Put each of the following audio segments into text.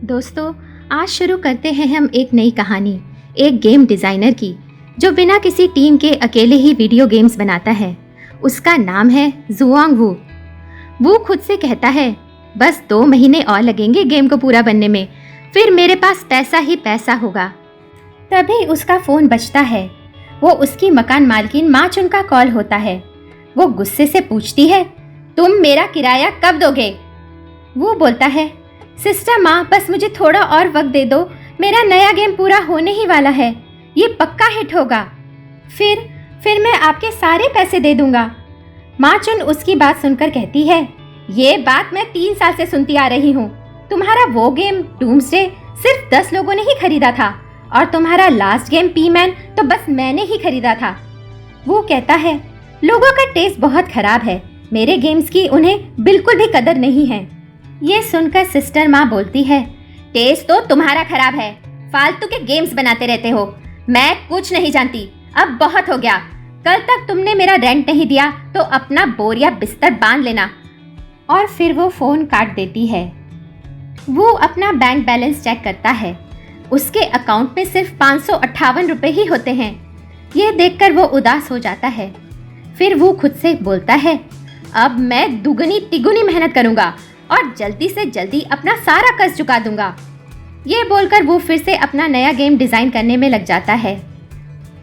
दोस्तों, आज शुरू करते हैं हम एक नई कहानी, एक गेम डिज़ाइनर की जो बिना किसी टीम के अकेले ही वीडियो गेम्स बनाता है। उसका नाम है जुआंग वू। वो खुद से कहता है, बस 2 महीने और लगेंगे गेम को पूरा बनने में, फिर मेरे पास पैसा ही पैसा होगा। तभी उसका फ़ोन बजता है। वो उसकी मकान मालकिन माँ चुन का कॉल होता है। वो गुस्से से पूछती है, तुम मेरा किराया कब दोगे? वो बोलता है, सिस्टर माँ, बस मुझे थोड़ा और वक्त दे दो, मेरा नया गेम पूरा होने ही वाला है, ये पक्का हिट होगा, फिर मैं आपके सारे पैसे दे दूंगा। माँ चुन उसकी बात सुनकर कहती है, ये बात मैं 3 साल से सुनती आ रही हूँ। तुम्हारा वो गेम डूम्सडे सिर्फ 10 लोगों ने ही खरीदा था और तुम्हारा लास्ट गेम पी मैन तो बस मैंने ही खरीदा था। वो कहता है, लोगों का टेस्ट बहुत खराब है, मेरे गेम्स की उन्हें बिल्कुल भी कदर नहीं है। ये सुनकर सिस्टर माँ बोलती है, टेस्ट तो तुम्हारा खराब है, फालतू के गेम्स बनाते रहते हो, मैं कुछ नहीं जानती, अब बहुत हो गया। कल तक तुमने मेरा रेंट नहीं दिया तो अपना बोरिया बिस्तर बांध लेना। और फिर वो फ़ोन काट देती है। वो अपना बैंक बैलेंस चेक करता है। उसके अकाउंट में सिर्फ 558 रुपये ही होते हैं। ये देखकर वो उदास हो जाता है। फिर वो खुद से बोलता है, अब मैं दुगनी तिगुनी मेहनत करूँगा और जल्दी से जल्दी अपना सारा कर्ज चुका दूंगा। ये बोलकर वो फिर से अपना नया गेम डिज़ाइन करने में लग जाता है।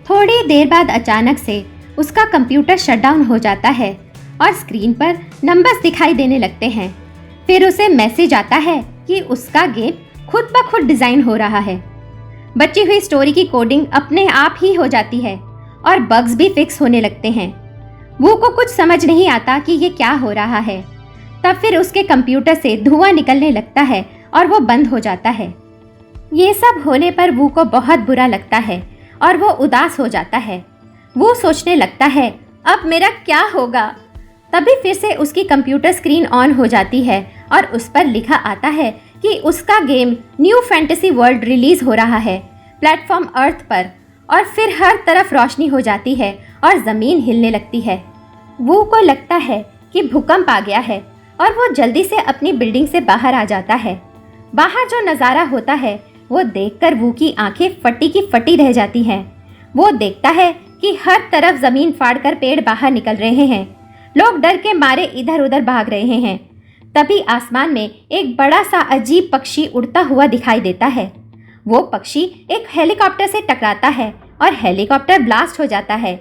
थोड़ी देर बाद अचानक से उसका कंप्यूटर शटडाउन हो जाता है और स्क्रीन पर नंबर्स दिखाई देने लगते हैं। फिर उसे मैसेज आता है कि उसका गेम खुद ब खुद डिज़ाइन हो रहा है। बची हुई स्टोरी की कोडिंग अपने आप ही हो जाती है और बग्स भी फिक्स होने लगते हैं। वो को कुछ समझ नहीं आता कि ये क्या हो रहा है। तब फिर उसके कंप्यूटर से धुआं निकलने लगता है और वो बंद हो जाता है। ये सब होने पर वो को बहुत बुरा लगता है और वो उदास हो जाता है। वो सोचने लगता है, अब मेरा क्या होगा? तभी फिर से उसकी कंप्यूटर स्क्रीन ऑन हो जाती है और उस पर लिखा आता है कि उसका game new fantasy world release हो रहा है प्लेटफॉर्म अर्थ पर। और फिर हर तरफ रोशनी हो जाती है और ज़मीन हिलने लगती है। वो को लगता है कि भूकंप आ गया है और वो जल्दी से अपनी बिल्डिंग से बाहर आ जाता है। बाहर जो नज़ारा होता है वो देखकर वो की आंखें फटी की फटी रह जाती हैं। वो देखता है कि हर तरफ ज़मीन फाड़कर पेड़ बाहर निकल रहे हैं। लोग डर के मारे इधर उधर भाग रहे हैं। तभी आसमान में एक बड़ा सा अजीब पक्षी उड़ता हुआ दिखाई देता है। वो पक्षी एक हेलीकॉप्टर से टकराता है और हेलीकॉप्टर ब्लास्ट हो जाता है।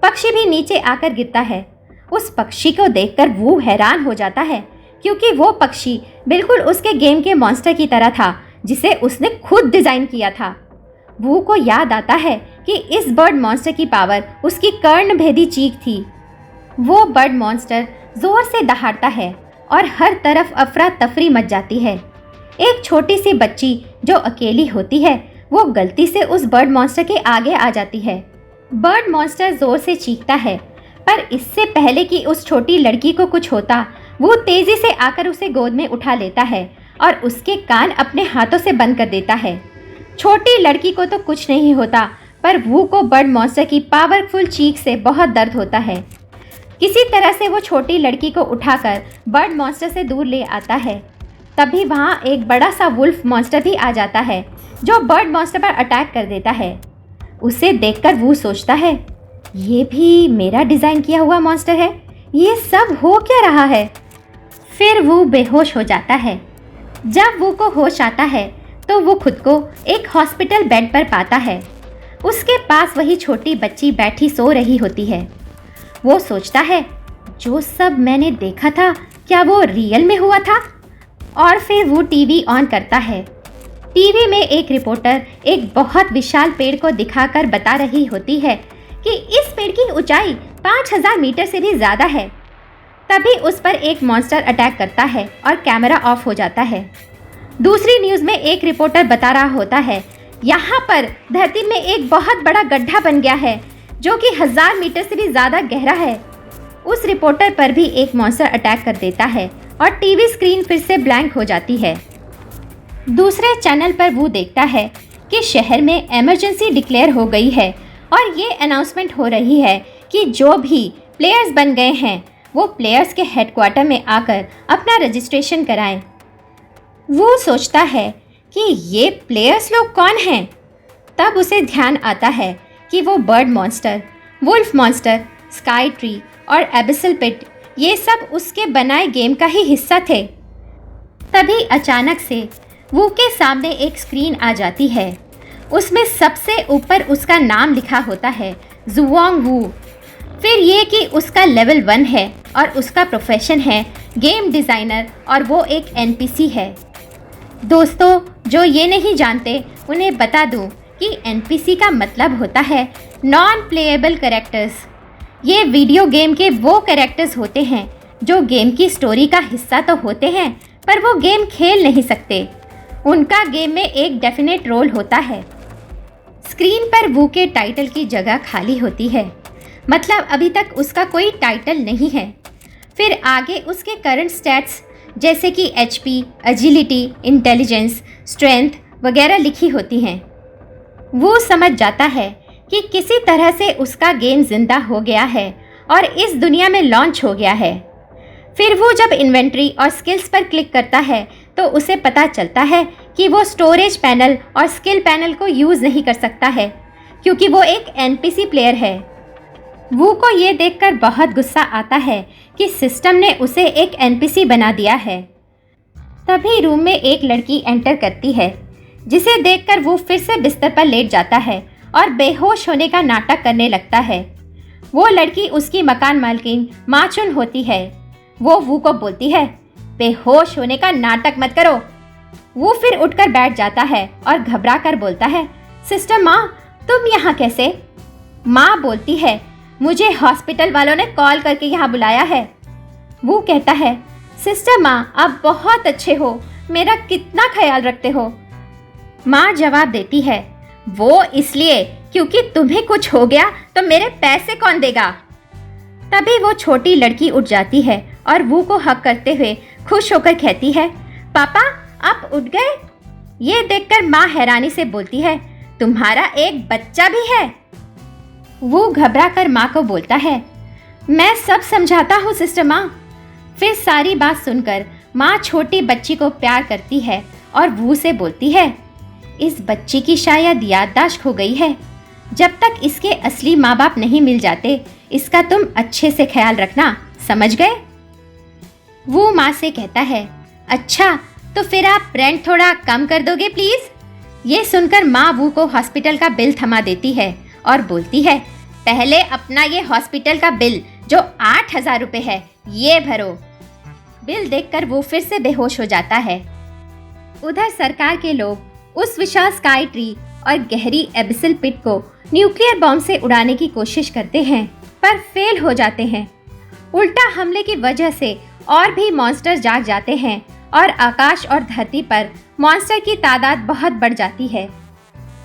पक्षी भी नीचे आकर गिरता है। उस पक्षी को देखकर वो हैरान हो जाता है, क्योंकि वो पक्षी बिल्कुल उसके गेम के मॉन्स्टर की तरह था जिसे उसने खुद डिज़ाइन किया था। वो को याद आता है कि इस बर्ड मॉन्स्टर की पावर उसकी कर्णभेदी चीख थी। वो बर्ड मॉन्स्टर जोर से दहाड़ता है और हर तरफ अफरा तफरी मच जाती है। एक छोटी सी बच्ची जो अकेली होती है वो गलती से उस बर्ड मॉन्स्टर के आगे आ जाती है। बर्ड मॉन्स्टर जोर से चीखता है, पर इससे पहले कि उस छोटी लड़की को कुछ होता, वो तेजी से आकर उसे गोद में उठा लेता है और उसके कान अपने हाथों से बंद कर देता है। छोटी लड़की को तो कुछ नहीं होता, पर वो को बर्ड मॉन्स्टर की पावरफुल चीख से बहुत दर्द होता है। किसी तरह से वो छोटी लड़की को उठाकर बर्ड मॉन्स्टर से दूर ले आता है। तभी वहाँ एक बड़ा सा वुल्फ मॉन्स्टर भी आ जाता है जो बर्ड मॉन्स्टर पर अटैक कर देता है। उसे देखकर वो सोचता है, ये भी मेरा डिज़ाइन किया हुआ मॉन्स्टर है, ये सब हो क्या रहा है? फिर वो बेहोश हो जाता है। जब वो को होश आता है तो वो खुद को एक हॉस्पिटल बेड पर पाता है। उसके पास वही छोटी बच्ची बैठी सो रही होती है। वो सोचता है, जो सब मैंने देखा था क्या वो रियल में हुआ था? और फिर वो टीवी ऑन करता है। टीवी में एक रिपोर्टर एक बहुत विशाल पेड़ को दिखाकर बता रही होती है कि इस पेड़ की ऊंचाई 5000 मीटर से भी ज़्यादा है। तभी उस पर एक मॉन्स्टर अटैक करता है और कैमरा ऑफ हो जाता है। दूसरी न्यूज़ में एक रिपोर्टर बता रहा होता है, यहाँ पर धरती में एक बहुत बड़ा गड्ढा बन गया है जो कि 1000 मीटर से भी ज़्यादा गहरा है। उस रिपोर्टर पर भी एक मॉन्स्टर अटैक कर देता है और टीवी स्क्रीन फिर से ब्लैंक हो जाती है। दूसरे चैनल पर वो देखता है कि शहर में इमरजेंसी डिक्लेयर हो गई है और ये अनाउंसमेंट हो रही है कि जो भी प्लेयर्स बन गए हैं वो प्लेयर्स के हेडक्वार्टर में आकर अपना रजिस्ट्रेशन कराएं। वो सोचता है कि ये प्लेयर्स लोग कौन हैं। तब उसे ध्यान आता है कि वो bird monster, wolf monster, sky tree और एबिसल पिट ये सब उसके बनाए गेम का ही हिस्सा थे। तभी अचानक से वू के सामने एक स्क्रीन आ जाती है। उसमें सबसे ऊपर उसका नाम लिखा होता है, जुआंग वू। फिर ये कि उसका लेवल 1 है और उसका प्रोफेशन है गेम डिज़ाइनर और वो एक एनपीसी है। दोस्तों, जो ये नहीं जानते उन्हें बता दूं कि एनपीसी का मतलब होता है नॉन प्लेएबल कैरेक्टर्स। ये वीडियो गेम के वो कैरेक्टर्स होते हैं जो गेम की स्टोरी का हिस्सा तो होते हैं पर वो गेम खेल नहीं सकते। उनका गेम में एक डेफिनेट रोल होता है। स्क्रीन पर वू के टाइटल की जगह खाली होती है, मतलब अभी तक उसका कोई टाइटल नहीं है। फिर आगे उसके करंट स्टैट्स जैसे कि एचपी, एजिलिटी, इंटेलिजेंस, स्ट्रेंथ वगैरह लिखी होती हैं। वो समझ जाता है कि किसी तरह से उसका गेम जिंदा हो गया है और इस दुनिया में लॉन्च हो गया है। फिर वो जब इन्वेंट्री और स्किल्स पर क्लिक करता है तो उसे पता चलता है कि वो स्टोरेज पैनल और स्किल पैनल को यूज़ नहीं कर सकता है क्योंकि वो एक एनपीसी प्लेयर है। वू को ये देखकर बहुत गुस्सा आता है कि सिस्टम ने उसे एक एनपीसी बना दिया है। तभी रूम में एक लड़की एंटर करती है, जिसे देखकर वो फिर से बिस्तर पर लेट जाता है और बेहोश होने का नाटक करने लगता है। वो लड़की उसकी मकान मालकिन माचुन होती है। वो वू को बोलती है, बेहोश होने का नाटक मत करो। वो फिर उठकर बैठ जाता है और घबरा कर बोलता है, सिस्टर माँ, तुम यहाँ कैसे? माँ बोलती है, मुझे हॉस्पिटल वालों ने कॉल करके यहाँ बुलाया है। वो कहता है, सिस्टर माँ, आप बहुत अच्छे हो, मेरा कितना ख्याल रखते हो। माँ जवाब देती है, वो इसलिए क्योंकि तुम्हें कुछ हो गया तो मेरे पैसे कौन देगा। तभी वो छोटी लड़की उठ जाती है और वू को हक करते हुए खुश होकर कहती है, पापा आप उठ गए? ये देखकर माँ हैरानी से बोलती है, तुम्हारा एक बच्चा भी है? वो घबरा कर माँ को बोलता है, मैं सब समझाता हूँ सिस्टर माँ। फिर सारी बात सुनकर माँ छोटी बच्ची को प्यार करती है और वू से बोलती है, इस बच्ची की शायद याददाश्त खो गई है। जब तक इसके असली माँ बाप नहीं मिल जाते, इसका तुम अच्छे से ख्याल रखना, समझ गए? वो माँ से कहता है, अच्छा तो फिर आप रेंट थोड़ा कम कर दोगे प्लीज़? ये सुनकर माँ वू को हॉस्पिटल का बिल थमा देती है और बोलती है, पहले अपना ये हॉस्पिटल का बिल जो 8,000 रुपये है ये भरो। बिल देखकर वो फिर से बेहोश हो जाता है। उधर सरकार के लोग उस विशाल स्काई ट्री और गहरी एबिसल पिट को न्यूक्लियर बॉम्ब से उड़ाने की कोशिश करते हैं पर फेल हो जाते हैं। उल्टा हमले की वजह से और भी मॉन्स्टर जाग जाते हैं और आकाश और धरती पर मॉन्स्टर की तादाद बहुत बढ़ जाती है।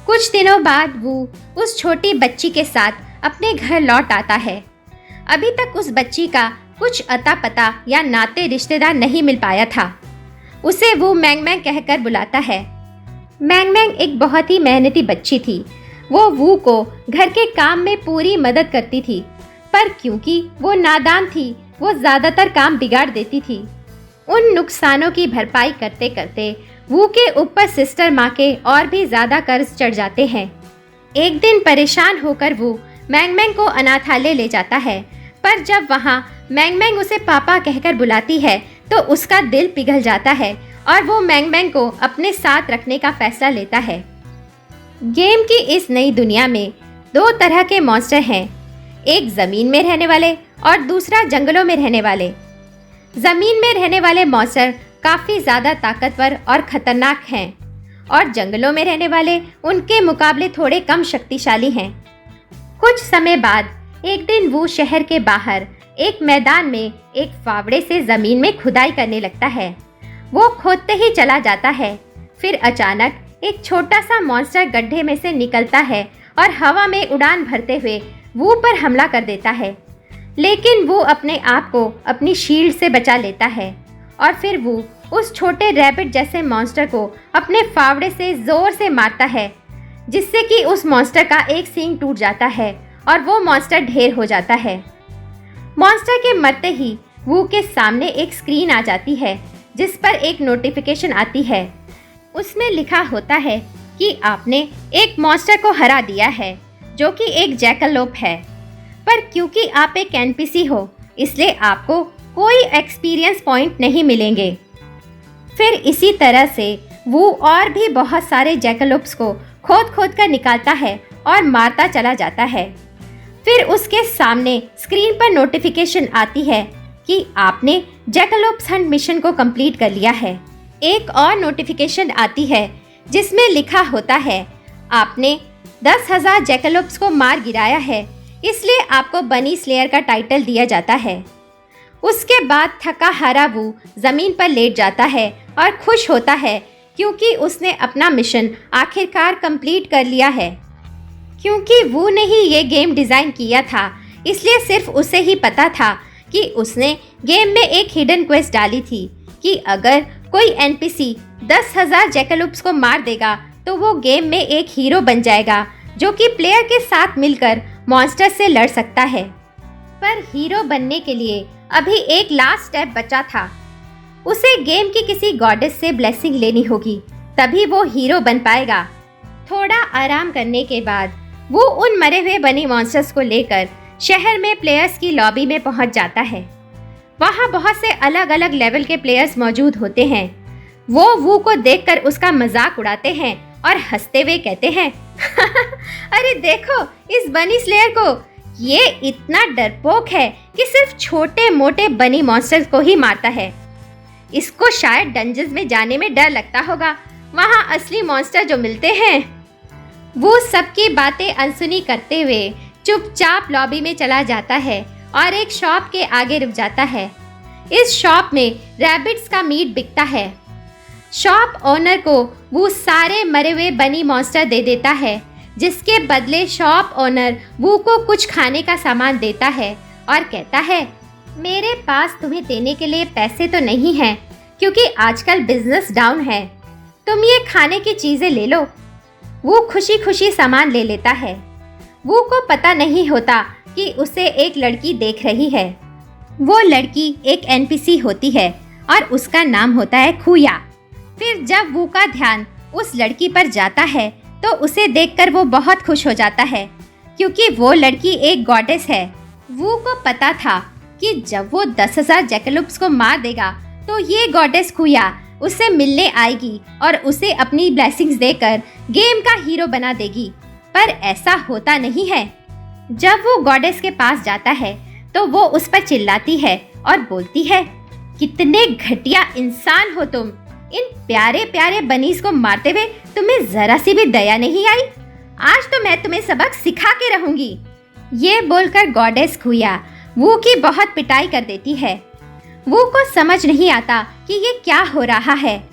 कुछ दिनों बाद वो उस छोटी बच्ची के साथ अपने घर लौट आता है। अभी तक उस बच्ची का कुछ अता पता या नाते रिश्तेदार नहीं मिल पाया था। उसे वो मैंग मैंग कहकर बुलाता है। मैंग मैंग एक बहुत ही मेहनती बच्ची थी। वो वू को घर के काम में पूरी मदद करती थी, पर क्योंकि वो नादान थी, वो ज़्यादातर काम बिगाड़ देती थी। उन नुकसानों की भरपाई करते करते वू के ऊपर सिस्टर माँ के और भी ज़्यादा कर्ज चढ़ जाते हैं। एक दिन परेशान होकर वो मैंग मैंग को अनाथालय ले जाता है, पर जब वहाँ मैंग मैंग उसे पापा कहकर बुलाती है तो उसका दिल पिघल जाता है और वो मैंग मैंग को अपने साथ रखने का फैसला लेता है। गेम की इस नई दुनिया में 2 तरह के मॉन्स्टर हैं, एक ज़मीन में रहने वाले और दूसरा जंगलों में रहने वाले। ज़मीन में रहने वाले मॉन्स्टर काफ़ी ज़्यादा ताकतवर और ख़तरनाक हैं और जंगलों में रहने वाले उनके मुकाबले थोड़े कम शक्तिशाली हैं। कुछ समय बाद एक दिन वो शहर के बाहर एक मैदान में एक फावड़े से ज़मीन में खुदाई करने लगता है। वो खोदते ही चला जाता है। फिर अचानक एक छोटा सा मॉन्स्टर गड्ढे में से निकलता है और हवा में उड़ान भरते हुए वू पर हमला कर देता है, लेकिन वो अपने आप को अपनी शील्ड से बचा लेता है और फिर वो उस छोटे रैबिट जैसे मॉन्स्टर को अपने फावड़े से ज़ोर से मारता है, जिससे कि उस मॉन्स्टर का एक सींग टूट जाता है और वो मॉन्स्टर ढेर हो जाता है। मॉन्स्टर के मरते ही वू के सामने एक स्क्रीन आ जाती है जिस पर एक नोटिफिकेशन आती है उसमें लिखा होता है कि आपने एक मॉन्स्टर को हरा दिया है जो कि एक जैकलोप है, पर क्योंकि आप एक एनपीसी हो इसलिए आपको कोई एक्सपीरियंस पॉइंट नहीं मिलेंगे। फिर इसी तरह से वो और भी बहुत सारे जैकलोप्स को खोद खोद कर निकालता है और मारता चला जाता है। फिर उसके सामने स्क्रीन पर नोटिफिकेशन आती है कि आपने जैकलोप्स हंट मिशन को कंप्लीट कर लिया है। एक और नोटिफिकेशन आती है जिसमें लिखा होता है आपने 10,000 जैकलोप्स को मार गिराया है, इसलिए आपको बनी स्लेयर का टाइटल दिया जाता है। उसके बाद थका हारा वो जमीन पर लेट जाता है और खुश होता है क्योंकि उसने अपना मिशन आखिरकार कंप्लीट कर लिया है। क्योंकि वो ने ही ये गेम डिज़ाइन किया था इसलिए सिर्फ उसे ही पता था कि उसने गेम में एक हिडन क्वेस्ट डाली थी कि अगर कोई एनपीसी 10,000 जैकलोप्स को मार देगा तो वो गेम में एक हीरो बन जाएगा जो कि प्लेयर के साथ मिलकर मॉन्स्टर से लड़ सकता है। पर हीरो बनने के लिए अभी एक लास्ट स्टेप बचा था। उसे गेम की किसी गॉडेस से ब्लेसिंग लेनी होगी, तभी वो हीरो बन पाएगा। थोड़ा आराम करने के बाद वो उन मरे हुए बनी मॉन्स्टर्स को लेकर शहर में प्लेयर्स की लॉबी में पहुंच जाता है। वहाँ बहुत से अलग अलग लेवल के प्लेयर्स मौजूद होते हैं। वो को देखकर उसका मजाक उड़ाते हैं और हंसते हुए कहते हैं अरे देखो इस बनी स्लेयर को, ये इतना डरपोक है कि सिर्फ छोटे मोटे बनी मॉन्स्टर्स को ही मारता है। इसको शायद डंजन्स में जाने में डर लगता होगा, वहाँ असली मॉन्स्टर जो मिलते हैं। वो सबकी बातें अनसुनी करते हुए चुपचाप लॉबी में चला जाता है और एक शॉप के आगे रुक जाता है। इस शॉप में रैबिट्स का मीट बिकता है। शॉप ओनर को वो सारे मरे हुए बनी मॉन्स्टर दे देता है, जिसके बदले शॉप ओनर वो को कुछ खाने का सामान देता है और कहता है मेरे पास तुम्हें देने के लिए पैसे तो नहीं हैं क्योंकि आजकल बिजनेस डाउन है, तुम ये खाने की चीज़ें ले लो। वो खुशी खुशी सामान ले लेता है। वो को पता नहीं होता कि उसे एक लड़की देख रही है। वो लड़की एक एनपीसी होती है और उसका नाम होता है खुया। फिर जब वो का ध्यान उस लड़की पर जाता है तो उसे देखकर वो बहुत खुश हो जाता है क्योंकि वो लड़की एक गॉडेस है। वो को पता था कि जब वो 10,000 जैकलोप्स को मार देगा तो ये गॉडेस खुया उससे मिलने आएगी और उसे अपनी ब्लेसिंग्स देकर गेम का हीरो बना देगी। पर ऐसा होता नहीं है। जब वो गॉडेस के पास जाता है तो वो उस पर चिल्लाती है और बोलती है कितने घटिया इंसान हो तुम, इन प्यारे प्यारे बनीज को मारते हुए तुम्हें जरा सी भी दया नहीं आई। आज तो मैं तुम्हें सबक सिखा के रहूंगी। ये बोलकर गॉडेस खुया वो की बहुत पिटाई कर देती है। वो को समझ नहीं आता कि ये क्या हो रहा है,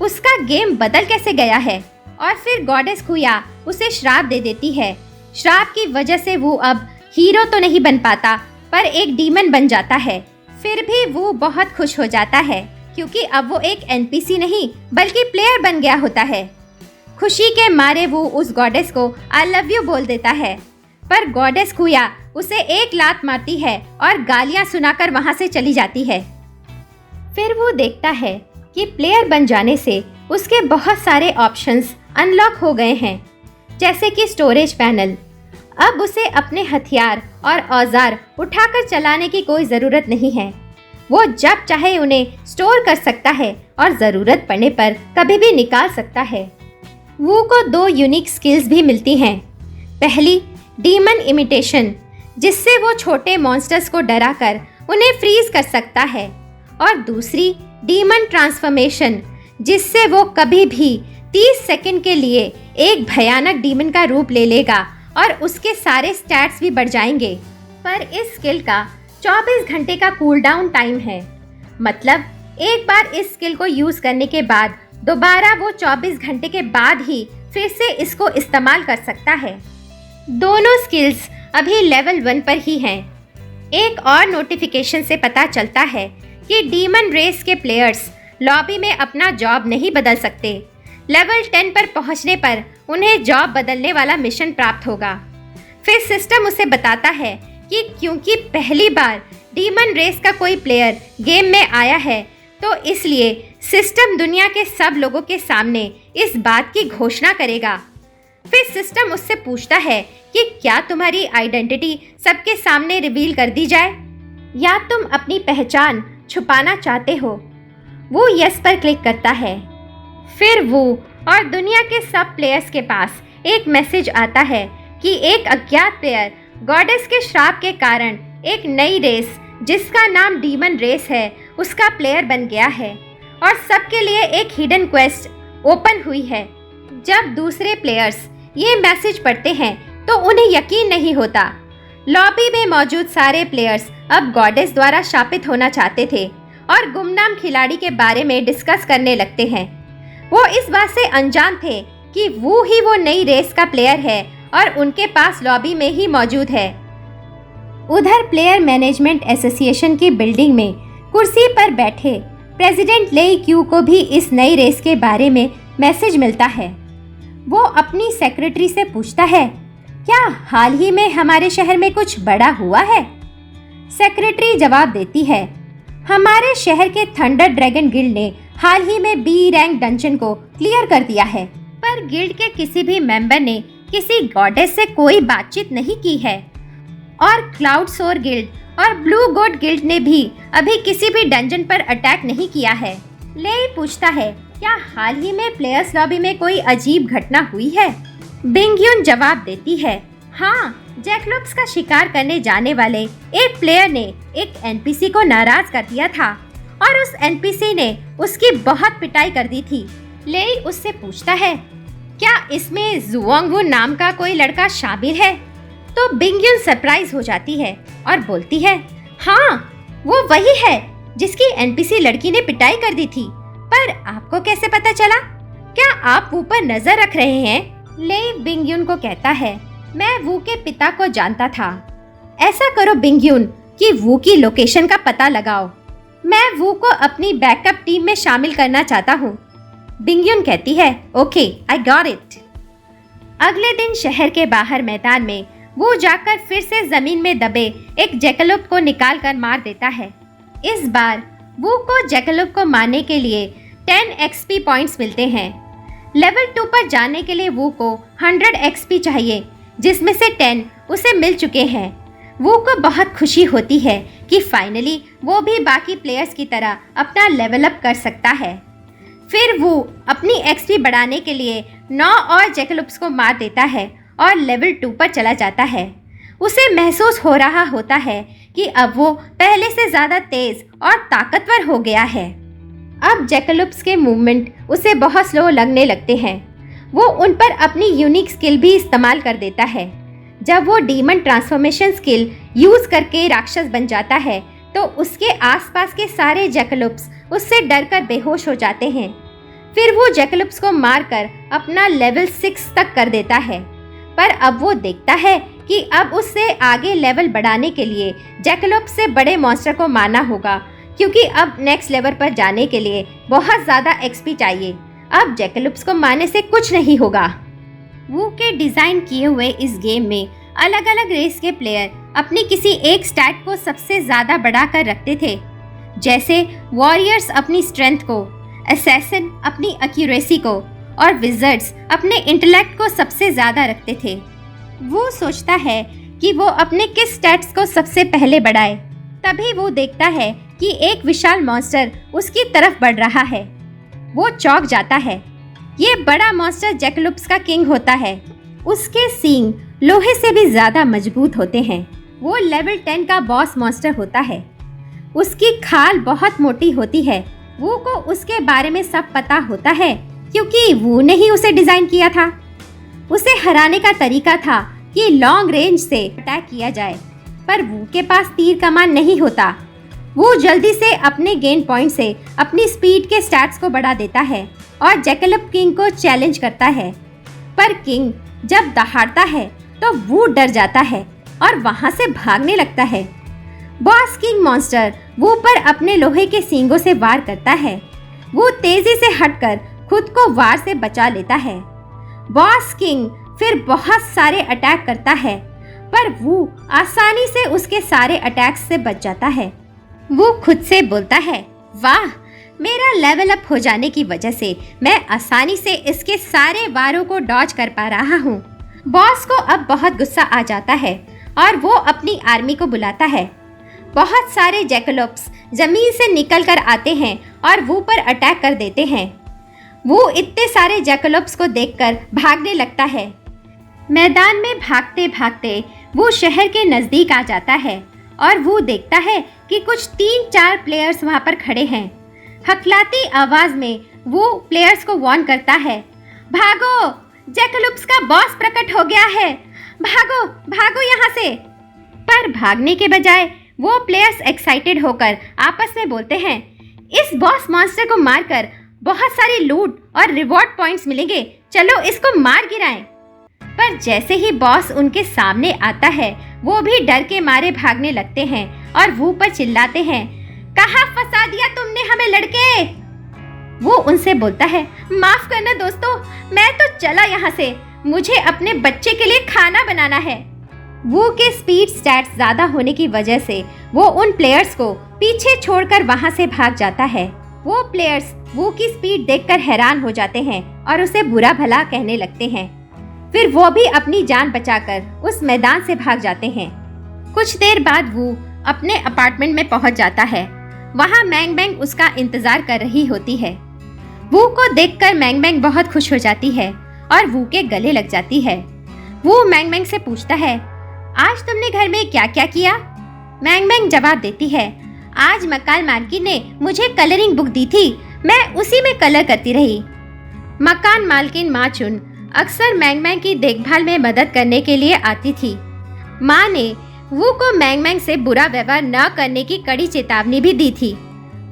उसका गेम बदल कैसे गया है। और फिर गॉडेस खुया उसे श्राप दे देती है। श्राप की वजह से वो अब हीरो तो नहीं बन पाता पर एक डीमन बन जाता है। फिर भी वो बहुत खुश हो जाता है क्योंकि अब वो एक एनपीसी नहीं बल्कि प्लेयर बन गया होता है। खुशी के मारे वो उस गॉडेस को आई लव यू बोल देता है, पर गॉडेस खुया उसे एक लात मारती है और गालियां सुनाकर वहां से चली जाती है। फिर वो देखता है कि प्लेयर बन जाने से उसके बहुत सारे ऑप्शंस अनलॉक हो गए हैं, जैसे कि स्टोरेज पैनल। अब उसे अपने हथियार और औजार उठाकर चलाने की कोई ज़रूरत नहीं है। वो जब चाहे उन्हें स्टोर कर सकता है और ज़रूरत पड़ने पर कभी भी निकाल सकता है। वो को 2 यूनिक स्किल्स भी मिलती हैं। पहली डीमन इमिटेशन, जिससे वो छोटे मॉन्स्टर्स को डराकर उन्हें फ्रीज कर सकता है, और दूसरी डीमन ट्रांसफॉर्मेशन, जिससे वो कभी भी 30 सेकंड के लिए एक भयानक डीमन का रूप ले लेगा और उसके सारे स्टैट्स भी बढ़ जाएंगे। पर इस स्किल का 24 घंटे का कूलडाउन टाइम है, मतलब एक बार इस स्किल को यूज़ करने के बाद दोबारा वो 24 घंटे के बाद ही फिर से इसको इस्तेमाल कर सकता है। दोनों स्किल्स अभी लेवल 1 पर ही हैं। एक और नोटिफिकेशन से पता चलता है कि डीमन रेस के प्लेयर्स लॉबी में अपना जॉब नहीं बदल सकते। लेवल 10 पर पहुंचने पर उन्हें जॉब बदलने वाला मिशन प्राप्त होगा। फिर सिस्टम उसे बताता है कि क्योंकि पहली बार डीमन रेस का कोई प्लेयर गेम में आया है तो इसलिए सिस्टम दुनिया के सब लोगों के सामने इस बात की घोषणा करेगा। फिर सिस्टम उससे पूछता है कि क्या तुम्हारी आइडेंटिटी सबके सामने रिवील कर दी जाए या तुम अपनी पहचान छुपाना चाहते हो। वो यस पर क्लिक करता है। फिर वो और दुनिया के सब प्लेयर्स के पास एक मैसेज आता है कि एक अज्ञात प्लेयर गॉडेस के श्राप के कारण एक नई रेस जिसका नाम डीमन रेस है उसका प्लेयर बन गया है और सबके लिए एक हिडन क्वेस्ट ओपन हुई है। जब दूसरे प्लेयर्स ये मैसेज पढ़ते हैं तो उन्हें यकीन नहीं होता। लॉबी में मौजूद सारे प्लेयर्स अब गॉडेस द्वारा शापित होना चाहते थे और गुमनाम खिलाड़ी के बारे में डिस्कस करने लगते हैं। वो इस बात से अनजान थे कि वो ही वो नई रेस का प्लेयर है और उनके पास लॉबी में ही मौजूद है। उधर प्लेयर मैनेजमेंट एसोसिएशन की बिल्डिंग में कुर्सी पर बैठे प्रेसिडेंट लेई क्यू को भी इस नई रेस के बारे में मैसेज मिलता है। वो अपनी सेक्रेटरी से पूछता है, क्या हाल ही में हमारे शहर में कुछ बड़ा हुआ है? सेक्रेटरी जवाब देती है, हमारे शहर के थंडर ड्रैगन गिल्ड ने हाल ही में बी रैंक डंजन को क्लियर कर दिया है, पर गिल्ड के किसी भी मेंबर ने किसी गॉडेस से कोई बातचीत नहीं की है और क्लाउड सोर गिल्ड और ब्लू गोड गिल्ड ने भी अभी किसी भी डंजन पर अटैक नहीं किया है। लेई पूछता है, क्या हाल ही में प्लेयर्स लॉबी में कोई अजीब घटना हुई है? बिंगयुन जवाब देती है, हाँ, जैकलोप्स का शिकार करने जाने वाले एक प्लेयर ने एक एनपीसी को नाराज कर दिया था और उस एनपीसी ने उसकी बहुत पिटाई कर दी थी। लेई उससे पूछता है, क्या इसमें जुओंगवू नाम का कोई लड़का शामिल है? तो बिंगयुन सरप्राइज हो जाती है और बोलती है, हाँ, वो वही है जिसकी एनपीसी लड़की ने पिटाई कर दी थी। पर आपको कैसे पता चला? क्या आप वू पर नजर रख रहे हैं? लेई बिंगयुन को कहता है, मैं वू के पिता को जानता था। ऐसा करो बिंगयुन कि वू की लोकेशन का पता लगाओ। मैं वू को अपनी बैकअप टीम में शामिल करना चाहता हूँ। बिंगयुन कहती है, ओके, आई गॉट इट। अगले दिन शहर के बाहर मैदान में वो जाकर फिर से जमीन में दबे एक जैकलोप को निकाल कर मार देता है। इस बार वू को जैकलोप को मारने के लिए 10 एक्सपी पॉइंट्स मिलते हैं। लेवल 2 पर जाने के लिए वू को 100 एक्सपी चाहिए, जिसमें से 10 उसे मिल चुके हैं। वू को बहुत खुशी होती है कि फाइनली वो भी बाकी प्लेयर्स की तरह अपना लेवल अप कर सकता है। फिर वो अपनी एक्सपी बढ़ाने के लिए 9 और जैकलोप्स को मार देता है और लेवल 2 पर चला जाता है। उसे महसूस हो रहा होता है कि अब वो पहले से ज़्यादा तेज और ताकतवर हो गया है। अब जैकलोप्स के मूवमेंट उसे बहुत स्लो लगने लगते हैं। वो उन पर अपनी यूनिक स्किल भी इस्तेमाल कर देता है। जब वो डीमन ट्रांसफॉर्मेशन स्किल यूज़ करके राक्षस बन जाता है तो उसके आसपास के सारे जैकलोप्स उससे डरकर बेहोश हो जाते हैं। फिर वो जैकलोप्स को मारकर अपना लेवल 6 तक कर देता है। पर अब वो देखता है कि अब उससे आगे लेवल बढ़ाने के लिए जैकलोप्स से बड़े मॉन्स्टर को मारना होगा, क्योंकि अब नेक्स्ट लेवल पर जाने के लिए बहुत ज़्यादा एक्सपी चाहिए। अब जैकलोप्स को मारने से कुछ नहीं होगा। वू के डिज़ाइन किए हुए इस गेम में अलग अलग रेस के प्लेयर अपनी किसी एक स्टैट को सबसे ज़्यादा बढ़ाकर रखते थे। जैसे वॉरियर्स अपनी स्ट्रेंथ को, असैसिन अपनी एक्यूरेसी को और विज़र्ड्स अपने इंटेलेक्ट को सबसे ज़्यादा रखते थे। वो सोचता है कि वो अपने किस स्टैट्स को सबसे पहले बढ़ाए। तभी वो देखता है कि एक विशाल मॉन्स्टर उसकी तरफ बढ़ रहा है। वो चौंक जाता है। ये बड़ा मॉन्स्टर जैकलोप्स का किंग होता है। उसके सींग लोहे से भी ज़्यादा मजबूत होते हैं। वो लेवल 10 का बॉस मॉन्स्टर होता है। उसकी खाल बहुत मोटी होती है। वू को उसके बारे में सब पता होता है, क्योंकि वू ने ही उसे डिज़ाइन किया था। उसे हराने का तरीका था कि लॉन्ग रेंज से अटैक किया जाए, पर वू के पास तीर कमान नहीं होता। वो जल्दी से अपने गेन पॉइंट से अपनी स्पीड के स्टैट्स को बढ़ा देता है और जैकलोप किंग को चैलेंज करता है। पर किंग जब दहाड़ता है तो वू डर जाता है और वहाँ से भागने लगता है। बॉस किंग मॉन्स्टर वू पर अपने लोहे के सींगों से वार करता है। वो तेजी से हटकर खुद को वार से बचा लेता है। बॉस किंग फिर बहुत सारे अटैक करता है, पर वू आसानी से उसके सारे अटैक्स से बच जाता है। वो खुद से बोलता है, वाह, मेरा लेवल अप हो जाने की वजह से मैं आसानी से इसके सारे वारों को डॉज कर पा रहा हूँ। बॉस को अब बहुत गुस्सा आ जाता है और वो अपनी आर्मी को बुलाता है। बहुत सारे जैकलोप्स जमीन से निकल कर आते हैं और वो पर अटैक कर देते हैं। वो इतने सारे जैकलोप्स को देखकर भागने लगता है। मैदान में भागते भागते वो शहर के नज़दीक आ जाता है और वो देखता है कि कुछ 3-4 प्लेयर्स वहाँ पर खड़े हैं। हकलाती आवाज़ में वो प्लेयर्स को वार्न करता है, भागो, जैकलोप्स का बॉस प्रकट हो गया है, भागो भागो यहाँ से। पर भागने के बजाय वो प्लेयर्स एक्साइटेड होकर आपस में बोलते हैं, इस बॉस मॉन्स्टर को मारकर बहुत सारी लूट और रिवॉर्ड पॉइंट्स मिलेंगे, चलो इसको मार गिराएं। पर जैसे ही बॉस उनके सामने आता है वो भी डर के मारे भागने लगते हैं और वो पर चिल्लाते हैं, कहाँ फंसा दिया तुमने हमें लड़के। वो उनसे बोलता है, माफ करना दोस्तों, मैं तो चला यहाँ से, मुझे अपने बच्चे के लिए खाना बनाना है। वो के स्पीड स्टैट्स ज़्यादा होने की वजह से वो उन प्लेयर्स को पीछे छोड़कर वहाँ से भाग जाता है। वो प्लेयर्स वो की स्पीड देखकर हैरान हो जाते हैं और उसे बुरा भला कहने लगते हैं। फिर वो भी अपनी जान बचाकर उस मैदान से भाग जाते हैं। कुछ देर बाद वो अपने अपार्टमेंट में पहुंच जाता है। वहाँ मैंग मैंग उसका इंतजार कर रही होती है। वू को देखकर मैंग मैंग बहुत खुश हो जाती है और वू के गले लग जाती है। वो मैंग मैंग से पूछता है, आज तुमने घर में क्या क्या किया? मैंग मैंग जवाब देती है, आज मकान मालकिन ने मुझे कलरिंग बुक दी थी, मैं उसी में कलर करती रही। मकान मालकिन माचुन अक्सर मैंग मैंग की देखभाल में मदद करने के लिए आती थी। माँ ने वू को मैंग मैंग से बुरा व्यवहार न करने की कड़ी चेतावनी भी दी थी।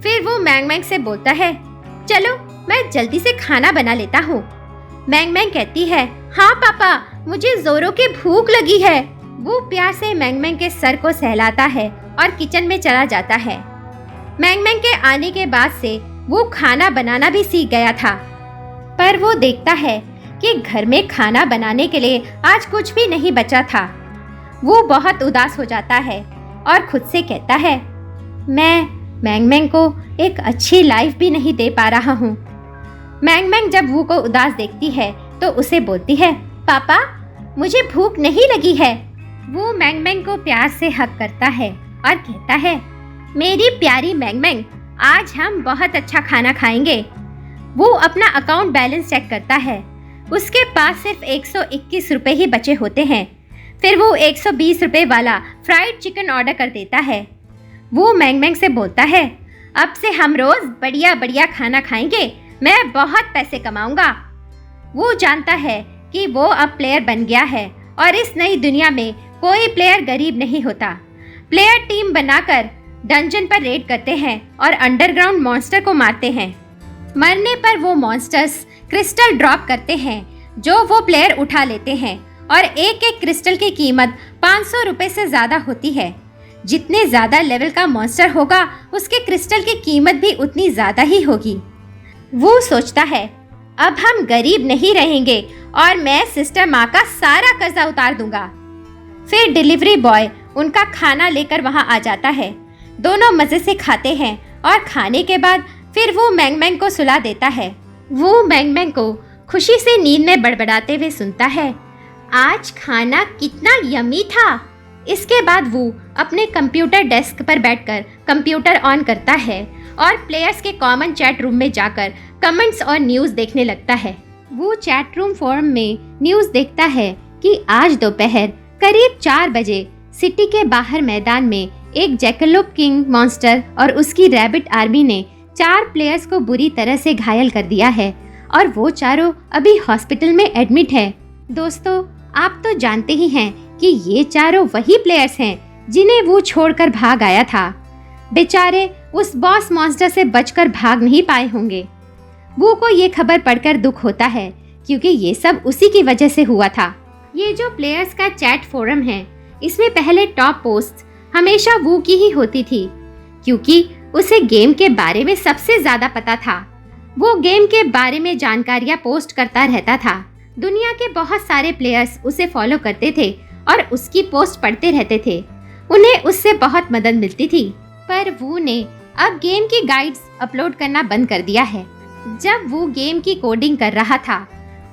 फिर वो मैंग मैंग से बोलता है, चलो मैं जल्दी से खाना बना लेता हूँ। मैंग मैंग कहती है, हाँ पापा, मुझे जोरों की भूख लगी है। वो प्यार से मैंग मैंग के सर को सहलाता है और किचन में चला जाता है। मैंग मैंग के आने के बाद से वो खाना बनाना भी सीख गया था। पर वो देखता है कि घर में खाना बनाने के लिए आज कुछ भी नहीं बचा था। वो बहुत उदास हो जाता है और खुद से कहता है, मैं मैंग मैंग को एक अच्छी लाइफ भी नहीं दे पा रहा हूँ। मैंग मैंग जब वो को उदास देखती है तो उसे बोलती है, पापा मुझे भूख नहीं लगी है। वो मैंग मैंग को प्यार से हग करता है और कहता है, मेरी प्यारी मैंग मैंग, आज हम बहुत अच्छा खाना खाएंगे। वो अपना अकाउंट बैलेंस चेक करता है। उसके पास सिर्फ 121 रुपए ही बचे होते हैं। फिर वो 120 रुपए वाला फ्राइड चिकन ऑर्डर कर देता है। वो मैंग मैंग से बोलता है, अब से हम रोज बढ़िया बढ़िया खाना खाएंगे, मैं बहुत पैसे कमाऊंगा। वो जानता है कि वो अब प्लेयर बन गया है और इस नई दुनिया में कोई प्लेयर गरीब नहीं होता। प्लेयर टीम बनाकर डंजन पर रेड करते हैं और अंडरग्राउंड मॉन्स्टर को मारते हैं। मरने पर वो मॉन्स्टर्स क्रिस्टल ड्रॉप करते हैं जो वो प्लेयर उठा लेते हैं और एक एक क्रिस्टल की कीमत 500 रुपए से ज़्यादा होती है। जितने ज़्यादा लेवल का मॉन्स्टर होगा उसके क्रिस्टल की कीमत भी उतनी ज़्यादा ही होगी। वो सोचता है, अब हम गरीब नहीं रहेंगे और मैं सिस्टर माँ का सारा कर्जा उतार दूंगा। फिर डिलीवरी बॉय उनका खाना लेकर वहाँ आ जाता है। दोनों मज़े से खाते हैं और खाने के बाद फिर वो मैंग मैंग को सुला देता है। वो मैंग मैंग को खुशी से नींद में बड़बड़ाते हुए सुनता है, आज खाना कितना यमी था। इसके बाद वो अपने कंप्यूटर डेस्क पर बैठकर कंप्यूटर ऑन करता है और प्लेयर्स के कॉमन चैट रूम में जाकर कमेंट्स और न्यूज़ देखने लगता है। वो चैट रूम फोरम में न्यूज़ देखता है कि आज दोपहर करीब 4 बजे सिटी के बाहर मैदान में एक जैकलोप किंग मॉन्स्टर और उसकी रैबिट आर्मी ने 4 प्लेयर्स को बुरी तरह से घायल कर दिया है और वो चारों अभी हॉस्पिटल में एडमिट है। दोस्तों, आप तो जानते ही हैं कि ये चारों वही प्लेयर्स हैं जिन्हें वो छोड़कर भाग आया था। बेचारे उस बॉस मॉन्स्टर से बचकर भाग नहीं पाए होंगे। वो को ये खबर पढ़कर दुख होता है क्योंकि ये सब उसी की वजह से हुआ था। ये जो प्लेयर्स का चैट फोरम है, इसमें पहले टॉप पोस्ट हमेशा वो की ही होती थी क्योंकि उसे गेम के बारे में सबसे ज्यादा पता था। वो गेम के बारे में जानकारियां पोस्ट करता रहता था। दुनिया के बहुत सारे प्लेयर्स उसे फॉलो करते थे और उसकी पोस्ट पढ़ते रहते थे। उन्हें उससे बहुत मदद मिलती थी। पर वो ने अब गेम की गाइड्स अपलोड करना बंद कर दिया है। जब वो गेम की कोडिंग कर रहा था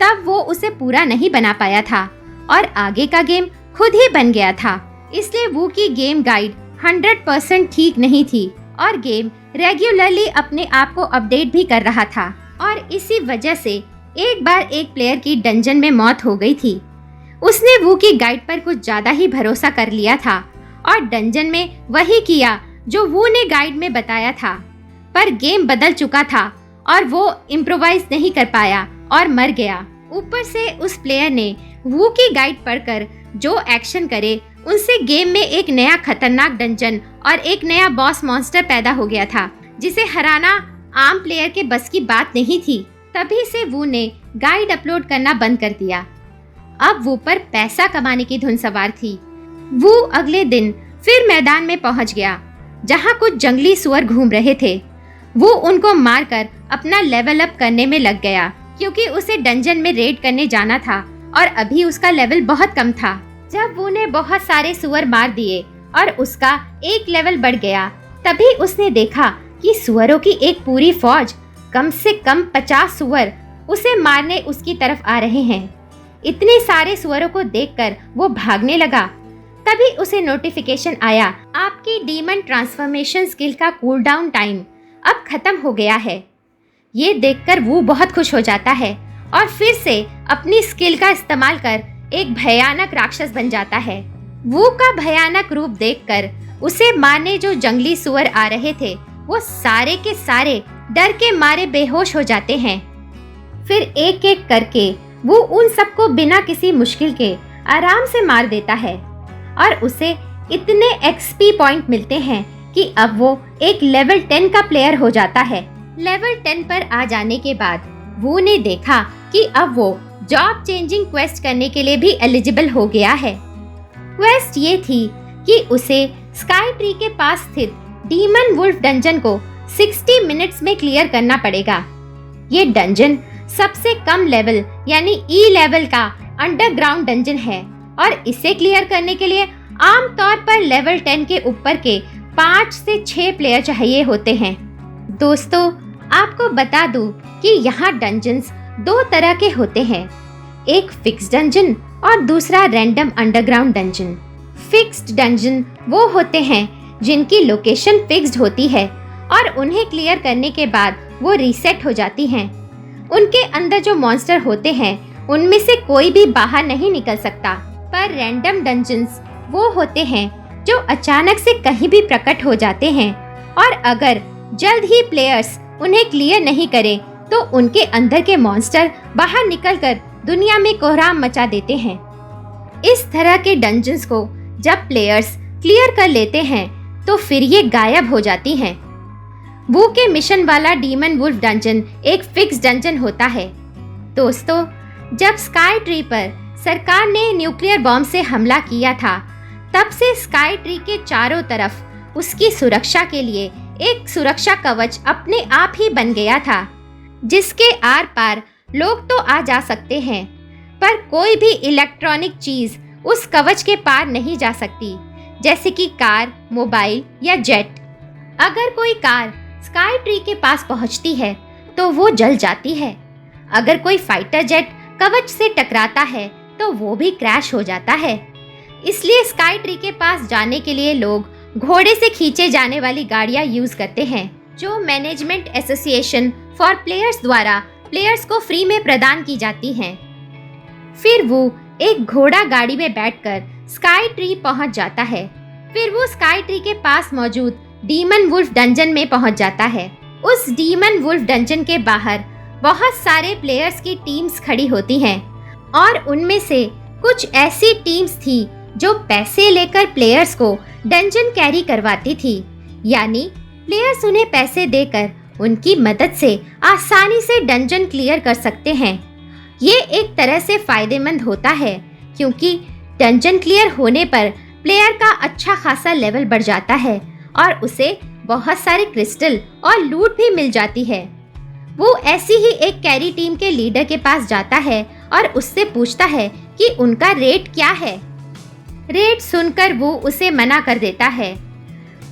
तब वो उसे पूरा नहीं बना पाया था और आगे का गेम खुद ही बन गया था। इसलिए वो की गेम गाइड 100% ठीक नहीं थी और गेम रेगुलरली अपने आप को अपडेट भी कर रहा था और इसी वजह से एक बार एक प्लेयर की डंजन में मौत हो गई थी। उसने वो की गाइड पर कुछ ज्यादा ही भरोसा कर लिया था और डंजन में वही किया जो वो ने गाइड में बताया था, पर गेम बदल चुका था और वो इम्प्रोवाइज नहीं कर पाया और मर गया। ऊपर से उस प्लेयर ने वो की गाइड पढ़कर जो एक्शन करे उनसे गेम में एक नया खतरनाक डंजन और एक नया बॉस मॉन्स्टर पैदा हो गया था जिसे हराना आम प्लेयर के बस की बात नहीं थी। तभी से वो ने गाइड अपलोड करना बंद कर दिया। अब वो पर पैसा कमाने की धुन सवार थी। वो अगले दिन फिर मैदान में पहुंच गया जहां कुछ जंगली सुअर घूम रहे थे। वो उनको मारकर अपना लेवल अप करने में लग गया क्योंकि उसे डंजन में रेड करने जाना था और अभी उसका लेवल बहुत कम था। जब वो ने बहुत सारे सुअर मार दिए और उसका एक लेवल बढ़ गया, तभी उसने देखा कि सुअरों की एक पूरी फौज, कम से कम 50 सुअर उसे मारने उसकी तरफ आ रहे हैं। इतने सारे सुअरों को देखकर वो भागने लगा। तभी उसे नोटिफिकेशन आया, आपकी डीमन ट्रांसफॉर्मेशन स्किल का कूलडाउन टाइम अब खत्म हो गया है। ये देखकर वो बहुत खुश हो जाता है और फिर से अपनी स्किल का इस्तेमाल कर एक भयानक राक्षस बन जाता है। वो का भयानक रूप देखकर उसे मारने जो जंगली सुअर आ रहे थे वो सारे के सारे डर के मारे बेहोश हो जाते हैं। फिर एक एक करके वो उन सबको बिना किसी मुश्किल के आराम से मार देता है और उसे इतने एक्सपी पॉइंट मिलते हैं कि अब वो एक लेवल 10 का प्लेयर हो जाता है। लेवल 10 पर आ जाने के बाद वो ने देखा कि अब वो जॉब चेंजिंग क्वेस्ट करने के लिए भी एलिजिबल हो गया है। क्वेस्ट ये थी कि उसे स्काई ट्री के पास स्थित डीमन वुल्फ डंजन को 60 मिनट्स में क्लियर करना पड़ेगा। ये डंजन सबसे कम लेवल यानी ई लेवल का अंडरग्राउंड डंजन है और इसे क्लियर करने के लिए आमतौर पर लेवल 10 के ऊपर के 5 से 6 प्लेयर चाहिए होते हैं। दोस्तों, आपको बता दूं कि यहाँ डंजन्स 2 तरह के होते हैं, एक फिक्स्ड डंजन और दूसरा random underground dungeon. Fixed dungeon वो होते हैं जिनकी लोकेशन फिक्स्ड होती है और उन्हें क्लियर करने के बाद वो रीसेट हो जाती हैं। उनके अंदर जो मॉन्स्टर होते हैं उनमें से कोई भी बाहर नहीं निकल सकता। पर रैंडम डंजन्स वो होते हैं जो अचानक से कहीं भी प्रकट हो जाते हैं और अगर जल्द ही प्लेयर्स उन्हें क्लियर नहीं करें तो उनके अंदर के मॉन्स्टर बाहर निकलकर दुनिया में कोहराम मचा देते हैं। इस तरह के डंजन्स को जब प्लेयर्स क्लियर कर लेते हैं तो फिर ये गायब हो जाती हैं। वो के मिशन वाला डीमन वुल्फ डंजन एक फिक्स डंजन होता है। दोस्तों, जब स्काई ट्री पर सरकार ने न्यूक्लियर बॉम्ब से हमला किया था तब से स्काई ट्री के चारों तरफ उसकी सुरक्षा के लिए एक सुरक्षा कवच अपने आप ही बन गया था, जिसके आर पार लोग तो आ जा सकते हैं पर कोई भी इलेक्ट्रॉनिक चीज उस कवच के पार नहीं जा सकती, जैसे कि कार, मोबाइल या जेट। अगर कोई कार स्काई ट्री के पास पहुंचती है तो वो जल जाती है। अगर कोई फाइटर जेट कवच से टकराता है तो वो भी क्रैश हो जाता है। इसलिए स्काई ट्री के पास जाने के लिए लोग घोड़े से खींचे जाने वाली गाड़ियां यूज करते हैं, जो मैनेजमेंट एसोसिएशन फॉर प्लेयर्स द्वारा प्लेयर्स को फ्री में प्रदान की जाती हैं। फिर वो एक घोड़ा गाड़ी में बैठकर स्काई ट्री पहुंच जाता है। फिर वो स्काई ट्री के पास मौजूद डीमन वुल्फ डंजन में पहुंच जाता है। उस डीमन वुल्फ डंजन के बाहर बहुत सारे प्लेयर्स की टीम्स खड़ी होती हैं और उनमें से कुछ ऐसी टीम्स थी जो पैसे लेकर प्लेयर्स को डंजन कैरी करवाती थी, यानी प्लेयर्स उन्हें पैसे देकर उनकी मदद से आसानी से डंजन क्लियर कर सकते हैं। ये एक तरह से फायदेमंद होता है क्योंकि डंजन क्लियर होने पर प्लेयर का अच्छा खासा लेवल बढ़ जाता है और उसे बहुत सारे क्रिस्टल और लूट भी मिल जाती है। वो ऐसी ही एक कैरी टीम के लीडर के पास जाता है और उससे पूछता है कि उनका रेट क्या है। रेट सुनकर वो उसे मना कर देता है।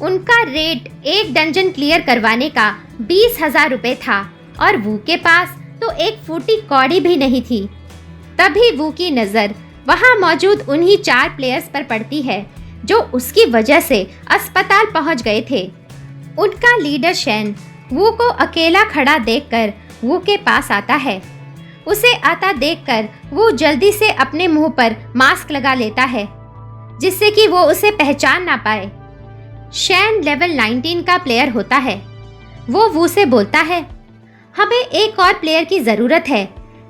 उनका रेट एक डंजन क्लियर करवाने का 20,000 रुपए था और वू के पास तो एक फूटी कौड़ी भी नहीं थी। तभी वू की नज़र वहां मौजूद उन्हीं 4 प्लेयर्स पर पड़ती है जो उसकी वजह से अस्पताल पहुंच गए थे। उनका लीडर शैन वू को अकेला खड़ा देखकर वू के पास आता है। उसे आता देखकर वो जल्दी से अपने मुंह पर मास्क लगा लेता है जिससे कि वो उसे पहचान ना पाए। शैन लेवल 19 का प्लेयर होता है। वो वू से बोलता है, हमें एक और प्लेयर की जरूरत है,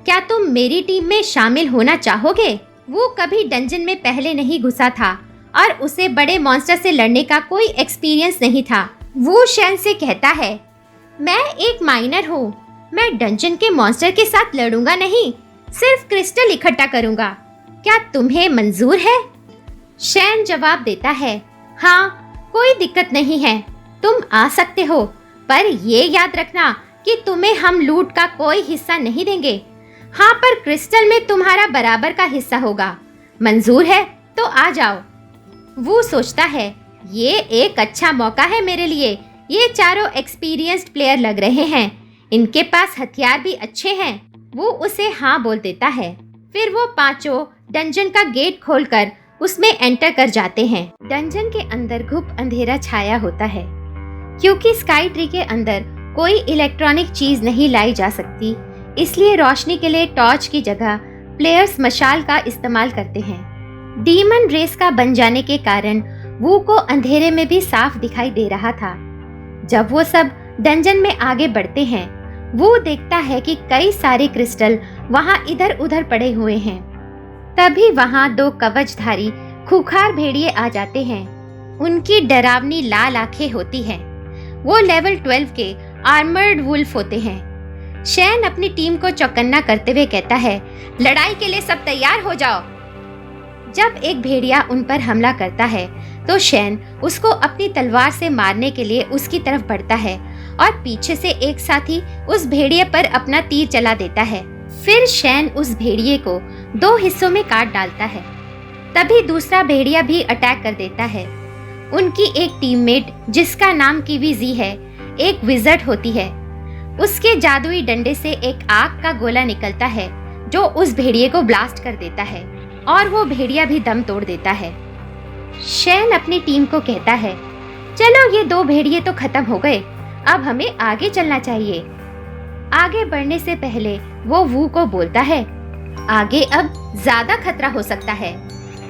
क्या तुम मेरी टीम में शामिल होना चाहोगे? वो कभी डंजन में पहले नहीं घुसा था और उसे बड़े मॉन्स्टर से लड़ने का कोई एक्सपीरियंस नहीं था। वो शैन से कहता है, मैं एक माइनर हूँ, मैं डंजन के मॉन्स्टर के साथ लड़ूंगा नहीं, सिर्फ क्रिस्टल इकट्ठा करूंगा, क्या तुम्हें मंजूर है? शैन जवाब देता है, हाँ कोई दिक्कत नहीं है, तुम आ सकते हो, पर ये याद रखना कि तुम्हें हम लूट का कोई हिस्सा नहीं देंगे। हाँ, पर क्रिस्टल में तुम्हारा बराबर का हिस्सा होगा। मंजूर है तो आ जाओ। वो सोचता है, ये एक अच्छा मौका है मेरे लिए, ये चारों एक्सपीरियंस्ड प्लेयर लग रहे हैं, इनके पास हथियार भी अच्छे हैं। वो उसे हाँ बोल देता है। फिर वो पांचों डंजन का गेट खोलकर उसमें एंटर कर जाते हैं। डंजन के अंदर घुप अंधेरा छाया होता है क्योंकि स्काई ट्री के अंदर कोई इलेक्ट्रॉनिक चीज नहीं लाई जा सकती, इसलिए रोशनी के लिए टॉर्च की जगह प्लेयर्स मशाल का इस्तेमाल करते हैं। डीमन रेस का बन जाने के कारण वू को अंधेरे में भी साफ दिखाई दे रहा था। जब वो सब डंजन में आगे बढ़ते हैं, वो देखता है कि कई सारे क्रिस्टल वहां इधर उधर पड़े हुए हैं। तभी वहां 2 कवचधारी खूंखार भेड़िए आ जाते हैं। उनकी डरावनी लाल आंखें होती हैं। वो लेवल 12 के आर्मर्ड वुल्फ होते हैं। शैन अपनी टीम को चौकन्ना करते हुए कहता है, लड़ाई के लिए सब तैयार हो जाओ। जब एक भेड़िया उन पर हमला करता है तो शैन उसको अपनी तलवार से मारने के लिए उसकी तरफ बढ़ता है और पीछे से एक साथी उस भेड़िए पर अपना तीर चला देता है। फिर शैन उस भेड़िए को 2 हिस्सों में काट डालता है। तभी दूसरा भेड़िया भी अटैक कर देता है। उनकी एक टीममेट जिसका नाम कीवी है, एक विज़र्ड होती है। उसके जादुई डंडे से एक आग का गोला निकलता है जो उस भेड़िए को ब्लास्ट कर देता है और वो भेड़िया भी दम तोड़ देता है। शैन अपनी टीम को कहता है, चलो ये 2 भेड़िए तो खत्म हो गए, अब हमें आगे चलना चाहिए। आगे बढ़ने से पहले वो वू को बोलता है, आगे अब ज्यादा खतरा हो सकता है,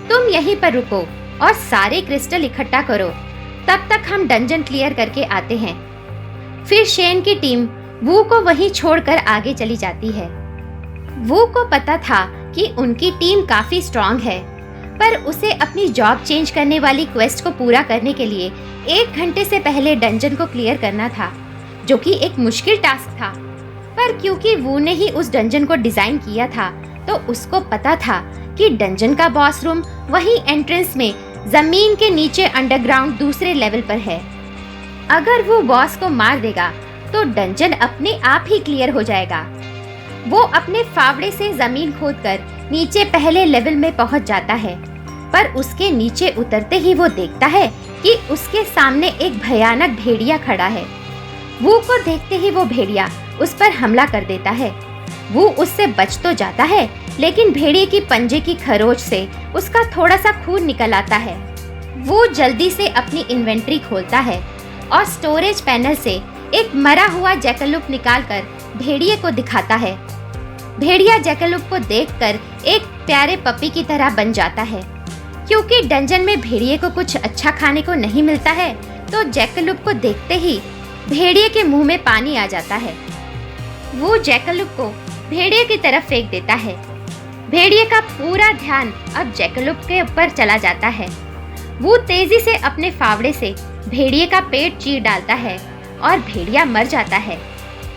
तुम यहीं पर रुको और सारे क्रिस्टल इकट्ठा करो, तब तक हम डंजन क्लियर करके आते हैं। फिर शैन की टीम वू को वहीं छोड़कर आगे चली जाती है। वू को पता था कि उनकी टीम काफी स्ट्रांग है, पर उसे अपनी जॉब चेंज करने वाली क्वेस्ट को पूरा करने के लिए 1 घंटे से पहले डंजन को क्लियर करना था, जो कि एक मुश्किल टास्क था। पर क्योंकि वू ने ही उस डंजन को डिजाइन किया था, तो उसको पता था कि डंजन का बॉस रूम वहीं एंट्रेंस में जमीन के नीचे अंडरग्राउंड दूसरे लेवल पर है। अगर वो बॉस को मार देगा तो डंजन अपने आप ही क्लियर हो जाएगा। वो अपने फावड़े से जमीन खोदकर नीचे पहले लेवल में पहुंच जाता है, पर उसके नीचे उतरते ही वो देखता है कि उसके सामने एक भयानक भेड़िया खड़ा है। वू को देखते ही वो भेड़िया उस पर हमला कर देता है। वो उससे बच तो जाता है, लेकिन भेड़िए की पंजे की खरोच से उसका थोड़ा सा खून निकल आता है। वो जल्दी से अपनी इन्वेंट्री खोलता है और स्टोरेज पैनल से एक मरा हुआ जैकलुप निकालकर भेड़िए को दिखाता है। भेड़िया जैकलुप को देखकर एक प्यारे पपी की तरह बन जाता है। क्योंकि डंजन में भेड़िए को कुछ अच्छा खाने को नहीं मिलता है, तो जैकलुप को देखते ही भेड़िए के मुंह में पानी आ जाता है। वो जैकलुप को भेड़िए की तरफ फेंक देता है। भेड़िए का पूरा ध्यान अब जैकलुप के ऊपर चला जाता है। वो तेजी से अपने फावड़े से भेड़िए का पेट चीर डालता है और भेड़िया मर जाता है।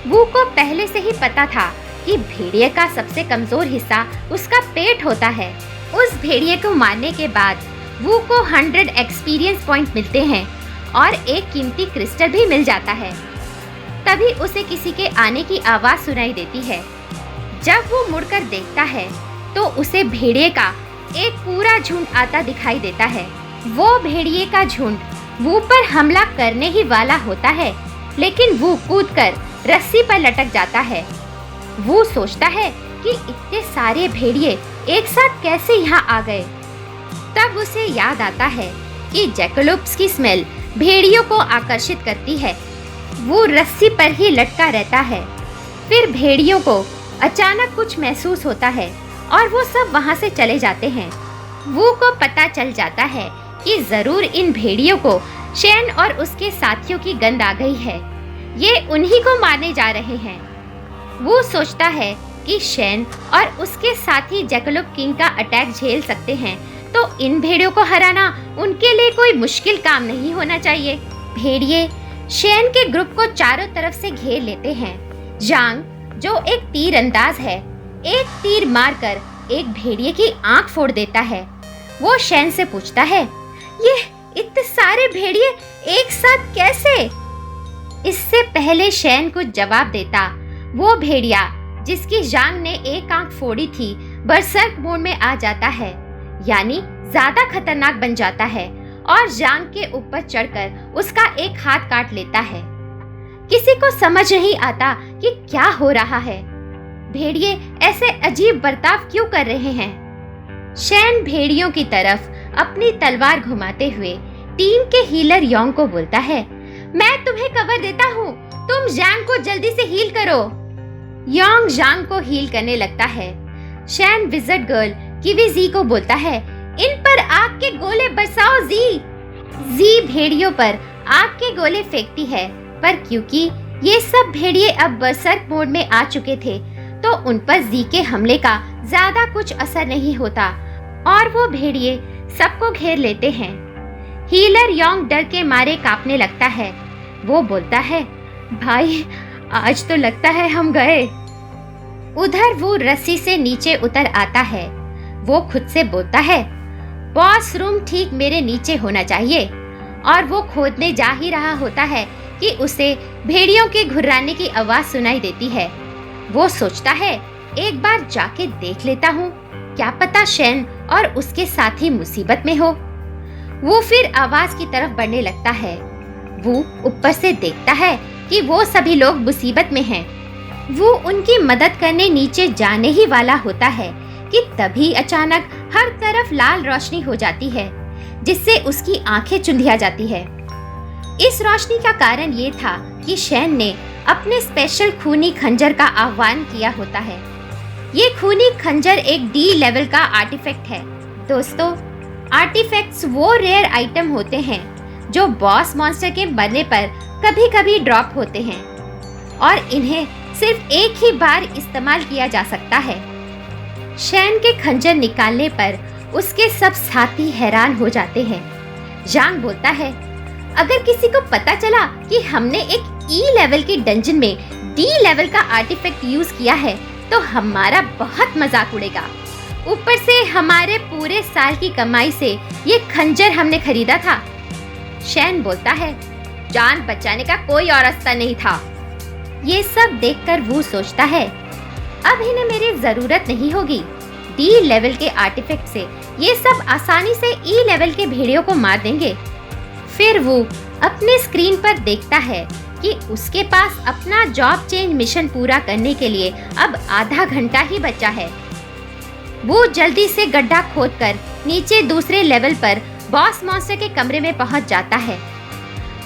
वो को पहले से ही पता था कि भेड़िए का सबसे कमजोर हिस्सा उसका पेट होता है। उस भेड़िए को मारने के बाद वो को 100 एक्सपीरियंस पॉइंट मिलते हैं और एक कीमती क्रिस्टल भी मिल जाता है। तभी उसे किसी के आने की आवाज सुनाई देती है। जब वो मुड़कर देखता है तो उसे भेड़िए का एक पूरा झुंड आता दिखाई देता है। वो भेड़िए का झुंड वू पर हमला करने ही वाला होता है, लेकिन वू कूदकर रस्सी पर लटक जाता है। वू सोचता है कि इतने सारे भेड़िए एक साथ कैसे यहाँ आ गए। तब उसे याद आता है कि जैकलोप्स की स्मेल भेड़ियों को आकर्षित करती है। वो रस्सी पर ही लटका रहता है। फिर भेड़ियों को अचानक कुछ महसूस होता है और वो सब वहाँ से चले जाते हैं। वू को पता चल जाता है कि जरूर इन भेड़ियों को शेन और उसके साथियों की गंध आ गई है। ये उन्हीं को मारने जा रहे हैं। वो सोचता है कि शेन और उसके साथी जैकलोप किंग का अटैक झेल सकते हैं, तो इन भेड़ियों को हराना उनके लिए कोई मुश्किल काम नहीं होना चाहिए। भेड़िए शेन के ग्रुप को चारों तरफ से घेर लेते हैं। जांग, जो एक तीरंदाज है, एक तीर मारकर एक भेड़िए की आंख फोड़ देता है। वो शेन से पूछता है, ये इतने सारे भेड़िए एक साथ कैसे? इससे पहले शेन कुछ जवाब देता, वो भेड़िया जिसकी जांग ने एक आंख फोड़ी थी बरसर्क मोड में आ जाता है, यानी ज्यादा खतरनाक बन जाता है और जांग के ऊपर चढ़कर उसका एक हाथ काट लेता है। किसी को समझ नहीं आता कि क्या हो रहा है। भेड़िए ऐसे अजीब बर्ताव क्यों कर रहे हैं? शेन भेड़ियों की तरफ अपनी तलवार घुमाते हुए टीम के हीलर योंग को बोलता है, मैं तुम्हें कवर देता हूँ, तुम जांग को जल्दी से हील करो। योंग जांग को हील करने लगता है। शेन विज़र्ड गर्ल किवी जी को बोलता है, इन पर आग के गोले बरसाओ जी। जी भेड़ियों पर आग के गोले फेंकती है, पर क्योंकि ये सब भेड़िए अब बरसर्क मोड में आ चुके थे, तो उन पर जी के हमले का ज्यादा कुछ असर नहीं होता और वो भेड़िए सबको घेर लेते हैं। हीलर योंग डर के मारे कांपने लगता है। वो बोलता है, भाई आज तो लगता है हम गए। उधर वो रस्सी से नीचे उतर आता है। वो खुद से बोलता है, बॉस रूम ठीक मेरे नीचे होना चाहिए। और वो खोदने जा ही रहा होता है कि उसे भेड़ियों के घुर्राने की आवाज सुनाई देती है। वो सोचता है, एक बार जाके देख लेता हूँ, क्या पता शेन और उसके साथी मुसीबत में हो। वो फिर आवाज की तरफ बढ़ने लगता है। वो ऊपर से देखता है कि वो सभी लोग मुसीबत में हैं। वो उनकी मदद करने नीचे जाने ही वाला होता है कि तभी अचानक हर तरफ लाल रोशनी हो जाती है, जिससे उसकी आंखें चुंधिया जाती है। इस रोशनी का कारण ये था कि शेन ने अपने स्पेशल खूनी खंजर का आह्वान किया होता है। ये खूनी खंजर एक डी लेवल का आर्टिफैक्ट है। दोस्तों, आर्टिफैक्ट्स वो रेयर आइटम होते हैं जो बॉस मॉन्स्टर के मरने पर कभी-कभी ड्रॉप होते हैं और इन्हें सिर्फ एक ही बार इस्तेमाल किया जा सकता है। शेन के खंजर निकालने पर उसके सब साथी हैरान हो जाते हैं। जांग बोलता है, अगर किसी को पता चला कि हमने एक ई लेवल के डंजन में डी लेवल का आर्टिफैक्ट यूज किया है, तो हमारा बहुत मजाक उड़ेगा। ऊपर से हमारे पूरे साल की कमाई से ये खंजर हमने खरीदा था। शेन बोलता है, जान बचाने का कोई और रास्ता नहीं था। ये सब देखकर वो सोचता है, अब इन्हें मेरी जरूरत नहीं होगी। डी लेवल के आर्टिफैक्ट से ये सब आसानी से ई लेवल के भेड़ियों को मार देंगे। फिर वो अपने स्क्रीन पर देखता है कि उसके पास अपना जॉब चेंज मिशन पूरा करने के लिए अब आधा घंटा ही बचा है। वो जल्दी से गड्ढा खोदकर नीचे दूसरे लेवल पर बॉस मॉन्स्टर के कमरे में पहुंच जाता है।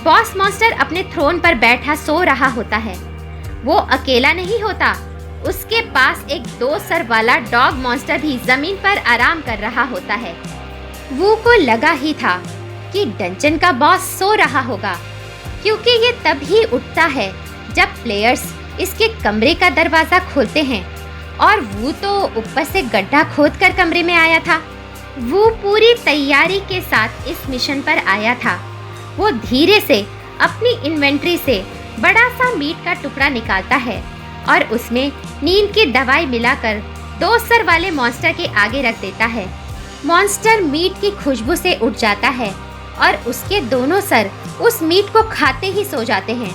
बॉस मॉन्स्टर अपने थ्रोन पर बैठा सो रहा होता है। वो अकेला नहीं होता, उसके पास एक 2 सर वाला डॉग मॉन्स्टर भी जमीन पर आराम कर रहा होता है। वो को लगा ही था कि डंजन का बॉस सो रहा होगा, क्योंकि ये तभी उठता है जब प्लेयर्स इसके कमरे का दरवाजा खोलते हैं और वो तो ऊपर से गड्ढा खोदकर कमरे में आया था। वो पूरी तैयारी के साथ इस मिशन पर आया था। वो धीरे से अपनी इन्वेंट्री से बड़ा सा मीट का टुकड़ा निकालता है और उसमें नींद की दवाई मिलाकर 2 सर वाले मॉन्स्टर के आगे रख देता है। मॉन्स्टर मीट की खुशबू से उठ जाता है और उसके दोनों सर उस मीट को खाते ही सो जाते हैं।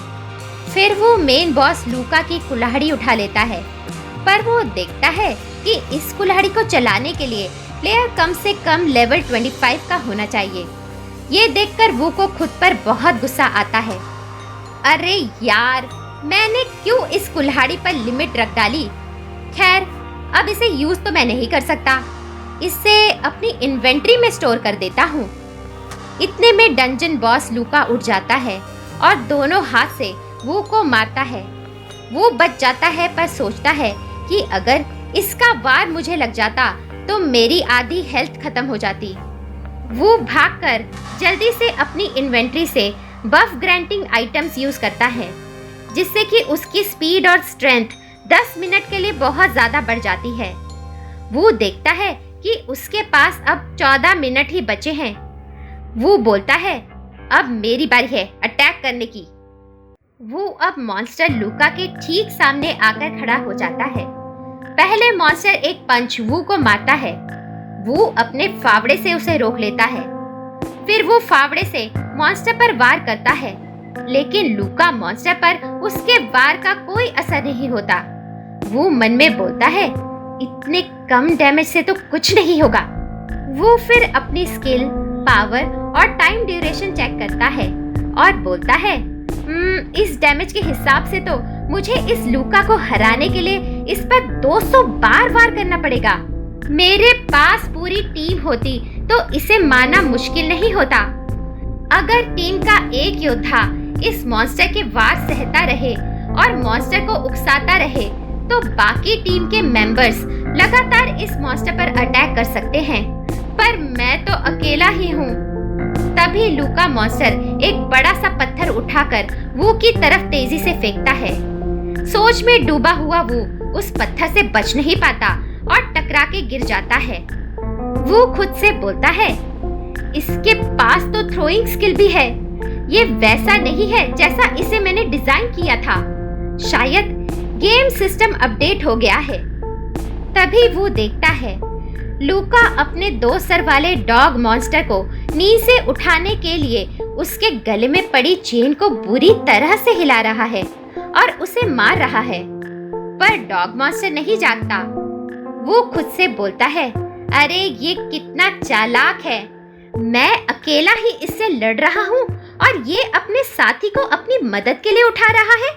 फिर वो मेन बॉस लूका की कुल्हाड़ी उठा लेता है, पर वो देखता है कि इस कुल्हाड़ी को चलाने के लिए प्लेयर कम से कम लेवल 25 का होना चाहिए। ये देखकर वू को खुद पर बहुत गुस्सा आता है। अरे यार, मैंने क्यों इस कुल्हाड़ी पर लिमिट रख डाली। खैर, अब इसे यूज तो मैं नहीं कर सकता, इसे अपनी इन्वेंट्री में स्टोर कर देता हूँ। इतने में डंजन बॉस लूका उठ जाता है और दोनों हाथ से वू को मारता है। वो बच जाता है पर सोचता है कि अगर इसका वार मुझे लग जाता तो मेरी आधी हेल्थ खत्म हो जाती। वो भागकर जल्दी से अपनी इन्वेंट्री से बफ ग्रांटिंग आइटम्स यूज करता है, जिससे कि उसकी स्पीड और स्ट्रेंथ 10 मिनट के लिए बहुत ज्यादा बढ़ जाती है। वो देखता है कि उसके पास अब 14 मिनट ही बचे हैं। वो बोलता है, अब मेरी बारी है अटैक करने की। वो अब मॉन्स्टर लूका के ठीक सामने आकर खड़ा हो जाता है। पहले मॉन्स्टर एक पंच वू को मारता है। वो अपने फावड़े से उसे रोक लेता है। फिर वो फावड़े से मॉन्स्टर पर वार करता है, लेकिन लूका मॉन्स्टर पर उसके वार का कोई असर नहीं होता। वो मन में बोलता है, इतने कम डैमेज से तो कुछ नहीं होगा। वो फिर अपनी स्किल, पावर और टाइम ड्यूरेशन चेक करता है और बोलता है, इस डैमेज के हिसाब से तो मुझे इस लूका को हराने के लिए इस पर 200 बार वार करना पड़ेगा। मेरे पास पूरी टीम होती तो इसे मारना मुश्किल नहीं होता। अगर टीम का एक योद्धा इस मॉन्स्टर के वार सहता रहे और मॉन्स्टर को उकसाता रहे, तो बाकी टीम के मेंबर्स लगातार इस मॉन्स्टर पर अटैक कर सकते हैं, पर मैं तो अकेला ही हूँ। तभी लूका मॉन्स्टर एक बड़ा सा पत्थर उठाकर वू की तरफ तेजी से फेंकता है। सोच में डूबा हुआ वू उस पत्थर से बच नहीं पाता और टकरा के गिर जाता है। वो खुद से बोलता है, इसके पास तो थ्रोइंग स्किल भी है। ये वैसा नहीं है जैसा इसे मैंने डिजाइन किया था। शायद गेम सिस्टम अपडेट हो गया है। तभी वो देखता है लूका अपने 2 सर वाले डॉग मॉन्स्टर को नींद से उठाने के लिए उसके गले में पड़ी चेन को बुरी तरह से हिला रहा है और उसे मार रहा है, पर डॉग मॉन्स्टर नहीं जागता। वो खुद से बोलता है, अरे ये कितना चालाक है। मैं अकेला ही इससे लड़ रहा हूँ और ये अपने साथी को अपनी मदद के लिए उठा रहा है।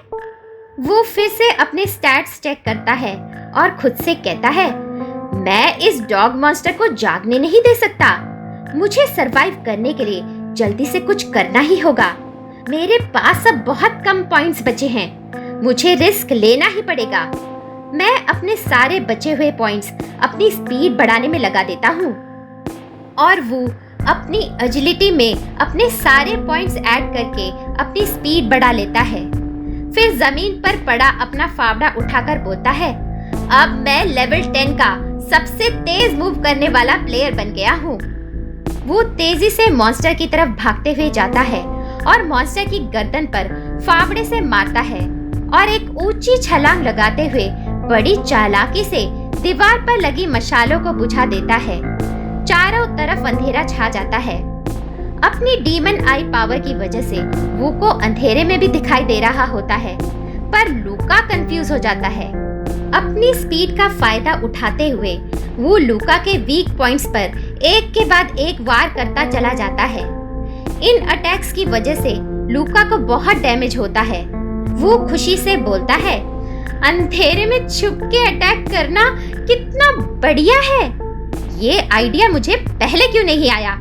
वो फिर से अपने स्टैट्स चेक करता है और खुद से कहता है, मैं इस डॉग मॉन्स्टर को जागने नहीं दे सकता। मुझे सरवाइव करने के लिए जल्दी से कुछ करना ही होगा। मेरे पास अब बहुत कम पॉइंट्स बचे हैं। मुझे रिस्क लेना ही पड़ेगा। मैं अपने सारे बचे हुए पॉइंट्स अपनी स्पीड बढ़ाने में लगा देता हूँ। और वो अपनी एजिलिटी में अपने सारे पॉइंट्स ऐड करके अपनी स्पीड बढ़ा लेता है। फिर जमीन पर पड़ा अपना फावड़ा उठाकर बोलता है, अब मैं लेवल 10 का सबसे तेज मूव करने वाला प्लेयर बन गया हूँ। वो तेजी से मॉन्स्टर की तरफ भागते हुए जाता है और मॉन्स्टर की गर्दन पर फावड़े से मारता है और एक ऊंची छलांग लगाते हुए बड़ी चालाकी से दीवार पर लगी मशालों को बुझा देता है। चारों तरफ अंधेरा छा जाता है। अपनी डीमन आई पावर की वजह से वो को अंधेरे में भी दिखाई दे रहा होता है, पर लूका कंफ्यूज हो जाता है। अपनी स्पीड का फायदा उठाते हुए वो लूका के वीक पॉइंट्स पर एक के बाद एक वार करता चला जाता है। इन अटैक्स की वजह से लूका को बहुत डैमेज होता है। वो खुशी से बोलता है, अंधेरे में छुप के अटैक करना कितना बढ़िया है। ये आइडिया मुझे पहले क्यों नहीं आया।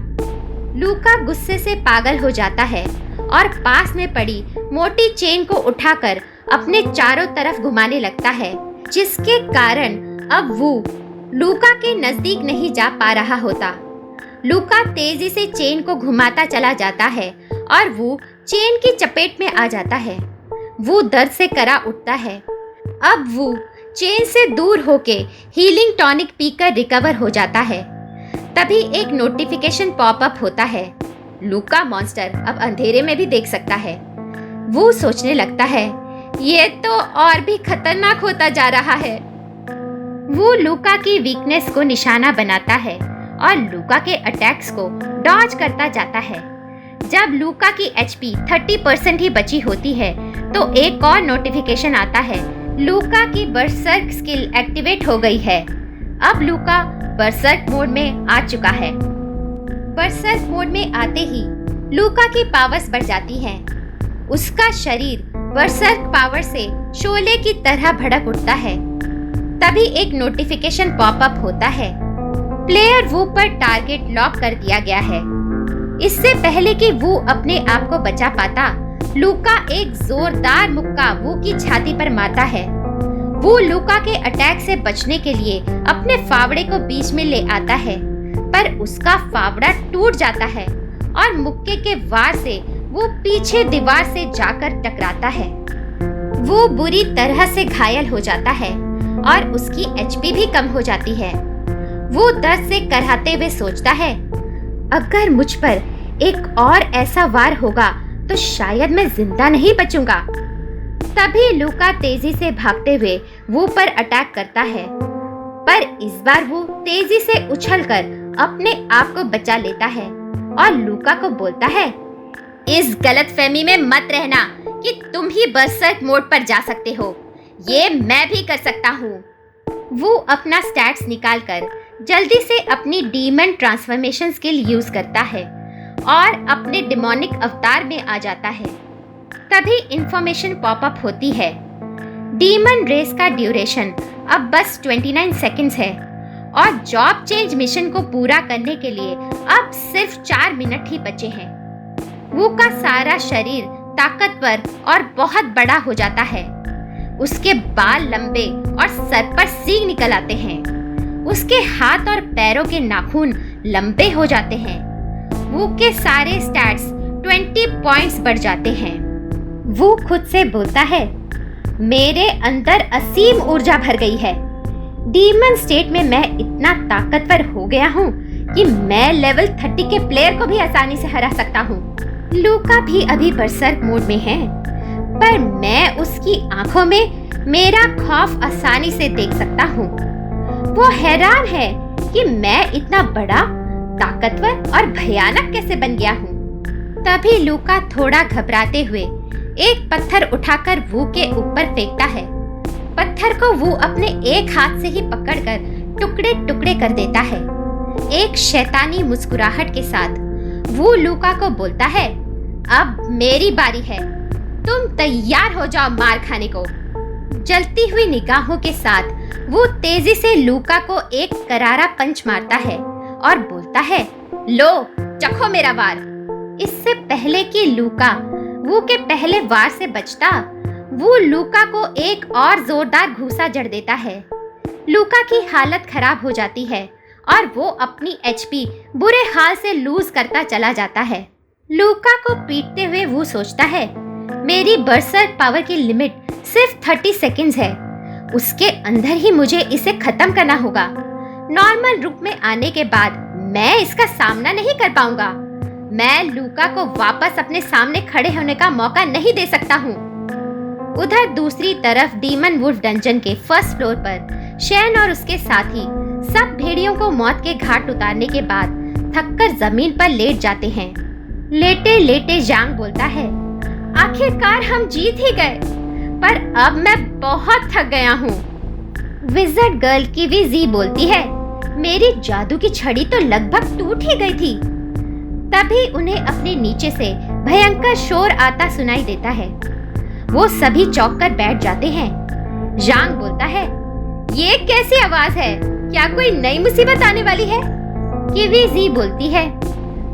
लूका गुस्से से पागल हो जाता है और पास में पड़ी मोटी चेन को उठाकर अपने चारों तरफ घुमाने लगता है, जिसके कारण अब वो लूका के नजदीक नहीं जा पा रहा होता। लूका तेजी से चेन को घुमाता चला जाता है और वो चेन की चपेट में आ जाता है। वो दर्द से करा उठता है। अब वो चेन से दूर होके हीलिंग टॉनिक पीकर रिकवर हो जाता है। तभी एक नोटिफिकेशन पॉपअप होता है। लूका मॉन्स्टर अब अंधेरे में भी देख सकता है। वो सोचने लगता है, ये तो और भी खतरनाक होता जा रहा है। वो लूका की वीकनेस को निशाना बनाता है और लूका के अटैक्स को डॉज करता जाता है। जब लूका की एचपी 30% ही बची होती है तो एक और नोटिफिकेशन आता है, लूका की बर्सर्क स्किल एक्टिवेट हो गई है। अब लूका बर्सर्क मोड में आ चुका है। बर्सर्क मोड में आते ही लूका की पावर्स बढ़ जाती हैं। उसका शरीर बरसर्क पावर से शोले की तरह भड़क उठता है। तभी एक नोटिफिकेशन पॉपअप होता है। प्लेयर वू पर टारगेट लॉक कर दिया गया है। इससे पहले कि वू अपने आप को बचा पाता, लूका एक जोरदार मुक्का वू की छाती पर मारता है। वो लूका के अटैक से बचने के लिए अपने फावड़े को बीच में ले आता है, पर उसका फावड़ा टूट जाता है और मुक्के के वार से वो पीछे दीवार से जाकर टकराता है। वो बुरी तरह से घायल हो जाता है और उसकी एचपी भी कम हो जाती है। वो दर्द से कराहते हुए सोचता है, अगर मुझ पर एक और ऐसा वार होगा तो शायद मैं जिंदा नहीं बचूंगा। तभी लूका तेजी से भागते हुए वो पर अटैक करता है, पर इस बार वो तेजी से उछलकर अपने आप को बचा लेता है और लूका को बोलता है, इस गलतफहमी में मत रहना कि तुम ही बरसर्क मोड पर जा सकते हो। ये मैं भी कर सकता हूँ। वो अपना स्टैट्स निकालकर जल्दी से अपनी डीमन ट्रांसफॉर्मेशन स्किल यूज करता है और अपने डिमोनिक अवतार में आ जाता है। तभी इंफॉर्मेशन पॉपअप होती है। डीमन रेस का ड्यूरेशन अब बस 29 सेकंड्स है और जॉब चेंज मिशन को पूरा करने के लिए अब सिर्फ 4 मिनट ही बचे हैं। वो का सारा शरीर ताकतवर और बहुत बड़ा हो जाता है। उसके बाल लंबे और सर पर सींग निकल आते हैं। उसके हाथ और पैरों के नाखून लंबे हो जाते हैं। वो के सारे स्टैट्स 20 पॉइंट्स बढ़ जाते हैं। वो खुद से बोलता है, मेरे अंदर असीम ऊर्जा भर गई है। डीमन स्टेट में मैं इतना ताकतवर हो गया हूँ कि मैं लेवल 30 के प्लेयर को भी आसानी से हरा सकता हूँ। लूका भी अभी बरसर्क मोड में है, पर मैं उसकी आंखों में मेरा खौफ आसानी से देख सकता हूँ। वो हैरान है कि मैं इतना बड़ा, ताकतवर और भयानक कैसे बन गया हूँ। तभी लूका थोड़ा घबराते हुए एक पत्थर उठाकर वू के ऊपर फेंकता है। पत्थर को वो अपने एक हाथ से ही पकड़कर टुकड़े टुकड़े कर देता है। एक शैतानी मुस्कुराहट के साथ वो लूका को बोलता है, अब मेरी बारी है, तुम तैयार हो जाओ मार खाने को। जलती हुई निगाहों के साथ वो तेजी से लूका को एक करारा पंच मारता है और बोलता है, लो चखो मेरा वार। इससे पहले कि लूका वो के पहले वार से बचता, वो लूका को एक और जोरदार घूसा जड़ देता है। लूका की हालत खराब हो जाती है और वो अपनी एचपी बुरे हाल से लूज करता चला जाता है। लूका को पीटते हुए वो सोचता है, मेरी बरसर्क पावर की लिमिट सिर्फ 30 सेकंड्स है। उसके अंदर ही मुझे इसे खत्म करना होगा। नॉर्मल रूप में आने के बाद मैं इसका सामना नहीं कर पाऊंगा। मैं लूका को वापस अपने सामने खड़े होने का मौका नहीं दे सकता हूँ। उधर दूसरी तरफ डीमन वुल्फ डंजन के फर्स्ट फ्लोर पर शैन और उसके साथी सब भेड़ियों को मौत के घाट उतारने के बाद थककर जमीन पर लेट जाते हैं। लेटे लेटे जांग बोलता है, आखिरकार हम जीत ही गए, पर अब मैं बहुत थक गया हूँ। विज़र्ड गर्ल की भी जी बोलती है, मेरी जादू की छड़ी तो लगभग टूट ही गई थी। तभी उन्हें अपने नीचे से भयंकर शोर आता सुनाई देता है। वो सभी चौंक कर बैठ जाते हैं। जांग बोलता है, ये कैसी आवाज है? क्या कोई नई मुसीबत आने वाली है? किवी जी बोलती है,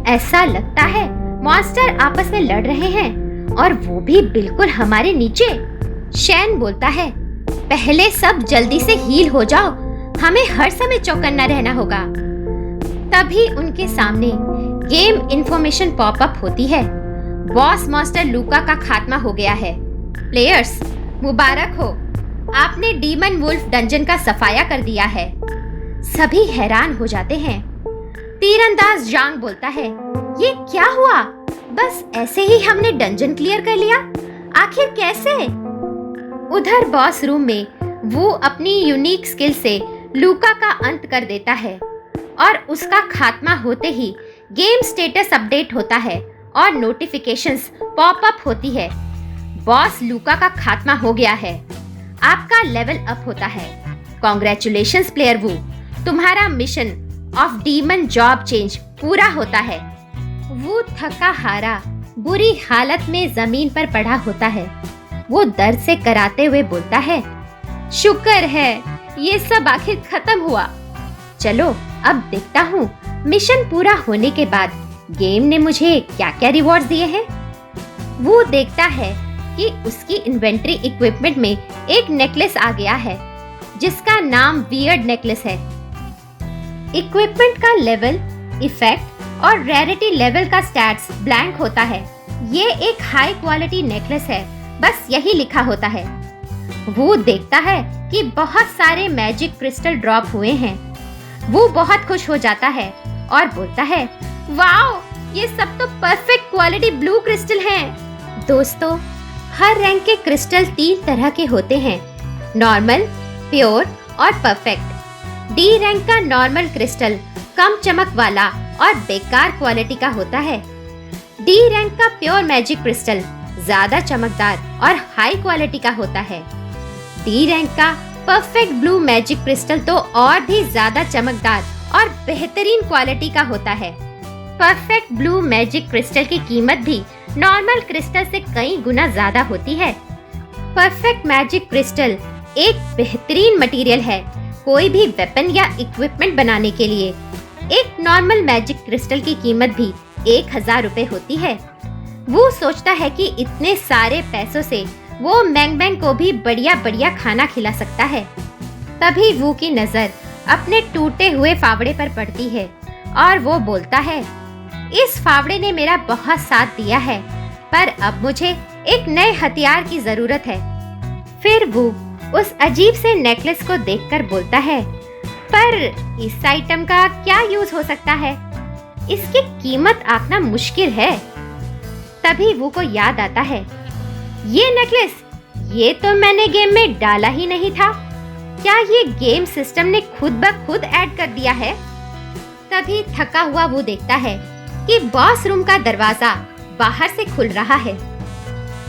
ऐसा लगता है मॉन्स्टर आपस में लड़ रहे हैं और वो भी बिल्कुल हमारे नीचे। शैन बोलता है, पहले सब जल्दी से हील हो जाओ, हमें हर समय चौकन्ना रहना होगा। तभी उनके सामने गेम इंफॉर्मेशन पॉपअप होती है। बॉस मास्टर लूका का खात्मा हो गया है। प्लेयर्स, मुबारक हो, आपने डीमन वुल्फ डंजन का सफाया कर दिया है। सभी हैरान हो जाते हैं। तीरंदाज जांग बोलता है, ये क्या हुआ? बस ऐसे ही हमने डंजन क्लियर कर लिया? आखिर कैसे? उधर बॉस रूम में वो अपनी यूनिक स्किल से लूका का अंत कर देता है और उसका खात्मा होते ही गेम स्टेटस अपडेट होता है और नोटिफिकेशंस पॉपअप होती है। बॉस लूका का खात्मा हो गया है। आपका लेवल अप होता है। कॉन्ग्रेचुलेशंस प्लेयर वू, तुम्हारा mission of demon job change पूरा होता है। वो थका हारा बुरी हालत में जमीन पर पड़ा होता है। वो दर्द से कराते हुए बोलता है, शुक्र है ये सब आखिर खत्म हुआ। चलो अब देखता हूँ मिशन पूरा होने के बाद गेम ने मुझे क्या क्या रिवॉर्ड्स दिए हैं। वो देखता है कि उसकी इन्वेंट्री इक्विपमेंट में एक नेकलेस आ गया है जिसका नाम वियर्ड नेकलेस है। इक्विपमेंट का लेवल, इफेक्ट और रेयरिटी लेवल का स्टैट्स ब्लैंक होता है। ये एक हाई क्वालिटी नेकलेस है, बस यही लिखा होता है। वो देखता है कि बहुत सारे मैजिक क्रिस्टल ड्रॉप हुए हैं। वो बहुत खुश हो जाता है और बोलता है, वाओ, ये सब तो परफेक्ट क्वालिटी ब्लू क्रिस्टल हैं। दोस्तों, हर रैंक के क्रिस्टल 3 तरह के होते हैं, नॉर्मल, प्योर और परफेक्ट। डी रैंक का नॉर्मल क्रिस्टल कम चमक वाला और बेकार क्वालिटी का होता है। डी रैंक का प्योर मैजिक क्रिस्टल ज्यादा चमकदार और हाई क्वालिटी का होता है। डी रैंक का परफेक्ट ब्लू मैजिक क्रिस्टल तो और भी ज्यादा चमकदार और बेहतरीन क्वालिटी का होता है। परफेक्ट ब्लू मैजिक क्रिस्टल की कीमत भी नॉर्मल क्रिस्टल से कई गुना ज्यादा होती है। परफेक्ट मैजिक क्रिस्टल एक बेहतरीन मटेरियल है कोई भी वेपन या इक्विपमेंट बनाने के लिए। एक नॉर्मल मैजिक क्रिस्टल की कीमत भी 1000 रुपए होती है। वो सोचता है कि इतने सारे पैसों से वो मैंग मैंग को भी बढ़िया बढ़िया खाना खिला सकता है। तभी वू की नजर अपने टूटे हुए फावड़े पर पड़ती है और वो बोलता है, इस फावड़े ने मेरा बहुत साथ दिया है, पर अब मुझे एक नए हथियार की जरूरत है। फिर वो उस अजीब से नेकलेस को देखकर बोलता है, पर इस आइटम का क्या यूज हो सकता है? इसकी कीमत आंकना मुश्किल है। तभी वो को याद आता है, ये नेकलेस, ये तो मैंने गेम में डाला ही नहीं था। क्या ये गेम सिस्टम ने खुद ब खुद ऐड कर दिया है? तभी थका हुआ वो देखता है कि बॉस रूम का दरवाजा बाहर से खुल रहा है।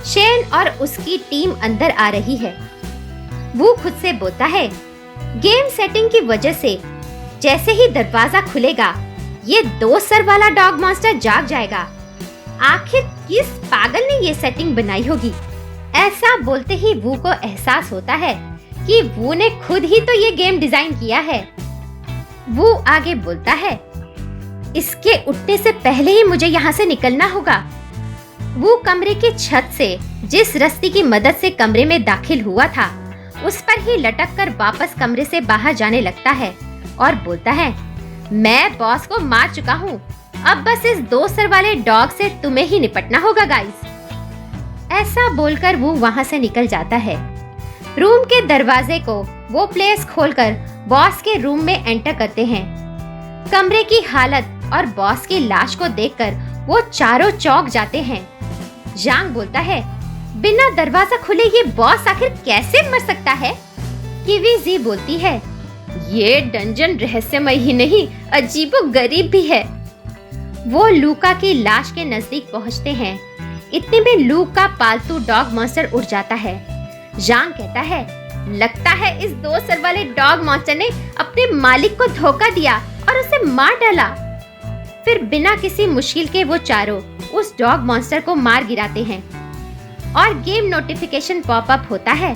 शेन और उसकी टीम अंदर आ रही है। वो खुद से बोलता है, गेम सेटिंग की वजह से जैसे ही दरवाजा खुलेगा ये 2 सर वाला डॉग मॉन्स्टर जाग जाएगा। आखिर किस पागल ने ये सेटिंग बनाई होगी? ऐसा बोलते ही वू को एहसास होता है कि वू ने खुद ही तो ये गेम डिजाइन किया है। वो आगे बोलता है, इसके उठने से पहले ही मुझे यहाँ से निकलना होगा। वो कमरे की छत से जिस रस्सी की मदद से कमरे में दाखिल हुआ था उस पर ही लटक कर वापस कमरे से बाहर जाने लगता है और बोलता है, मैं बॉस को मार चुका हूँ, अब बस इस 2 सर वाले डॉग से तुम्हें ही निपटना होगा गाइस। ऐसा बोलकर वो वहाँ से निकल जाता है। रूम के दरवाजे को वो प्लेयर्स खोलकर बॉस के रूम में एंटर करते हैं। कमरे की हालत और बॉस की लाश को देखकर वो चारों चौंक जाते हैं। जांग बोलता है, बिना दरवाजा खुले ये बॉस आखिर कैसे मर सकता है? किवी जी बोलती है, ये डंजन रहस्यमय ही नहीं, अजीबोगरीब भी है। वो लूका की लाश के नजदीक पहुंचते हैं। इतने में लूक का पालतू डॉग मॉन्स्टर उड़ जाता है। जांग कहता है, लगता है इस 2 सर वाले डॉग मॉन्स्टर ने अपने मालिक को धोखा दिया और उसे मार डाला। फिर बिना किसी मुश्किल के वो चारों उस डॉग मॉन्स्टर को मार गिराते हैं और गेम नोटिफिकेशन पॉपअप होता है,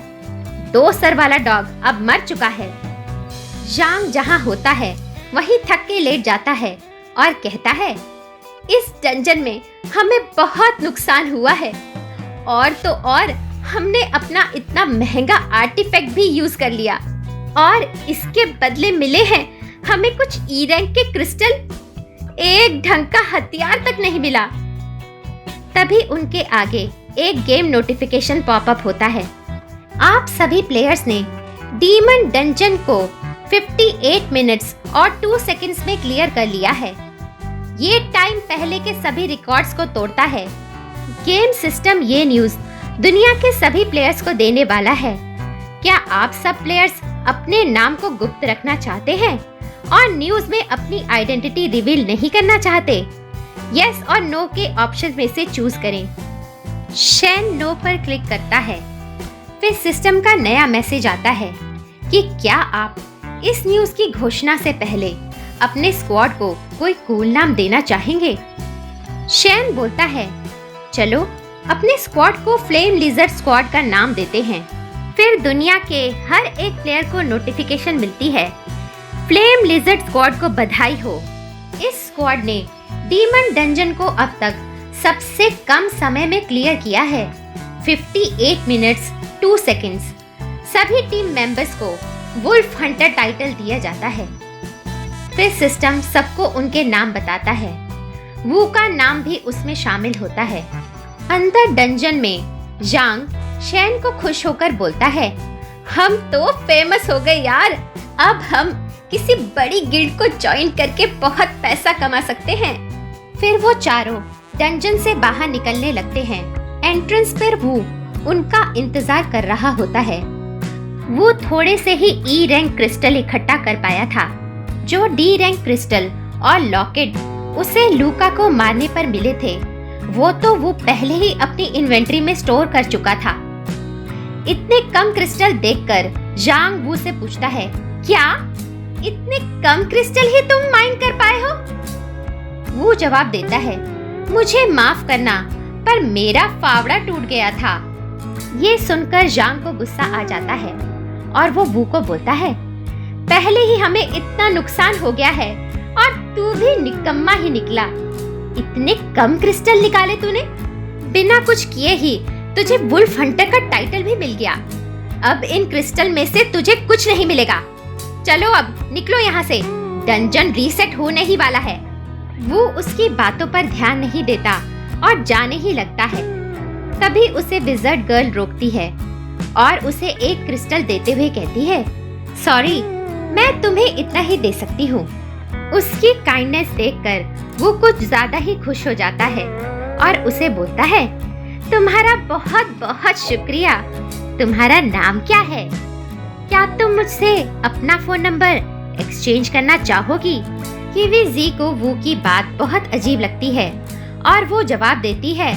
2 सर वाला डॉग अब मर चुका है। जांग जहाँ होता है वहीं थक के लेट जाता है और कहता है, इस डंजन में हमें बहुत नुकसान हुआ है और तो और हमने अपना इतना महंगा आर्टिफैक्ट भी यूज कर लिया और इसके बदले मिले हैं हमें कुछ ई रैंक के क्रिस्टल। एक ढंग का हथियार तक नहीं मिला। तभी उनके आगे एक गेम नोटिफिकेशन पॉपअप होता है। आप सभी प्लेयर्स ने डीमन डंजन को 58 मिनट्स और 2 सेकंड्स में क्लियर कर लिया है। ये टाइम पहले के सभी रिकॉर्ड्स को तोड़ता है। गेम सिस्टम ये न्यूज़ दुनिया के सभी प्लेयर्स को देने वाला है। क्या आप सब प्लेयर्स अपने नाम को गुप्त रखना चाहते हैं और न्यूज़ में अपनी आइडेंटिटी रिवील नहीं करना चाहते? यस और नो के ऑप्शन में से चूज करें। शेन नो पर क्लिक करता है। फिर सिस्टम का नया मैसेज आता है कि क्या आप इस न्यूज़ की घोषणा से पहले अपने स्क्वाड को कोई कूल नाम देना चाहेंगे? शैन बोलता है, चलो अपने स्क्वाड को फ्लेम लिजर्ड स्क्वाड का नाम देते हैं। फिर दुनिया के हर एक प्लेयर को नोटिफिकेशन मिलती है, फ्लेम लिजर्ड स्क्वाड को बधाई हो। इस स्क्वाड ने डीमन डंजन को अब तक सबसे कम समय में क्लियर किया है, 58 मिनट्स 2 सेकंड्स। सभी टीम मेंबर्स को वुल्फ हंटर टाइटल दिया जाता है। फिर सिस्टम सबको उनके नाम बताता है। वू का नाम भी उसमें शामिल होता है। अंदर डंजन में जांग शैन को खुश होकर बोलता है, हम तो फेमस हो गए यार, अब हम किसी बड़ी गिल्ड को ज्वाइन करके बहुत पैसा कमा सकते हैं। फिर वो चारों डंजन से बाहर निकलने लगते हैं। एंट्रेंस पर वू उनका इंतजार कर रहा होता है। वो थोड़े से ही ई रैंक क्रिस्टल इकट्ठा कर पाया था। जो डी रैंक क्रिस्टल और लॉकेट उसे लूका को मारने पर मिले थे, वो पहले ही अपनी इन्वेंट्री में स्टोर कर चुका था। इतने कम क्रिस्टल देखकर जांग वू से पूछता है, क्या इतने कम क्रिस्टल ही तुम माइन कर पाए हो? वो जवाब देता है, मुझे माफ करना, पर मेरा फावड़ा टूट गया था। ये सुनकर जांग को गुस्सा आ जाता है और वो वू को बोलता है, पहले ही हमें इतना नुकसान हो गया है और तू भी निकम्मा ही निकला। इतने कम क्रिस्टल निकाले तूने, बिना कुछ किए ही तुझे वुल्फ हंटर का टाइटल भी मिल गया। अब इन क्रिस्टल में से तुझे कुछ नहीं मिलेगा। चलो अब निकलो यहाँ से, डंजन रीसेट होने ही वाला है। वो उसकी बातों पर ध्यान नहीं देता और जाने ही लगता है। तभी उसे विज़र्ड गर्ल रोकती है और उसे एक क्रिस्टल देते हुए कहती है, सॉरी, मैं तुम्हें इतना ही दे सकती हूँ। उसकी काइंडनेस देखकर वो कुछ ज्यादा ही खुश हो जाता है और उसे बोलता है, तुम्हारा बहुत बहुत शुक्रिया। तुम्हारा नाम क्या है? क्या तुम मुझसे अपना फोन नंबर एक्सचेंज करना चाहोगी? कीवी जी को वो की बात बहुत अजीब लगती है और वो जवाब देती है,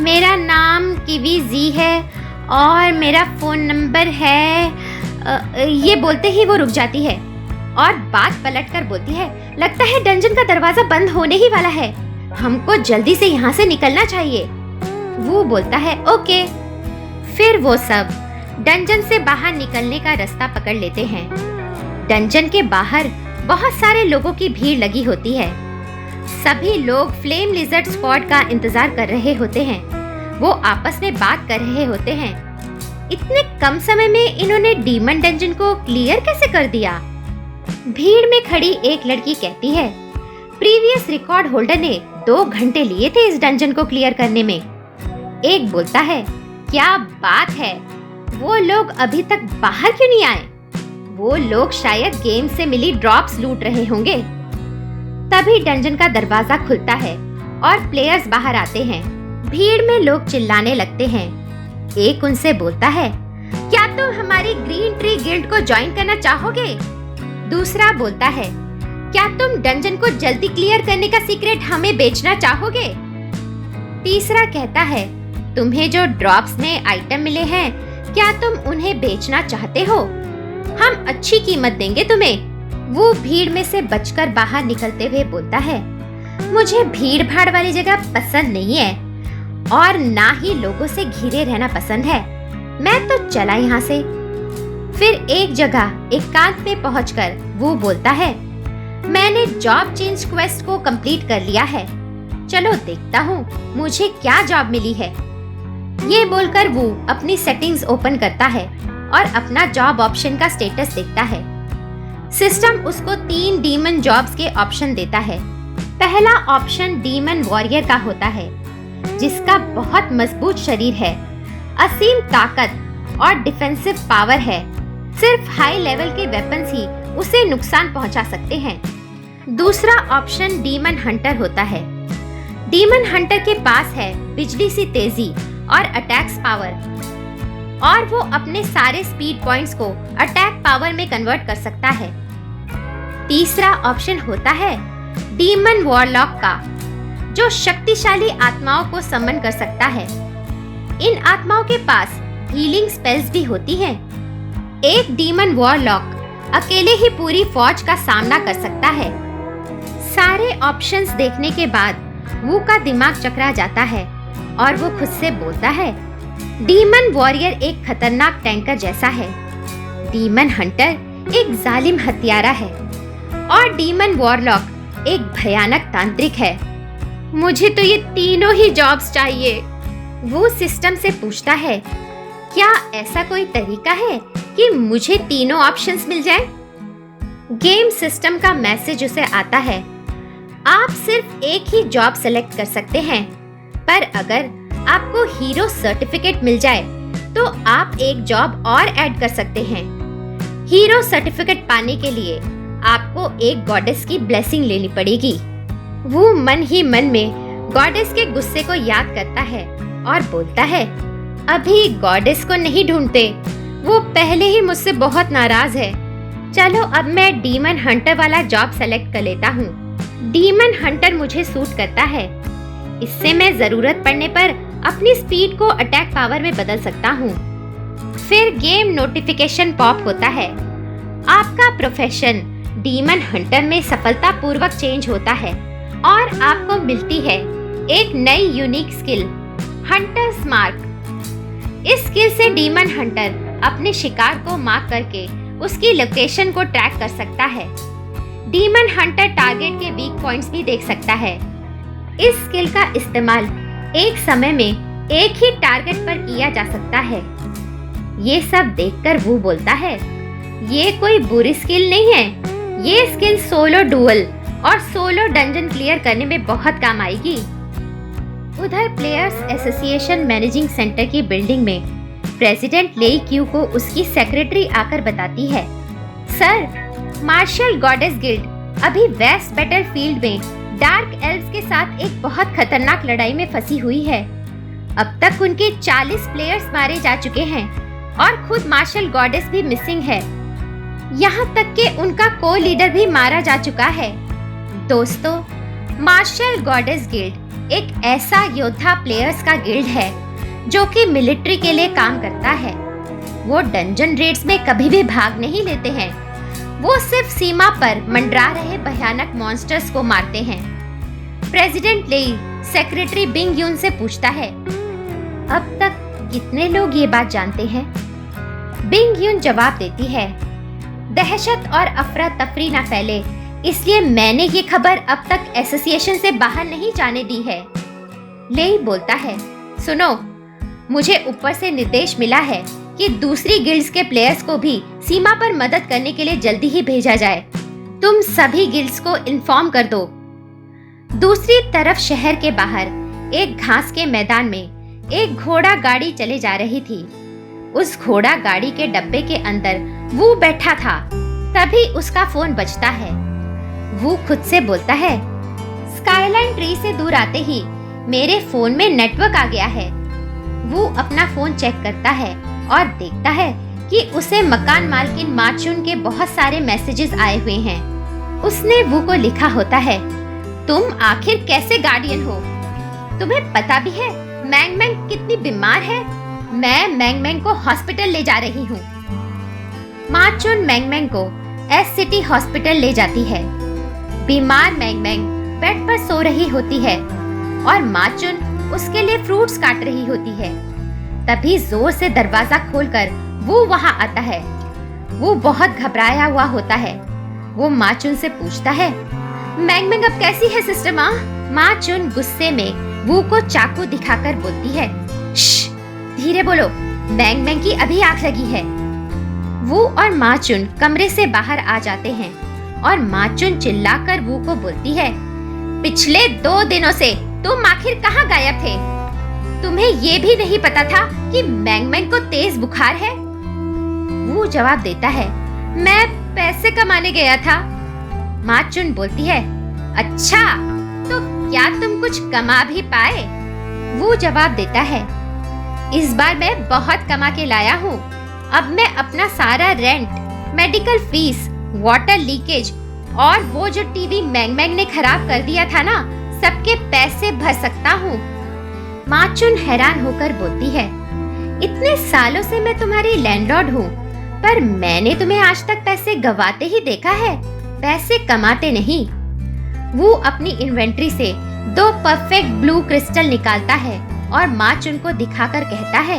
मेरा नाम कीवी जी है और मेरा फोन नंबर है। ये बोलते ही वो रुक जाती है और बात पलटकर बोलती है, लगता है डंजन का दरवाजा बंद होने ही वाला है, हमको जल्दी से यहाँ से निकलना चाहिए। वो बोलता है, ओके। फिर वो सब डंजन से बाहर निकलने का रास्ता पकड़ लेते हैं। डंजन के बाहर बहुत सारे लोगों की भीड़ लगी होती है। सभी लोग फ्लेम लिजर्ड स्क्वाड का इंतजार कर रहे होते हैं। वो आपस में बात कर रहे होते हैं, इतने कम समय में इन्होंने डीमन डंजन को क्लियर कैसे कर दिया? भीड़ में खड़ी एक लड़की कहती है, प्रीवियस रिकॉर्ड होल्डर ने 2 घंटे लिए थे इस डंजन को क्लियर करने में। एक बोलता है, क्या बात है, वो लोग अभी तक बाहर क्यों नहीं आए? वो लोग शायद गेम से मिली ड्रॉप्स लूट रहे होंगे। तभी डंजन का दरवाजा खुलता है और प्लेयर्स बाहर आते हैं। भीड़ में लोग चिल्लाने लगते हैं। एक उनसे बोलता है, क्या तुम हमारी ग्रीन ट्री गिल्ड को ज्वाइन करना चाहोगे? दूसरा बोलता है, क्या तुम डंजन को जल्दी क्लियर करने का सीक्रेट हमें बेचना चाहोगे? तीसरा कहता है, तुम्हें जो ड्रॉप्स में आइटम मिले हैं, क्या तुम उन्हें बेचना चाहते हो? हम अच्छी कीमत देंगे तुम्हें। वो भीड़ में से बचकर बाहर निकलते हुए बोलता है, मुझे भीड़ भाड़ वाली जगह पसंद नहीं है और ना ही लोगों से घिरे रहना पसंद है। मैं तो चला यहाँ से। फिर एक जगह एकांत में पहुंचकर वो बोलता है, मैंने जॉब चेंज क्वेस्ट को कंप्लीट कर लिया है। चलो देखता हूँ मुझे क्या जॉब मिली है। ये बोलकर वो अपनी सेटिंग्स ओपन करता है और अपना जॉब ऑप्शन का स्टेटस देखता है। सिस्टम उसको 3 डीमन जॉब्स के ऑप्शन देता है। पहला ऑप्शन डीमन वॉरियर का होता है, जिसका बहुत मजबूत शरीर है, असीम ताकत और डिफेंसिव पावर है। सिर्फ हाई लेवल के वेपन्स ही उसे नुकसान पहुंचा सकते हैं। दूसरा ऑप्शन डीमन हंटर होता है। डीमन हंटर के पास है बिजली सी तेजी और अटैक्स पावर, और वो अपने सारे स्पीड पॉइंट्स को अटैक पावर में कन्वर्ट कर सकता है। तीसरा ऑप्शन होता है डीमन वॉरलॉक का, जो शक्तिशाली आत्माओं को समन कर सकता है। इन आत्माओं के पास हीलिंग स्पेल्स भी होती हैं। एक डीमन वॉरलॉक अकेले ही पूरी फौज का सामना कर सकता है। सारे ऑप्शंस देखने के बाद वू का दिमाग चकरा जाता है और वो खुद से बोलता है, डीमन वॉरियर एक खतरनाक टैंकर जैसा है, डीमन हंटर एक जालिम हत्यारा है और डीमन वॉरलॉक एक भयानक तांत्रिक है। मुझे तो ये तीनों ही जॉब्स चाहिए। वो सिस्टम से पूछता है, क्या ऐसा कोई तरीका है कि मुझे तीनों ऑप्शंस मिल जाएं? गेम सिस्टम का मैसेज उसे आता है, आप सिर्फ एक ही जॉब सेलेक्ट कर सकते हैं, पर अगर आपको हीरो सर्टिफिकेट मिल जाए तो आप एक जॉब और ऐड कर सकते हैं। हीरो सर्टिफिकेट पाने के लिए आपको एक गॉडेस की ब्लेसिंग लेनी पड़ेगी। वो मन ही मन में गॉडेस के गुस्से को याद करता है और बोलता है, अभी गॉडेस को नहीं ढूंढते, वो पहले ही मुझसे बहुत नाराज है। चलो अब मैं डीमन हंटर वाला जॉब सेलेक्ट कर लेता हूँ। डीमन हंटर मुझे सूट करता है, इससे मैं जरूरत पड़ने पर अपनी स्पीड को अटैक पावर में बदल सकता हूँ। फिर गेम नोटिफिकेशन पॉप होता है, आपका प्रोफेशन डीमन हंटर में सफलतापूर्वक चेंज होता है और आपको मिलती है एक नई यूनिक स्किल, हंटर्स मार्क। इस स्किल से डीमन हंटर अपने शिकार को मार्क करके उसकी लोकेशन को ट्रैक कर सकता है। डीमन हंटर टारगेट के वीक पॉइंट्स भी देख सकता है। इस स्किल का इस्तेमाल एक समय में एक ही टारगेट पर किया जा सकता है। ये सब देखकर वो बोलता है, ये कोई बुरी स्किल नहीं है, ये स्किल सोलो डुअल और सोलो डंजन क्लियर करने में बहुत काम आएगी। उधर प्लेयर्स एसोसिएशन मैनेजिंग सेंटर की बिल्डिंग में प्रेसिडेंट लेई क्यू को उसकी सेक्रेटरी आकर बताती है, सर, मार्शल गॉडेस गिल्ड अभी वेस्ट बैटलफील्ड में डार्क एल्व्स के साथ एक बहुत खतरनाक लड़ाई में फंसी हुई है। अब तक उनके 40 प्लेयर्स मारे जा चुके हैं और खुद मार्शल गॉडेस भी मिसिंग है। यहाँ तक कि उनका को लीडर भी मारा जा चुका है। दोस्तों, मार्शल गॉडेस गिल्ड एक ऐसा योद्धा प्लेयर्स का गिल्ड है जो कि मिलिट्री के लिए काम करता है। वो डंजन रेड्स में कभी भी भाग नहीं लेते हैं, वो सिर्फ सीमा पर मंडरा रहे भयानक मॉन्स्टर्स को मारते हैं। प्रेसिडेंट लेई सेक्रेटरी बिंग यून से पूछता है, अब तक कितने लोग ये बात जानते हैं? बिंग यून जवाब देती है, दहशत और अफरा तफरी ना फैले, इसलिए मैंने ये खबर अब तक एसोसिएशन से बाहर नहीं जाने दी है। लेई बोलता है, सुनो, मुझे ऊपर से निर्देश मिला है कि दूसरी गिल्ड्स के प्लेयर्स को भी सीमा पर मदद करने के लिए जल्दी ही भेजा जाए। तुम सभी गिल्ड्स को इन्फॉर्म कर दो। दूसरी तरफ शहर के बाहर एक घास के मैदान में एक घोड़ा गाड़ी चले जा रही थी। उस घोड़ा गाड़ी के डब्बे के अंदर वो बैठा था। तभी उसका फोन बजता है। वो खुद से बोलता है, स्काईलाइन ट्री से दूर आते ही मेरे फोन में नेटवर्क आ गया है। वो अपना फोन चेक करता है और देखता है कि उसे मकान मालकिन माचुन के बहुत सारे मैसेजेस आए हुए हैं। उसने वो को लिखा होता है, तुम आखिर कैसे गार्डियन हो? तुम्हें पता भी है मैंग मैंग कितनी बीमार है? मैं मैंग मैंग को हॉस्पिटल ले जा रही हूँ। माचुन मैंग मैंग को एस सिटी हॉस्पिटल ले जाती है। बीमार मैंग मैंग बेड पर सो रही होती है और माचुन उसके लिए फ्रूट्स काट रही होती है। तभी जोर से दरवाजा खोलकर वो वहां आता है। वो बहुत घबराया हुआ होता है। वो माचुन से पूछता है, मैंग मैंग अब कैसी है सिस्टर माँ? माचुन गुस्से में वो को चाकू दिखाकर बोलती है, श्श, धीरे बोलो, मैंग मैंग की अभी आंख लगी है। वो और माचुन कमरे से बाहर आ जाते हैं और माचुन चिल्लाकर वो को बोलती है, पिछले 2 दिनों से तुम आखिर कहाँ गायब थे? तुम्हें ये भी नहीं पता था कि मैंग मैंग को तेज बुखार है? वो जवाब देता है, मैं पैसे कमाने गया था। माचुन बोलती है, अच्छा, तो क्या तुम कुछ कमा भी पाए? वो जवाब देता है, इस बार मैं बहुत कमा के लाया हूँ। अब मैं अपना सारा rent, medical fees, water leakage और वो जो टीवी मैंग मैंग ने खराब कर दिया था ना, सबके पैसे भर सकता हूँ। माचुन हैरान होकर बोलती है, इतने सालों से मैं तुम्हारी लैंडलॉर्ड हूँ, पर मैंने तुम्हें आज तक पैसे गवाते ही देखा है, पैसे कमाते नहीं। वो अपनी इन्वेंट्री से दो परफेक्ट ब्लू क्रिस्टल निकालता है और माचुन को दिखाकर कहता है,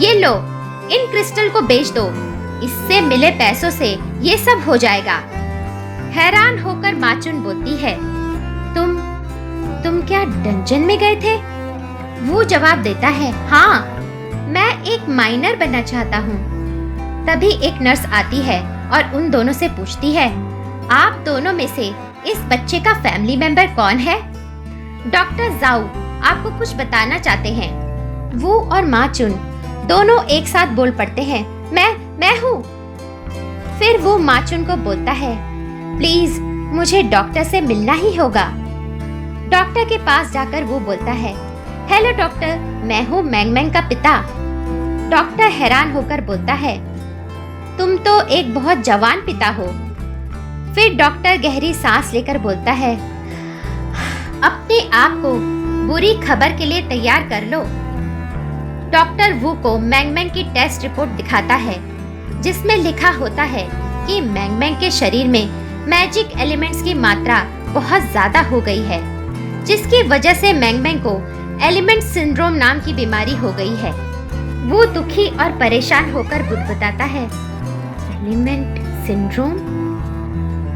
ये लो, इन क्रिस्टल को बेच दो, इससे मिले पैसों से ये सब हो जाएगा। हैरान होकर माचुन बोलती है, तुम क्या डंजन में गए थे? वो जवाब देता है, हाँ, मैं एक माइनर बनना चाहता हूँ। तभी एक नर्स आती है और उन दोनों से पूछती है, आप दोनों में से इस बच्चे का फैमिली मेंबर कौन है? डॉक्टर जाऊ आपको कुछ बताना चाहते हैं। वो और माचुन दोनों एक साथ बोल पड़ते हैं, मैं हूँ। फिर वो माचुन को बोलता है, प्लीज मुझे डॉक्टर से मिलना ही होगा। डॉक्टर के पास जाकर वो बोलता है, हेलो डॉक्टर, मैं हूँ मैंग मैंग का पिता। डॉक्टर हैरान होकर बोलता है, तुम तो एक बहुत जवान पिता हो। फिर डॉक्टर गहरी सांस लेकर बोलता है, अपने आप को बुरी खबर के लिए तैयार कर लो। डॉक्टर वू को मैंग मैंग की टेस्ट रिपोर्ट दिखाता है, जिसमें लिखा होता है कि मैंग मैंग के शरीर में मैजिक एलिमेंट्स की मात्रा बहुत ज्यादा हो गई है, जिसकी वजह से मैंग मैंग को एलिमेंट सिंड्रोम नाम की बीमारी हो गई है। वो दुखी और परेशान होकर बुदबुदाता है, एलिमेंट सिंड्रोम?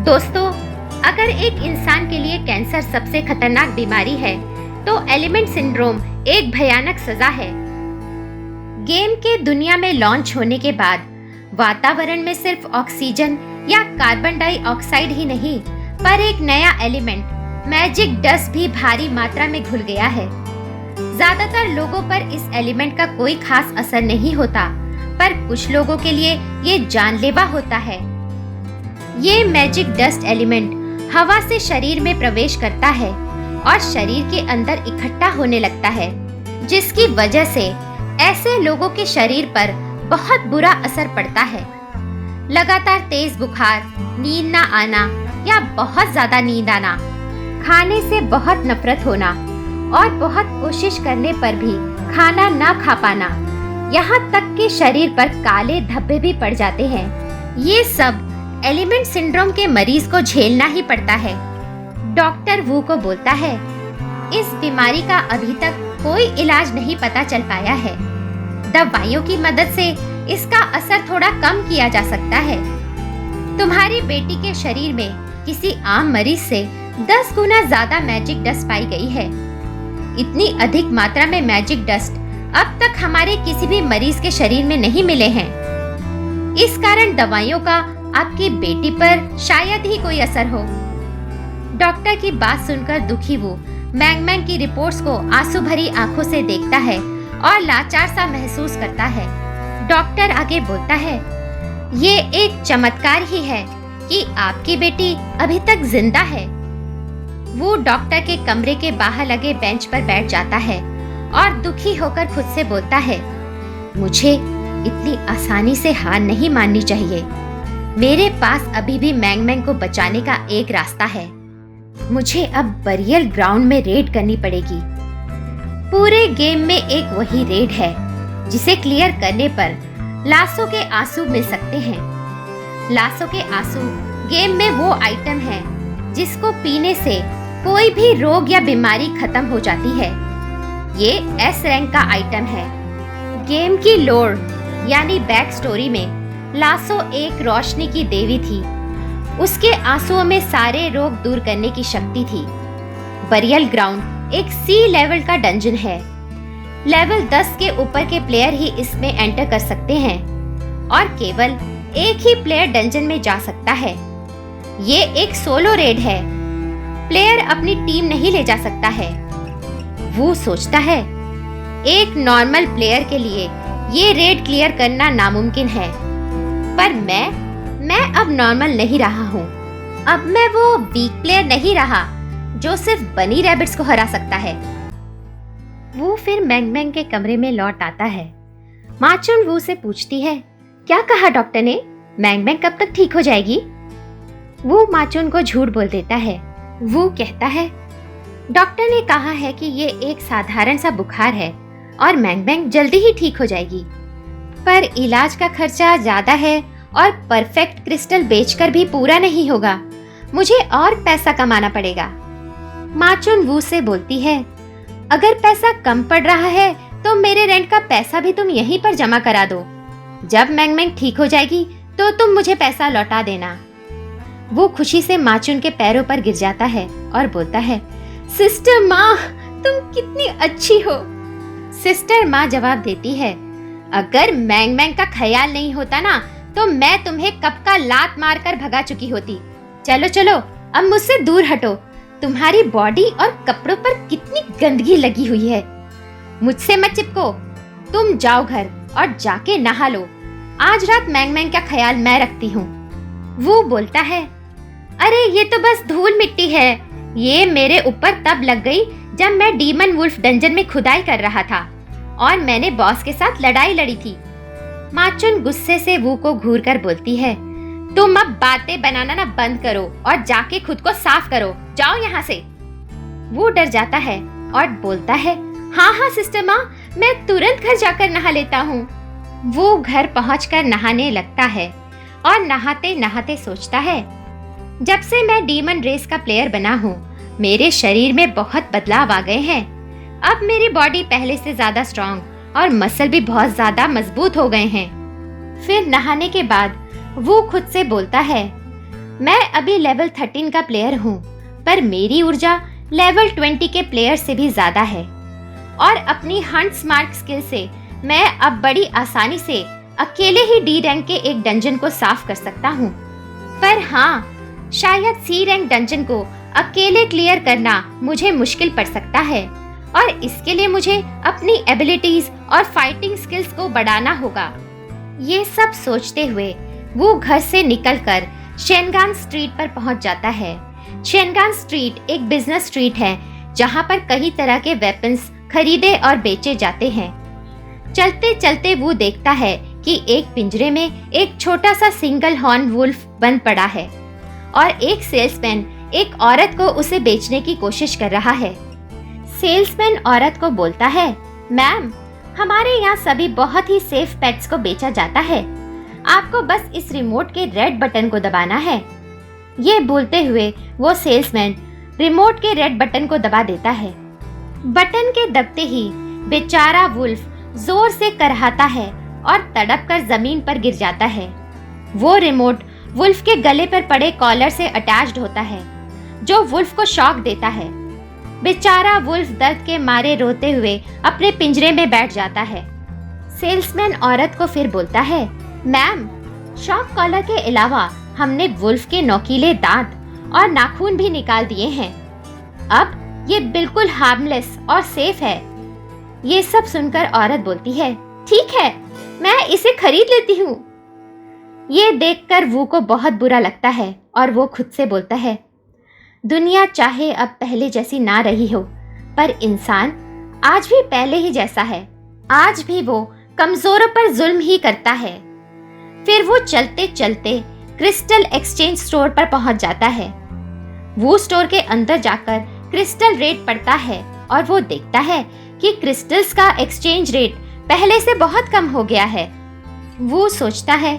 दोस्तों, अगर एक इंसान के लिए कैंसर सबसे खतरनाक बीमारी है, तो एलिमेंट सिंड्रोम एक भयानक सजा है। गेम के दुनिया में लॉन्च होने के बाद वातावरण में सिर्फ ऑक्सीजन या कार्बन डाइऑक्साइड ही नहीं, पर एक नया एलिमेंट मैजिक डस्ट भी भारी मात्रा में घुल गया है। ज्यादातर लोगों पर इस एलिमेंट का कोई खास असर नहीं होता, पर कुछ लोगों के लिए ये जानलेवा होता है। ये मैजिक डस्ट एलिमेंट हवा से शरीर में प्रवेश करता है और शरीर के अंदर इकट्ठा होने लगता है, जिसकी वजह से ऐसे लोगों के शरीर पर बहुत बुरा असर पड़ता है। लगातार तेज बुखार, नींद न आना या बहुत ज्यादा नींद आना, खाने से बहुत नफरत होना और बहुत कोशिश करने पर भी खाना ना खा पाना, यहाँ तक कि शरीर पर काले धब्बे भी पड़ जाते हैं। ये सब एलिमेंट सिंड्रोम के मरीज को झेलना ही पड़ता है। डॉक्टर वू को बोलता है, इस बीमारी का अभी तक कोई इलाज नहीं पता चल पाया है। दवाइयों की मदद से इसका असर थोड़ा कम किया जा सकता है। तुम्हारी बेटी के शरीर में किसी आम मरीज से 10 गुना ज्यादा मैजिक डस्ट पाई गई है। इतनी अधिक मात्रा में मैजिक डस्ट अब तक हमारे किसी भी मरीज के शरीर में नहीं मिले हैं। इस कारण दवाइयों का आपकी बेटी पर शायद ही कोई असर हो। डॉक्टर की बात सुनकर दुखी वो मैंग मैंग की रिपोर्ट्स को आंसू भरी आंखों से देखता है और लाचार सा महसूस करता है। डॉक्टर आगे बोलता है, ये एक चमत्कार ही है कि आपकी बेटी अभी तक जिंदा है। वो डॉक्टर के कमरे के बाहर लगे बेंच पर बैठ जाता है और दुखी होकर खुद से बोलता है, मुझे इतनी आसानी से हार नहीं माननी चाहिए। मेरे पास अभी भी मैंग मैंग को बचाने का एक रास्ता है। मुझे अब बरियल ग्राउंड में रेड करनी पड़ेगी। पूरे गेम में एक वही रेड है जिसे क्लियर करने पर लासो के आंसू मिल सकते हैं। लासो के आंसू गेम में वो आइटम है जिसको पीने से कोई भी रोग या बीमारी खत्म हो जाती है। ये एस रैंक का आइटम है। गेम की लोर यानी बैक स्टोरी में लासो एक रोशनी की देवी थी। उसके आंसुओं में सारे रोग दूर करने की शक्ति थी। बरियल ग्राउंड एक सी लेवल का डंजन है। लेवल 10 के ऊपर के प्लेयर ही इसमें एंटर कर सकते हैं और केवल एक ही प्लेयर डंजन में जा सकता है। ये एक सोलो रेड है। प्लेयर अपनी टीम नहीं ले जा सकता है। वो सोचता है, एक नॉर्मल प्लेयर के लिए ये रेड क्लियर करना नामुमकिन है, पर मैं अब नॉर्मल नहीं रहा हूँ। अब मैं वो वीक प्लेयर नहीं रहा जो सिर्फ बनी रैबिट्स को हरा सकता है। वो फिर मैंग मैंग के कमरे में लौट आता है। माचुन वू से पूछती है, क्या कहा डॉक्टर ने? मैंग मैंग कब तक ठीक हो जाएगी? वो माचुन को झूठ बोल देता है। वो कहता है, डॉक्टर ने कहा है कि ये एक साधारण सा बुखार है और मैंग मैंग जल्दी ही ठीक हो जाएगी, पर इलाज का खर्चा ज्यादा है और परफेक्ट क्रिस्टल बेचकर भी पूरा नहीं होगा। मुझे और पैसा कमाना पड़ेगा। माचुन वू से बोलती है, अगर पैसा कम पड़ रहा है तो मेरे रेंट का पैसा भी तुम यहीं पर जमा करा दो। जब मैंग मैंग ठीक हो जाएगी तो तुम मुझे पैसा लौटा देना। वो खुशी से माचुन के पैरों पर गिर जाता है और बोलता है, सिस्टर माँ, तुम कितनी अच्छी हो। सिस्टर माँ जवाब देती है, अगर मैंग मैंग का ख्याल नहीं होता ना तो मैं तुम्हें कब का लात मारकर भगा चुकी होती। चलो चलो, अब मुझसे दूर हटो। तुम्हारी बॉडी और कपड़ों पर कितनी गंदगी लगी हुई है। मुझसे मत चिपको। तुम जाओ घर और जाके नहा लो। आज रात मैंग मैंग का ख्याल मैं रखती हूँ। वो बोलता है, अरे ये तो बस धूल मिट्टी है। ये मेरे ऊपर तब लग गई जब मैं डीमन वुल्फ डंजन में खुदाई कर रहा था और मैंने बॉस के साथ लड़ाई लड़ी थी। माचुन गुस्से से वू को घूर कर बोलती है, तुम अब बातें बनाना ना बंद करो और जाके खुद को साफ करो। जाओ यहाँ से। वो डर जाता है और बोलता है, हाँ हाँ सिस्टर माँ, मैं तुरंत घर जाकर नहा लेता हूँ। वो घर पहुंचकर नहाने लगता है और नहाते नहाते सोचता है, जब से मैं डीमन रेस का प्लेयर बना हूँ मेरे शरीर में बहुत बदलाव आ गए हैं। अब मेरी बॉडी पहले से ज्यादा स्ट्रॉन्ग और मसल भी बहुत ज्यादा मजबूत हो गए हैं। फिर नहाने के बाद वो खुद से बोलता है, मैं अभी लेवल 13 का प्लेयर हूँ, पर मेरी ऊर्जा लेवल 20 के प्लेयर से भी ज्यादा है और अपनी हंट स्मार्ट स्किल से मैं अब बड़ी आसानी से अकेले ही डी रैंक के एक डंजन को साफ कर सकता हूँ। पर हाँ, शायद सी रैंक डंजन को अकेले क्लियर करना मुझे मुश्किल पड़ सकता है और इसके लिए मुझे अपनी एबिलिटीज और फाइटिंग स्किल्स को बढ़ाना होगा। ये सब सोचते हुए वो घर से निकलकर शेनगान स्ट्रीट पर पहुंच जाता है। शेनगान स्ट्रीट एक बिजनेस स्ट्रीट है जहां पर कई तरह के वेपन्स खरीदे और बेचे जाते हैं। चलते चलते वो देखता है कि एक पिंजरे में एक छोटा सा सिंगल हॉर्न वुल्फ बंद पड़ा है और एक सेल्समैन एक औरत को उसे बेचने की कोशिश कर रहा है। सेल्समैन औरत को बोलता है, मैम, हमारे यहाँ सभी बहुत ही सेफ पेट्स को बेचा जाता है। आपको बस इस रिमोट के रेड बटन को दबाना है। ये बोलते हुए वो सेल्समैन रिमोट के रेड बटन को दबा देता है। बटन के दबते ही बेचारा वुल्फ जोर से करहाता है और तड़प कर जमीन पर गिर जाता है। वो रिमोट वुल्फ के गले पर पड़े कॉलर से अटैच्ड होता है जो वुल्फ को शॉक देता है। बेचारा वुल्फ दर्द के मारे रोते हुए अपने पिंजरे में बैठ जाता है। सेल्समैन औरत को फिर बोलता है, मैम, शॉक कॉलर के अलावा हमने वुल्फ के नोकीले दांत और नाखून भी निकाल दिए हैं। अब ये बिल्कुल हार्मलेस और सेफ है। ये सब सुनकर औरत बोलती है, ठीक है, मैं इसे खरीद लेती हूँ। ये देखकर वू को बहुत बुरा लगता है और वो खुद से बोलता है, दुनिया चाहे अब पहले जैसी ना रही हो, पर इंसान आज भी पहले ही जैसा है। आज भी वो कमजोरों पर जुल्म ही करता है। फिर वो चलते चलते क्रिस्टल एक्सचेंज स्टोर पर पहुंच जाता है। वो स्टोर के अंदर जाकर क्रिस्टल रेट पढ़ता है और वो देखता है कि क्रिस्टल्स का एक्सचेंज रेट पहले से बहुत कम हो गया है। वो सोचता है,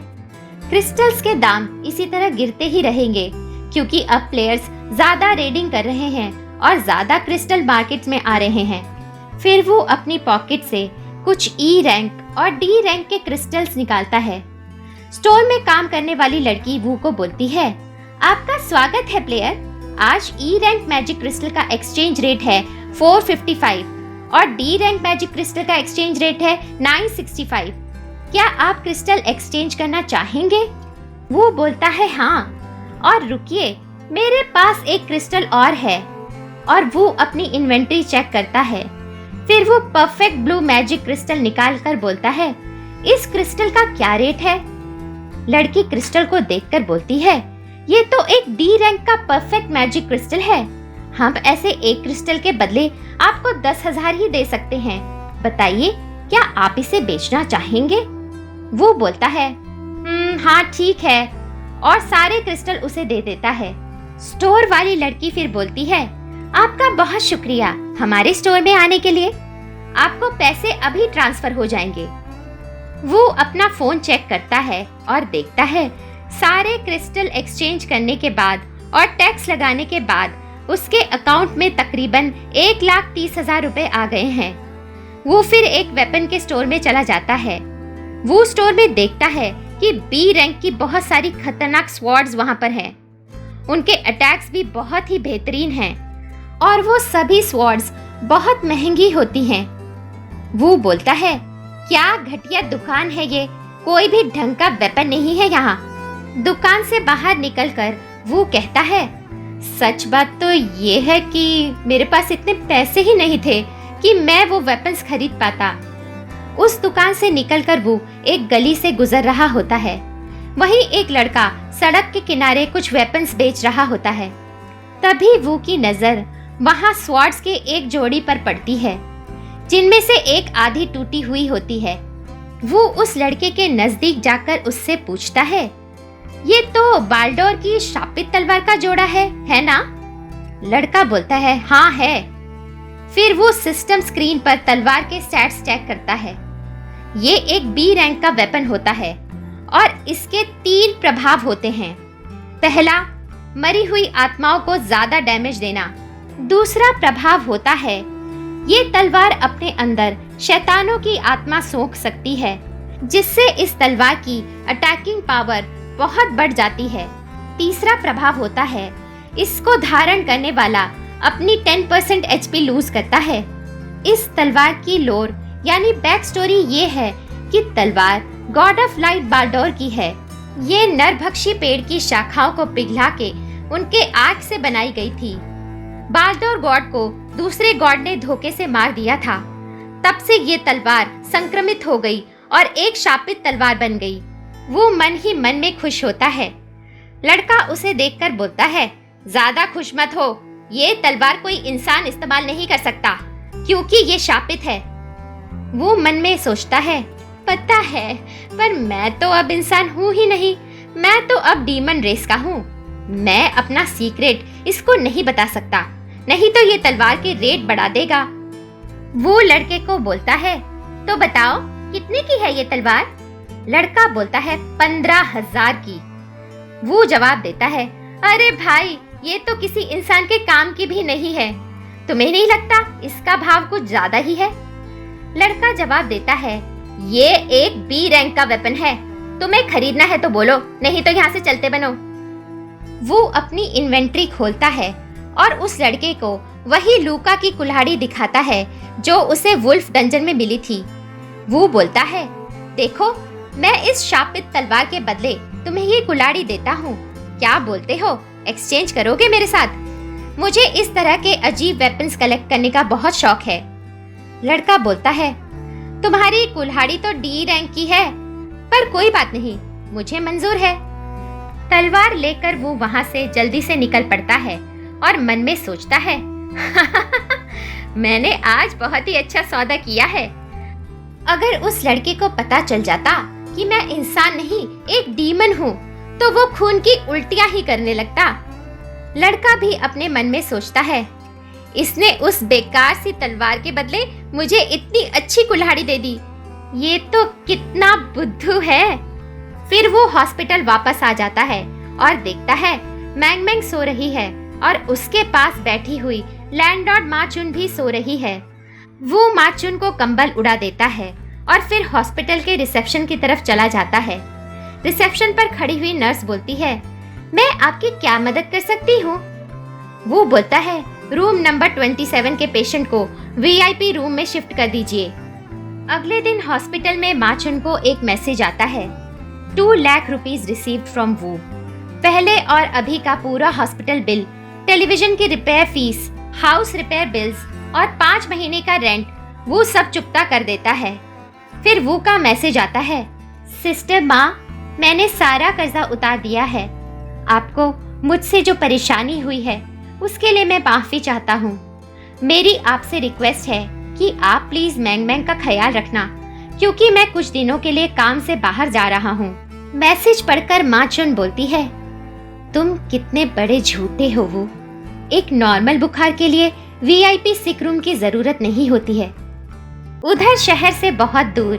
क्रिस्टल्स के दाम इसी तरह गिरते ही रहेंगे क्योंकि अब प्लेयर्स ज्यादा रेडिंग कर रहे हैं और ज्यादा क्रिस्टल मार्केट में आ रहे हैं। फिर वो अपनी पॉकेट से कुछ ई रैंक और डी रैंक के क्रिस्टल्स निकालता है। स्टोर में काम करने वाली लड़की वू को बोलती है, आपका स्वागत है प्लेयर। आज ई रैंक मैजिक क्रिस्टल का एक्सचेंज रेट है 455 और डी रैंक मैजिक क्रिस्टल का एक्सचेंज रेट है 965। क्या आप क्रिस्टल एक्सचेंज करना चाहेंगे? वो बोलता है, हाँ, और रुकिए, मेरे पास एक क्रिस्टल और है। और वो अपनी इन्वेंटरी चेक करता है। फिर वो परफेक्ट ब्लू मैजिक क्रिस्टल निकाल कर बोलता है, इस क्रिस्टल का क्या रेट है? लड़की क्रिस्टल को देखकर बोलती है, ये तो एक डी रैंक का परफेक्ट मैजिक क्रिस्टल है। हम ऐसे एक क्रिस्टल के बदले आपको 10,000 ही दे सकते हैं। बताइए, क्या आप इसे बेचना चाहेंगे? वो बोलता है, हाँ ठीक है, और सारे क्रिस्टल उसे दे देता है। स्टोर वाली लड़की फिर बोलती है, आपका बहुत शुक्रिया हमारे स्टोर में आने के लिए। आपको पैसे अभी ट्रांसफर हो जाएंगे। वो अपना फोन चेक करता है और देखता है सारे क्रिस्टल एक्सचेंज करने के बाद और टैक्स लगाने के बाद उसके अकाउंट में तकरीबन 1,30,000 रुपए आ गए हैं। वो फिर एक वेपन के स्टोर में चला जाता है। वो स्टोर में देखता है कि बी रैंक की बहुत सारी खतरनाक स्वॉर्ड्स वहां पर हैं। उनके अटैक्स भी बहुत ही बेहतरीन हैं और वो सभी स्वॉर्ड्स बहुत महंगी होती हैं। वो बोलता है, क्या घटिया दुकान है ये, कोई भी ढंग का वेपन नहीं है यहाँ। दुकान से बाहर निकलकर वो कहता है, सच बात तो ये है कि मेरे पास इतने पैसे ही नहीं थे कि मैं वो वेपन्स खरीद पाता। उस दुकान से निकलकर वो एक गली से गुजर रहा होता है। वहीं एक लड़का सड़क के किनारे कुछ वेपन्स बेच रहा होता है। तभी वो की नजर वहां स्वॉर्ड्स के एक जोड़ी पर पड़ती है, जिनमें से एक आधी टूटी हुई होती है। वो उस लड़के के नजदीक जाकर उससे पूछता है, ये तो बाल्डोर की शापित तलवार का जोड़ा है ना? लड़का बोलता है, हाँ है। फिर वो सिस्टम स्क्रीन पर तलवार के स्टैट्स चेक करता है। ये एक बी रैंक का वेपन होता है और इसके 3 प्रभाव होते हैं। पहला, मरी हुई आत्माओं को ज्यादा डैमेज देना। दूसरा प्रभाव होता है, ये तलवार अपने अंदर शैतानों की आत्मा सोख सकती है, जिससे इस तलवार की अटैकिंग पावर बहुत बढ़ जाती है। तीसरा प्रभाव होता है, इसको धारण करने वाला अपनी 10% एचपी लूज करता है। इस तलवार की लोर यानी बैक स्टोरी ये है कि तलवार गॉड ऑफ लाइट बाल्डोर की है। ये नरभक्षी पेड़ की शाखाओं को पिघला के उनके आग से बनाई गई थी। बाल्डोर गॉड को दूसरे गॉड ने धोखे से मार दिया था। तब से ये तलवार संक्रमित हो गई और एक शापित तलवार बन गई। वो मन ही मन में खुश होता है। लड़का उसे देखकर बोलता है, ज्यादा खुश मत हो, ये तलवार कोई इंसान इस्तेमाल नहीं कर सकता क्योंकि ये शापित है। वो मन में सोचता है, पता है, पर मैं तो अब इंसान हूँ ही नहीं, मैं तो अब डीमन रेस का हूँ। मैं अपना सीक्रेट इसको नहीं बता सकता, नहीं तो ये तलवार के रेट बढ़ा देगा। वो लड़के को बोलता है, तो बताओ कितने की है ये तलवार? लड़का बोलता है, 15,000 की। वो जवाब देता है, अरे भाई, ये तो किसी इंसान के काम की भी नहीं है। तुम्हें नहीं लगता इसका भाव कुछ ज्यादा ही है? लड़का जवाब देता है, ये एक बी रैंक का वेपन है, तुम्हें खरीदना है तो बोलो, नहीं तो यहाँ से चलते बनो। वो अपनी इन्वेंट्री खोलता है और उस लड़के को वही लूका की कुल्हाड़ी दिखाता है जो उसे वुल्फ डंजन में मिली थी। वो बोलता है, देखो, मैं इस शापित तलवार के बदले तुम्हें ये कुल्हाड़ी देता हूँ। क्या बोलते हो, एक्सचेंज करोगे मेरे साथ? मुझे इस तरह के अजीब वेपन्स कलेक्ट करने का बहुत शौक है। लड़का बोलता है, तुम्हारी कुल्हाड़ी तो डी रैंक की है, पर कोई बात नहीं, मुझे मंजूर है। तलवार लेकर वो वहां से जल्दी से निकल पड़ता है और मन में सोचता है, मैंने आज बहुत ही अच्छा सौदा किया है। अगर उस लड़के को पता चल जाता कि मैं इंसान नहीं एक डीमन हूँ, तो वो खून की उल्टियां ही करने लगता। लड़का भी अपने मन में सोचता है, इसने उस बेकार सी तलवार के बदले मुझे इतनी अच्छी कुल्हाड़ी दे दी, ये तो कितना बुद्धू है। फिर वो हॉस्पिटल वापस आ जाता है और देखता है मैंग मैंग सो रही है और उसके पास बैठी हुई लैंडलॉर्ड माचुन भी सो रही है। वो माचुन को कंबल उड़ा देता है और फिर हॉस्पिटल के रिसेप्शन की तरफ चला जाता है। रिसेप्शन पर खड़ी हुई नर्स बोलती है, मैं आपकी क्या मदद कर सकती हूँ? वो बोलता है, रूम नंबर 27 के पेशेंट को वीआईपी रूम में शिफ्ट कर दीजिए। अगले दिन हॉस्पिटल में माचुन को एक मैसेज आता है, 2 लाख रुपीज रिसीव्ड फ्रॉम वू। पहले और अभी का पूरा हॉस्पिटल बिल, टेलीविजन की repair fees, house repair bills और 5 महीने का रेंट वो सब चुकता कर देता है। फिर वो का मैसेज आता है, सिस्टर माँ, मैंने सारा कर्जा उतार दिया है। आपको मुझसे जो परेशानी हुई है उसके लिए मैं माफी चाहता हूँ। मेरी आपसे रिक्वेस्ट है कि आप प्लीज मैंग मैंग का ख्याल रखना, क्योंकि मैं कुछ दिनों के लिए काम से बाहर जा रहा हूँ। मैसेज पढ़कर माचुन बोलती है, तुम कितने बड़े झूठे हो। वो एक नॉर्मल बुखार के लिए वीआईपी सिक रूम की जरूरत नहीं होती है। उधर शहर से बहुत दूर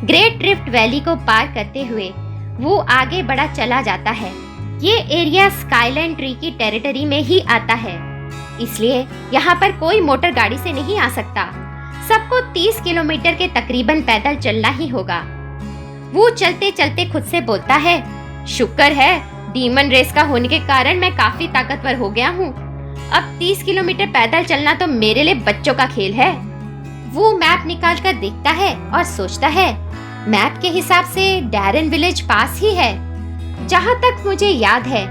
ग्रेट रिफ्ट वैली को पार करते हुए वो आगे बढ़ा चला जाता है। ये एरिया स्काईलाइन ट्री की टेरिटरी में ही आता है। इसलिए यहाँ पर कोई मोटर गाड़ी से नहीं आ सकता। सबको 30 किलोमीटर के तकरीबन पैदल चलना ही होगा। वो चलते चलते खुद से बोलता है, शुक्र है डीमन रेस का होने के कारण मैं काफी ताकतवर हो गया हूँ। अब 30 किलोमीटर पैदल चलना तो मेरे लिए बच्चों का खेल है। वो मैप निकाल कर देखता है और सोचता है, मैप के हिसाब से डैरन विलेज पास ही है। जहाँ तक मुझे याद है,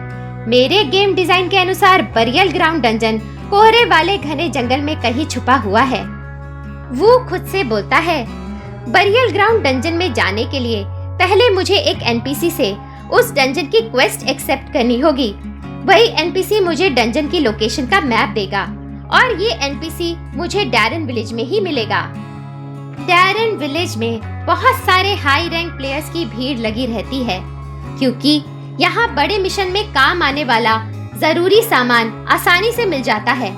मेरे गेम डिजाइन के अनुसार बरियल ग्राउंड डंजन कोहरे वाले घने जंगल में कहीं छुपा हुआ है। वो खुद से बोलता है, बरियल ग्राउंड डंजन में जाने के लिए पहले मुझे एक एनपीसी से उस डंजन की क्वेस्ट एक्सेप्ट करनी होगी। वही एनपीसी मुझे डंजन की लोकेशन का मैप देगा और ये एनपीसी मुझे डैरन विलेज में ही मिलेगा। डैरन विलेज में बहुत सारे हाई रैंक प्लेयर्स की भीड़ लगी रहती है, क्योंकि यहाँ बड़े मिशन में काम आने वाला जरूरी सामान आसानी से मिल जाता है।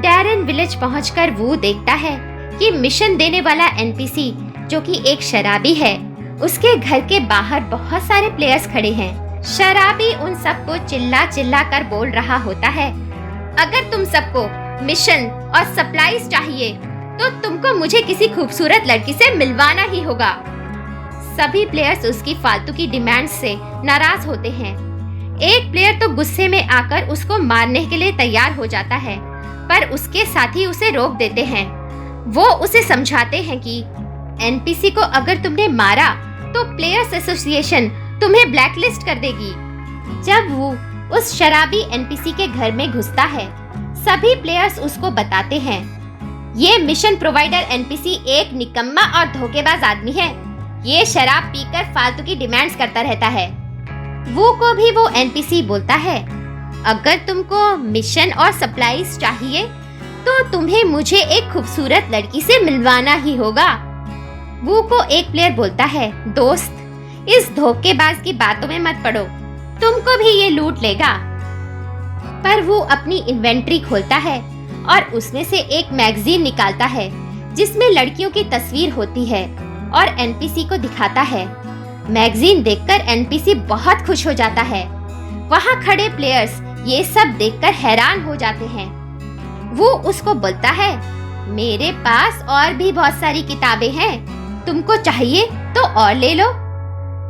डैरन विलेज पहुंचकर वो देखता है कि मिशन देने वाला एनपीसी, जो कि एक शराबी है, उसके घर के बाहर बहुत सारे प्लेयर्स खड़े हैं। शराबी उन सबको चिल्ला चिल्ला कर बोल रहा होता है, अगर तुम सबको मिशन और सप्लाईज चाहिए तो तुमको मुझे किसी खूबसूरत लड़की से मिलवाना ही होगा। सभी प्लेयर्स उसकी फालतू की डिमांड से नाराज होते हैं। एक प्लेयर तो गुस्से में आकर उसको मारने के लिए तैयार हो जाता है, पर उसके साथी उसे रोक देते हैं। वो उसे समझाते हैं कि एनपीसी को अगर तुमने मारा तो प्लेयर्स एसोसिएशन तुम्हें ब्लैकलिस्ट कर देगी। जब वो उस शराबी एनपीसी के घर में घुसता है, सभी प्लेयर्स उसको बताते हैं, ये मिशन प्रोवाइडर एनपीसी एक निकम्मा और धोखेबाज आदमी है। ये शराब पीकर फालतू की डिमांड्स करता रहता है। वो को भी वो एनपीसी बोलता है, अगर तुमको मिशन और सप्लाईज चाहिए तो तुम्हें मुझे एक खूबसूरत लड़की से मिलवाना ही होगा। वो को एक प्लेयर बोलता है, दोस्त इस धोखेबाज की बातों में मत पड़ो, तुमको भी ये लूट लेगा। पर वो अपनी इन्वेंट्री खोलता है और उसमें से एक मैगजीन निकालता है जिसमें लड़कियों की तस्वीर होती है और एनपीसी को दिखाता है। मैगजीन देखकर एनपीसी बहुत खुश हो जाता है। वहाँ खड़े प्लेयर्स ये सब देखकर हैरान हो जाते हैं। वो उसको बोलता है, मेरे पास और भी बहुत सारी किताबें हैं, तुमको चाहिए तो और ले लो।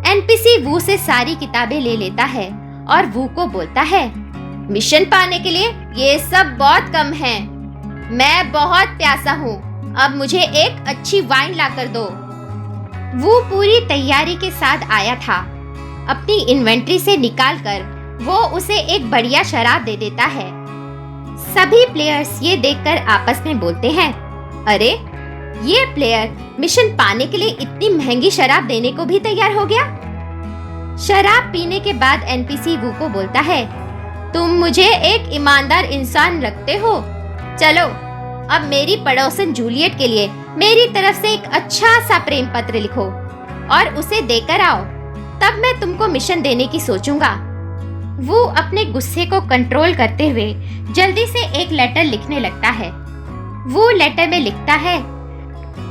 एनपीसी वू से सारी किताबें ले लेता है और वू को बोलता है, मिशन पाने के लिए ये सब बहुत कम है। मैं बहुत प्यासा हूँ, अब मुझे एक अच्छी वाइन ला कर दो। वो पूरी तैयारी के साथ आया था। अपनी इन्वेंट्री से निकालकर वो उसे एक बढ़िया शराब दे देता है। सभी प्लेयर्स ये देखकर आपस में बोलते हैं, अरे ये प्लेयर मिशन पाने के लिए इतनी महंगी शराब देने को भी तैयार हो गया। शराब पीने के बाद एनपीसी वू को बोलता है, तुम मुझे एक ईमानदार इंसान लगते हो। चलो अब मेरी पड़ोसन जूलियट के लिए मेरी तरफ से एक अच्छा सा प्रेम पत्र लिखो और उसे देकर आओ, तब मैं तुमको मिशन देने की सोचूंगा। वो अपने गुस्से को कंट्रोल करते हुए जल्दी से एक लेटर लिखने लगता है। वो लेटर में लिखता है,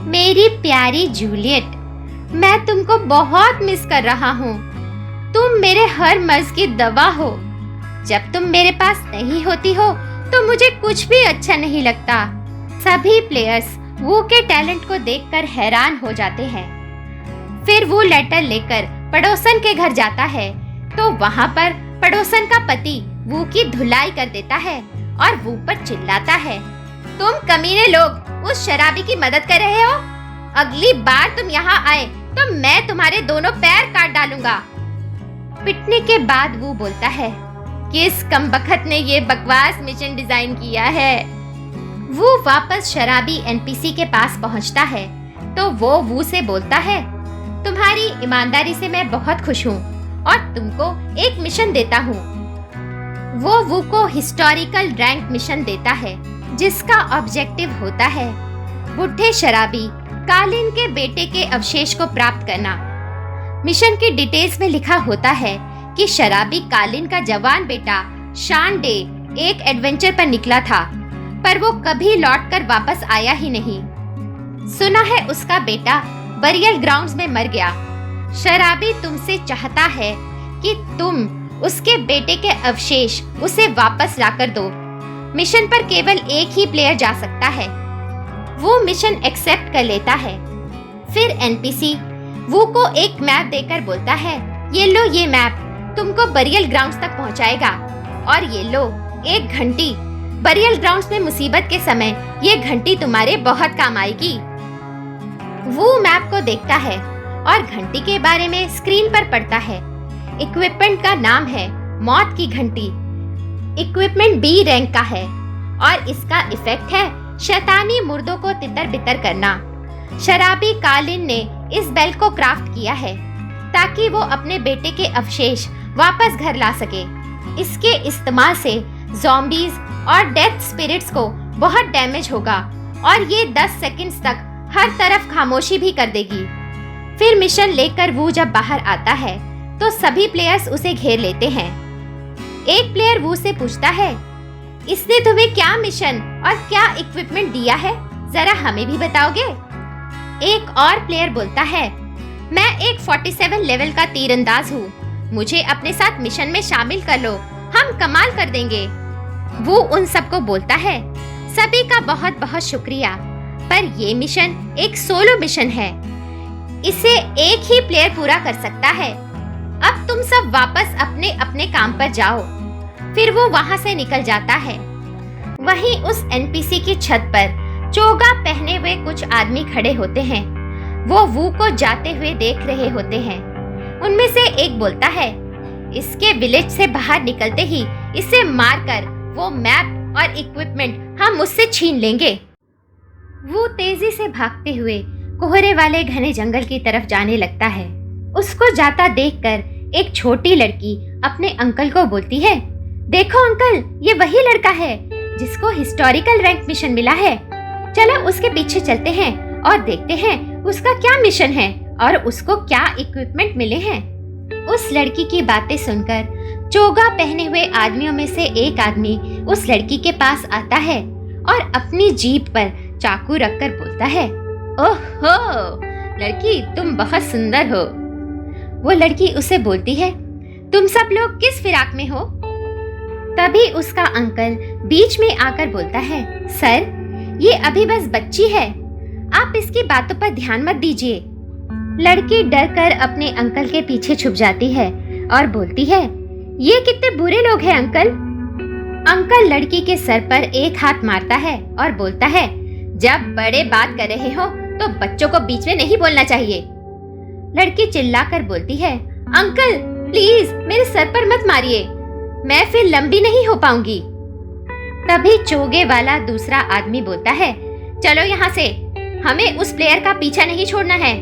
मेरी प्यारी जूलियट, मैं तुमको बहुत मिस कर रहा हूँ। तुम मेरे हर मर्ज की दवा हो। जब तुम मेरे पास नहीं होती हो तो मुझे कुछ भी अच्छा नहीं लगता। सभी प्लेयर्स वो के टैलेंट को देखकर हैरान हो जाते हैं। फिर वो लेटर लेकर पड़ोसन के घर जाता है तो वहाँ पर पड़ोसन का पति वो की धुलाई कर देता है और वो पर चिल्लाता है, तुम कमीने लोग उस शराबी की मदद कर रहे हो। अगली बार तुम यहाँ आए तो मैं तुम्हारे दोनों पैर काट डालूंगा। पिटने के बाद वो बोलता है, किस कमबख्त ने ये बकवास मिशन डिजाइन किया है। वो वापस शराबी एनपीसी के पास पहुंचता है तो वो से बोलता है, तुम्हारी ईमानदारी से मैं बहुत खुश हूँ और तुमको एक मिशन देता हूँ। वो को हिस्टोरिकल रैंक मिशन देता है जिसका ऑब्जेक्टिव होता है बुढ़े शराबी कालिन के बेटे के अवशेष को प्राप्त करना। मिशन की डिटेल्स में लिखा होता है कि शराबी कालिन का जवान बेटा शान डे एक एडवेंचर पर निकला था, पर वो कभी लौटकर वापस आया ही नहीं। सुना है उसका बेटा बरियल ग्राउंड्स में मर गया। शराबी तुमसे चाहता है कि तुम उसके बेटे के अवशेष उसे वापस लाकर दो। मिशन पर केवल एक ही प्लेयर जा सकता है। वो मिशन एक्सेप्ट कर लेता है। फिर एनपीसी वू को एक मैप देकर बोलता है, ये लो, ये मैप तुमको बरियल ग्राउंड्स तक पहुंचाएगा, और ये लो एक घंटी, बरियल ग्राउंड्स में मुसीबत के समय ये घंटी तुम्हारे बहुत काम आएगी। वो मैप को देखता है और घंटी के बारे में स्क्रीन पर पढ़ता है। इक्विपमेंट का नाम है मौत की घंटी। इक्विपमेंट बी रैंक का है और इसका इफेक्ट है शैतानी मुर्दों को तितर बितर करना। शराबी कालिन ने इस बेल को क्राफ्ट किया है ताकि वो अपने बेटे के अवशेष वापस घर ला सके। इसके इस्तेमाल से ज़ॉम्बीज और डेथ स्पिरिट्स को बहुत डैमेज होगा और ये 10 सेकंड्स तक हर तरफ खामोशी भी कर देगी। फिर मिशन लेकर वो जब बाहर आता है तो सभी प्लेयर्स उसे घेर लेते हैं। एक प्लेयर वो से पूछता है, इसने तुम्हें क्या मिशन और क्या इक्विपमेंट दिया है, जरा हमें भी बताओगे? एक और प्लेयर बोलता है, मैं एक 47 लेवल का तीरंदाज हूँ, मुझे अपने साथ मिशन में शामिल कर लो, हम कमाल कर देंगे। वो उन सबको बोलता है, सभी का बहुत बहुत शुक्रिया, पर ये मिशन एक सोलो मिशन है, इसे एक ही प्लेयर पूरा कर सकता है। अब तुम सब वापस अपने अपने काम पर जाओ। फिर वो वहां से निकल जाता है। वहीं उस एनपीसी की छत पर चोगा पहने हुए कुछ आदमी खड़े होते हैं। वो को जाते हुए देख रहे होते हैं। उनमें से एक बोलता है, इसके विलेज से बाहर निकलते ही इसे मारकर वो मैप और इक्विपमेंट हम उससे छीन लेंगे। वो तेजी से भागते हुए कोहरे वाले घने जंगल की तरफ जाने लगता है। उसको जाता देखकर एक छोटी लड़की अपने अंकल को बोलती है, देखो अंकल, ये वही लड़का है जिसको हिस्टोरिकल रैंक मिशन मिला है। चलो उसके पीछे चलते हैं और देखते हैं उसका क्या मिशन है और उसको क्या इक्विपमेंट मिले हैं। उस लड़की की बातें सुनकर चोगा पहने हुए आदमियों में से एक आदमी उस लड़की के पास आता है और अपनी जीभ पर चाकू रखकर बोलता है, ओहो लड़की, तुम बहुत सुंदर हो। वो लड़की उसे बोलती है, तुम सब लोग किस फिराक में हो? तभी उसका अंकल बीच में आकर बोलता है, सर ये अभी बस बच्ची है, आप इसकी बातों पर ध्यान मत दीजिए। लड़की डरकर अपने अंकल के पीछे छुप जाती है और बोलती है, ये कितने बुरे लोग हैं अंकल। अंकल लड़की के सर पर एक हाथ मारता है और बोलता है, जब बड़े बात कर रहे हो तो बच्चों को बीच में नहीं बोलना चाहिए। लड़की चिल्लाकर बोलती है, अंकल प्लीज मेरे सर पर मत मारिए, मैं फिर लंबी नहीं हो पाऊंगी। तभी चोगे वाला दूसरा आदमी बोलता है, चलो यहाँ से, हमें उस प्लेयर का पीछा नहीं छोड़ना है।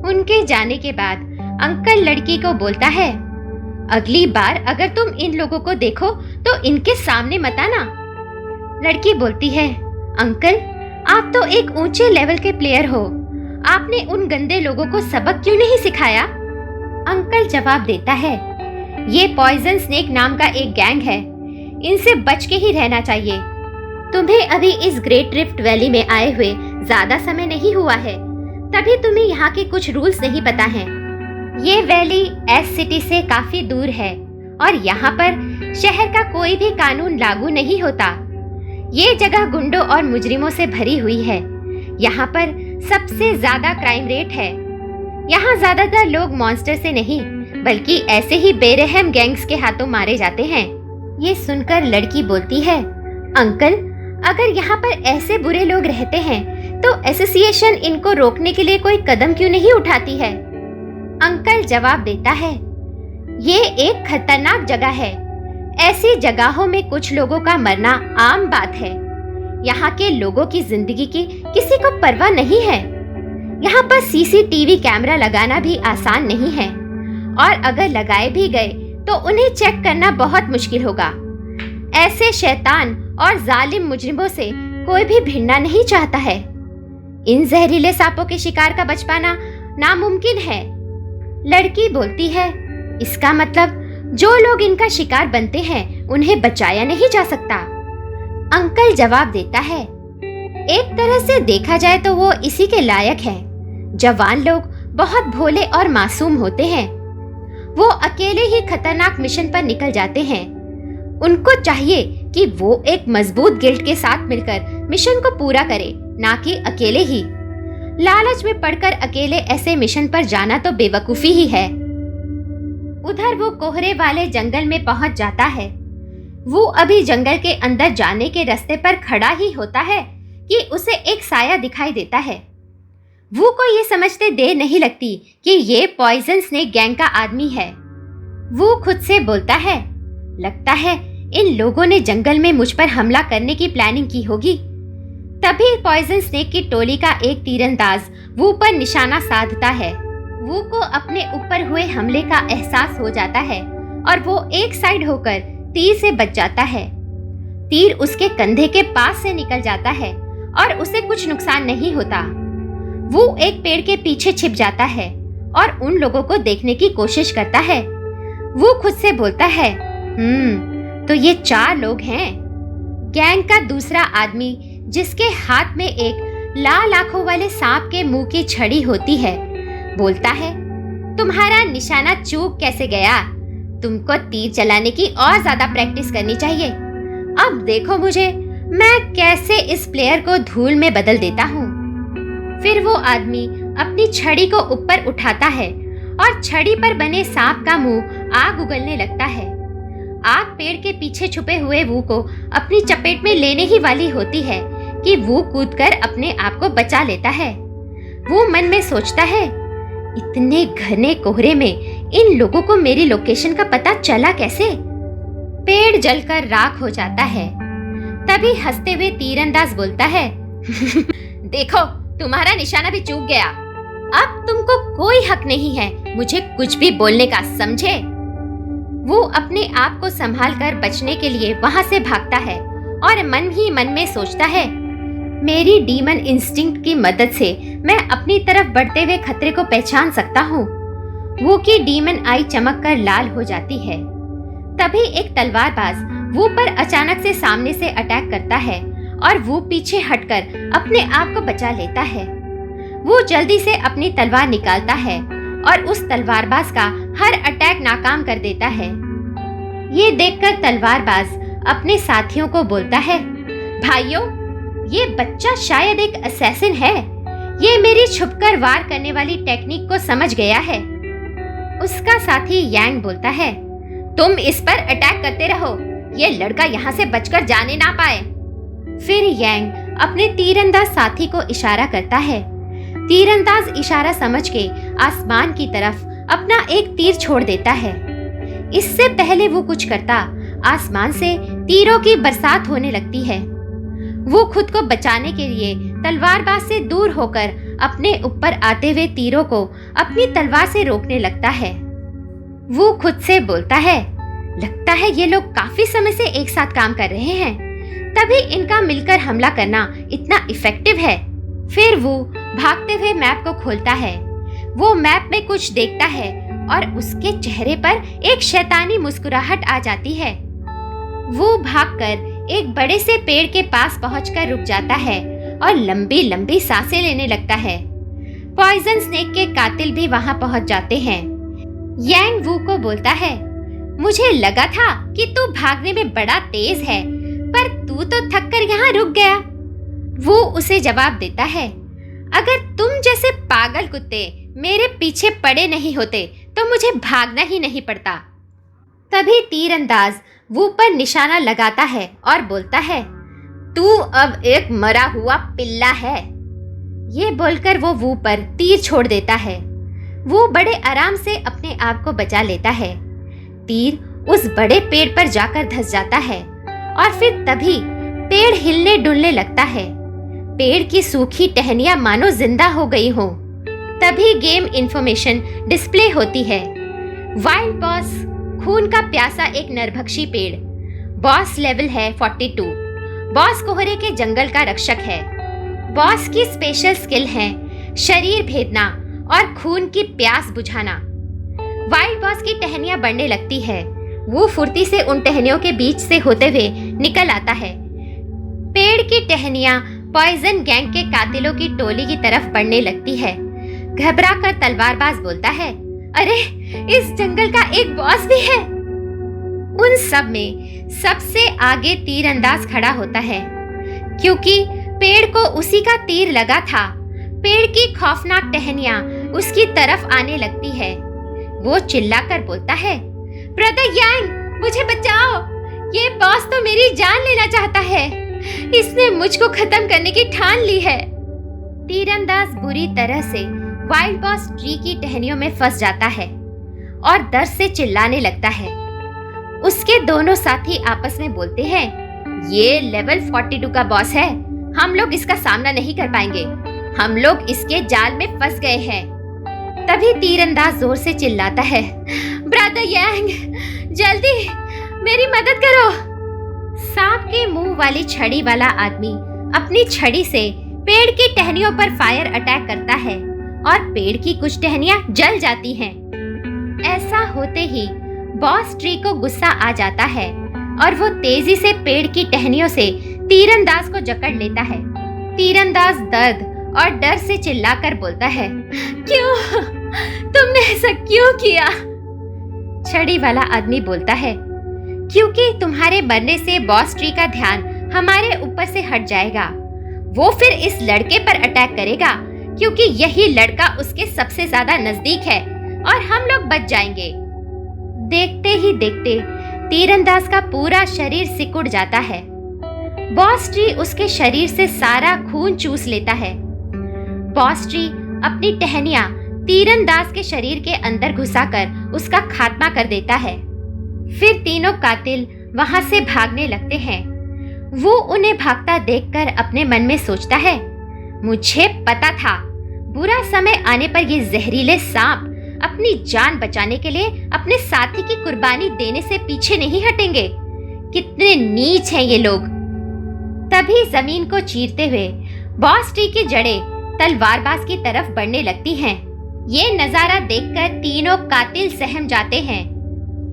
उनके जाने के बाद अंकल लड़की को बोलता है, अगली बार अगर तुम इन लोगों को देखो तो इनके सामने मत आना। लड़की बोलती है, अंकल आप तो एक ऊंचे लेवल के प्लेयर हो, आपने उन गंदे लोगों को सबक क्यों नहीं सिखाया? अंकल जवाब देता है, ये पॉइजन स्नेक नाम का एक गैंग है, इनसे बच के ही रहना चाहिए। तुम्हें अभी इस ग्रेट रिफ्ट वैली में आए हुए ज्यादा समय नहीं हुआ है, तभी तुम्हें यहाँ के कुछ रूल्स नहीं पता हैं। ये वैली एस सिटी से काफी दूर है और यहाँ पर शहर का कोई भी कानून लागू नहीं होता। ये जगह गुंडों और मुजरिमों से भरी हुई है। यहाँ पर सबसे ज्यादा क्राइम रेट है। यहाँ ज्यादातर लोग मॉन्स्टर से नहीं बल्कि ऐसे ही बेरहम गैंग्स के हाथों मारे जाते हैं। ये सुनकर लड़की बोलती है, अंकल अगर यहाँ पर ऐसे बुरे लोग रहते हैं तो एसोसिएशन इनको रोकने के लिए कोई कदम क्यों नहीं उठाती है? अंकल जवाब देता है, ये एक खतरनाक जगह है, ऐसी जगहों में कुछ लोगों का मरना आम बात है। यहाँ के लोगों की जिंदगी की किसी को परवाह नहीं है। यहाँ पर सीसीटीवी कैमरा लगाना भी आसान नहीं है और अगर लगाए भी गए तो उन्हें चेक करना बहुत मुश्किल होगा। ऐसे शैतान और जालिम मुजरिमों से कोई भी भिड़ना नहीं चाहता है। इन जहरीले सांपों के शिकार का बच पाना नामुमकिन है। लड़की बोलती है, इसका मतलब जो लोग इनका शिकार बनते हैं उन्हें बचाया नहीं जा सकता। अंकल जवाब देता है, एक तरह से देखा जाए तो वो इसी के लायक है। जवान लोग बहुत भोले और मासूम होते हैं। वो अकेले ही खतरनाक मिशन पर निकल जाते हैं। उनको चाहिए कि वो एक मजबूत गिल्ड के साथ मिलकर मिशन को पूरा करे, ना कि अकेले ही। लालच में पड़कर अकेले ऐसे मिशन पर जाना तो बेवकूफी ही है। उधर वो कोहरे वाले जंगल में पहुंच जाता है। वो अभी जंगल के अंदर जाने के रास्ते पर खड़ा ही होता है कि उसे एक साया दिखाई देता है। वो को ये समझते देर नहीं लगती कि ये पॉइजन स्नेक गैंग का आदमी है। वो खुद से बोलता है, लगता है इन लोगों ने जंगल में मुझ पर हमला करने की प्लानिंग की होगी। तभी पॉइजन स्नेक की टोली का एक तीरंदाज वो पर निशाना साधता है। वो को अपने ऊपर हुए हमले का एहसास हो जाता है और वो एक साइड होकर तीर से बच जाता है। तीर उसके कंधे के पास से निकल जाता है और उसे कुछ नुकसान नहीं होता। वो एक पेड़ के पीछे छिप जाता है और उन लोगों को देखने की कोशिश करता है। वो खुद से बोलता है, तो ये 4 लोग हैं। गैंग का दूसरा आदमी, जिसके हाथ में एक लाल आंखों वाले सांप के मुंह की छड़ी होती है, बोलता है, तुम्हारा निशाना चूक कैसे गया? तुमको तीर चलाने की और ज्यादा प्रैक्टिस करनी चाहिए। अब देखो मुझे, मैं कैसे इस प्लेयर को धूल में बदल देता हूँ। फिर वो आदमी अपनी छड़ी को ऊपर उठाता है और छड़ी पर बने सांप का मुंह आग उगलने लगता है। आग पेड़ के पीछे छुपे हुए वू को अपनी चपेट में लेने ही वाली होती है कि वो कूदकर अपने आप को बचा लेता है। वो मन में सोचता है, इतने घने कोहरे में इन लोगों को मेरी लोकेशन का पता चला कैसे? पेड़ जलकर राख हो जाता है। तभी हंसते हुए तीरंदाज बोलता है, देखो तुम्हारा निशाना भी चूक गया। अब तुमको कोई हक नहीं है मुझे कुछ भी बोलने का, समझे? वो अपने आप को संभाल कर बचने के लिए वहां से भागता है और मन ही मन में सोचता है, मेरी डीमन इंस्टिंक्ट की मदद से मैं अपनी तरफ बढ़ते हुए खतरे को पहचान सकता हूँ। वो की डीमन आई चमक कर लाल हो जाती है। तभी एक तलवारबाज वो पर अचानक से सामने से अटैक करता है और वो पीछे हटकर अपने आप को बचा लेता है। वो जल्दी से अपनी तलवार निकालता है और उस तलवारबाज का हर अटैक नाकाम कर देता है। ये देखकर तलवारबाज अपने साथियों को बोलता है, भाइयों, ये बच्चा शायद एक असैसिन है। ये मेरी छुपकर वार करने वाली टेक्निक को समझ गया है। उसका साथी यांग बोलता है, तुम इस पर अटैक करते रहो, ये लड़का यहाँ से बचकर जाने ना पाए। फिर यांग अपने तीरंदाज साथी को इशारा करता है। तीरंदाज इशारा समझ के आसमान की तरफ अपना एक तीर छोड़ देता है। इससे पहले वो कुछ करता, आसमान से तीरों की बरसात होने लगती है। वो खुद को बचाने के लिए तलवारबाज से दूर होकर अपने ऊपर आते हुए तीरों को अपनी तलवार से रोकने लगता है। वो खुद से बोलता है, लगता है ये लोग काफी समय से एक साथ काम कर रहे हैं, तभी इनका मिलकर हमला करना इतना इफेक्टिव है। फिर वो भागते हुए मैप को खोलता है। वो मैप में कुछ देखता है और उसके चेहरे पर एक शैतानी मुस्कुराहट आ जाती है। वो भागकर एक बड़े से पेड़ के पास पहुंचकर रुक जाता है और लंबी लंबी सांसें लेने लगता है। पॉइजन स्नेक के कातिल भी वहां पहुंच जाते हैं। यांग वू को बोलता है, मुझे लगा था कि तू भागने में बड़ा तेज है, पर तू तो थक कर यहाँ रुक गया। वो उसे जवाब देता है, अगर तुम जैसे पागल कुत्ते मेरे पीछे पड़े नहीं होते तो मुझे भागना ही नहीं पड़ता। तभी तीरंदाज वो पर निशाना लगाता है और बोलता है, तू अब एक मरा हुआ पिल्ला है। ये बोलकर वो पर तीर छोड़ देता है। वो बड़े आराम से अपने आप को बचा लेता है। तीर उस बड़े पेड़ पर जाकर धंस जाता है और फिर तभी पेड़ हिलने डुलने लगता है। पेड़ की सूखी टहनियां मानो जिंदा हो गई हो। तभी गेम इंफॉर्मेशन डिस्प्ले होती है। वाइल्ड बॉस, खून का प्यासा एक नरभक्षी पेड़। बॉस लेवल है 42। बॉस कोहरे के जंगल का रक्षक है। बॉस की स्पेशल स्किल है शरीर भेदना और खून की प्यास बुझाना। वाइल्ड बॉस की टहनियां बढ़ने लगती है। वो फुर्ती से उन टहनियों के बीच से होते हुए निकल आता है। पेड़ की टहनियां पॉइजन गैंग के कातिलों की टोली की तरफ बढ़ने लगती है। घबराकर तलवारबाज बोलता है, अरे इस जंगल का एक बॉस भी है। उन सब में सबसे आगे तीरंदाज खड़ा होता है, क्योंकि पेड़ को उसी का तीर लगा था। पेड़ की खौफनाक टहनियां उसकी तरफ आने लगती है। वो चिल्लाकर बोलता है, ब्रदर यांग, मुझे बचाओ, ये बॉस तो मेरी जान लेना चाहता है। इसने मुझको खत्म करने की ठान ली है। तीरंदाज बुरी तरह से वाइल्ड बॉस ट्री की टहनियों में फंस जाता है और दर्द से चिल्लाने लगता है। उसके दोनों साथी आपस में बोलते हैं, ये लेवल 42 का बॉस है, हम लोग इसका सामना नहीं कर पाएंगे, हम लोग इसके जाल में फंस गए हैं। तभी तीरंदाज जोर से चिल्लाता है, ब्रदर यांग, जल्दी मेरी मदद करो। सांप के मुंह वाली छड़ी वाला आदमी अपनी छड़ी से पेड़ की टहनियों पर फायर अटैक करता है और पेड़ की कुछ टहनियां जल जाती हैं। ऐसा होते ही बॉस ट्री को गुस्सा आ जाता है और वो तेजी से पेड़ की टहनियों से तीरंदाज को जकड़ लेता है। तीरंदाज दर्द और डर से चिल्लाकर बोलता है, क्यों? तुमने ऐसा क्यों किया? छड़ी वाला आदमी बोलता है, क्योंकि तुम्हारे मरने से बॉस ट्री का ध्यान हमारे ऊपर से हट जाएगा। वो फिर इस लड़के पर अटैक करेगा, क्योंकि यही लड़का उसके सबसे ज्यादा नजदीक है और हम लोग बच जाएंगे। देखते ही देखते तीरंदाज का पूरा शरीर सिकुड़ जाता है। बॉस ट्री उसके शरीर से सारा खून चूस लेता है। बॉस ट्री अपनी टहनियां तीरंदाज के शरीर के अंदर घुसाकर उसका खात्मा कर देता है। फिर तीनों कातिल वहां से भागने लगते हैं। वो उन्हें भागता देखकर अपने मन में सोचता है, मुझे पता था बुरा समय आने पर ये जहरीले सांप अपनी जान बचाने के लिए अपने साथी की कुर्बानी देने से पीछे नहीं हटेंगे। कितने नीच हैं ये लोग। तभी जमीन को चीरते हुए बॉस ट्री की जड़ें तलवारबाज की तरफ बढ़ने लगती हैं। ये नजारा देखकर तीनों कातिल सहम जाते हैं।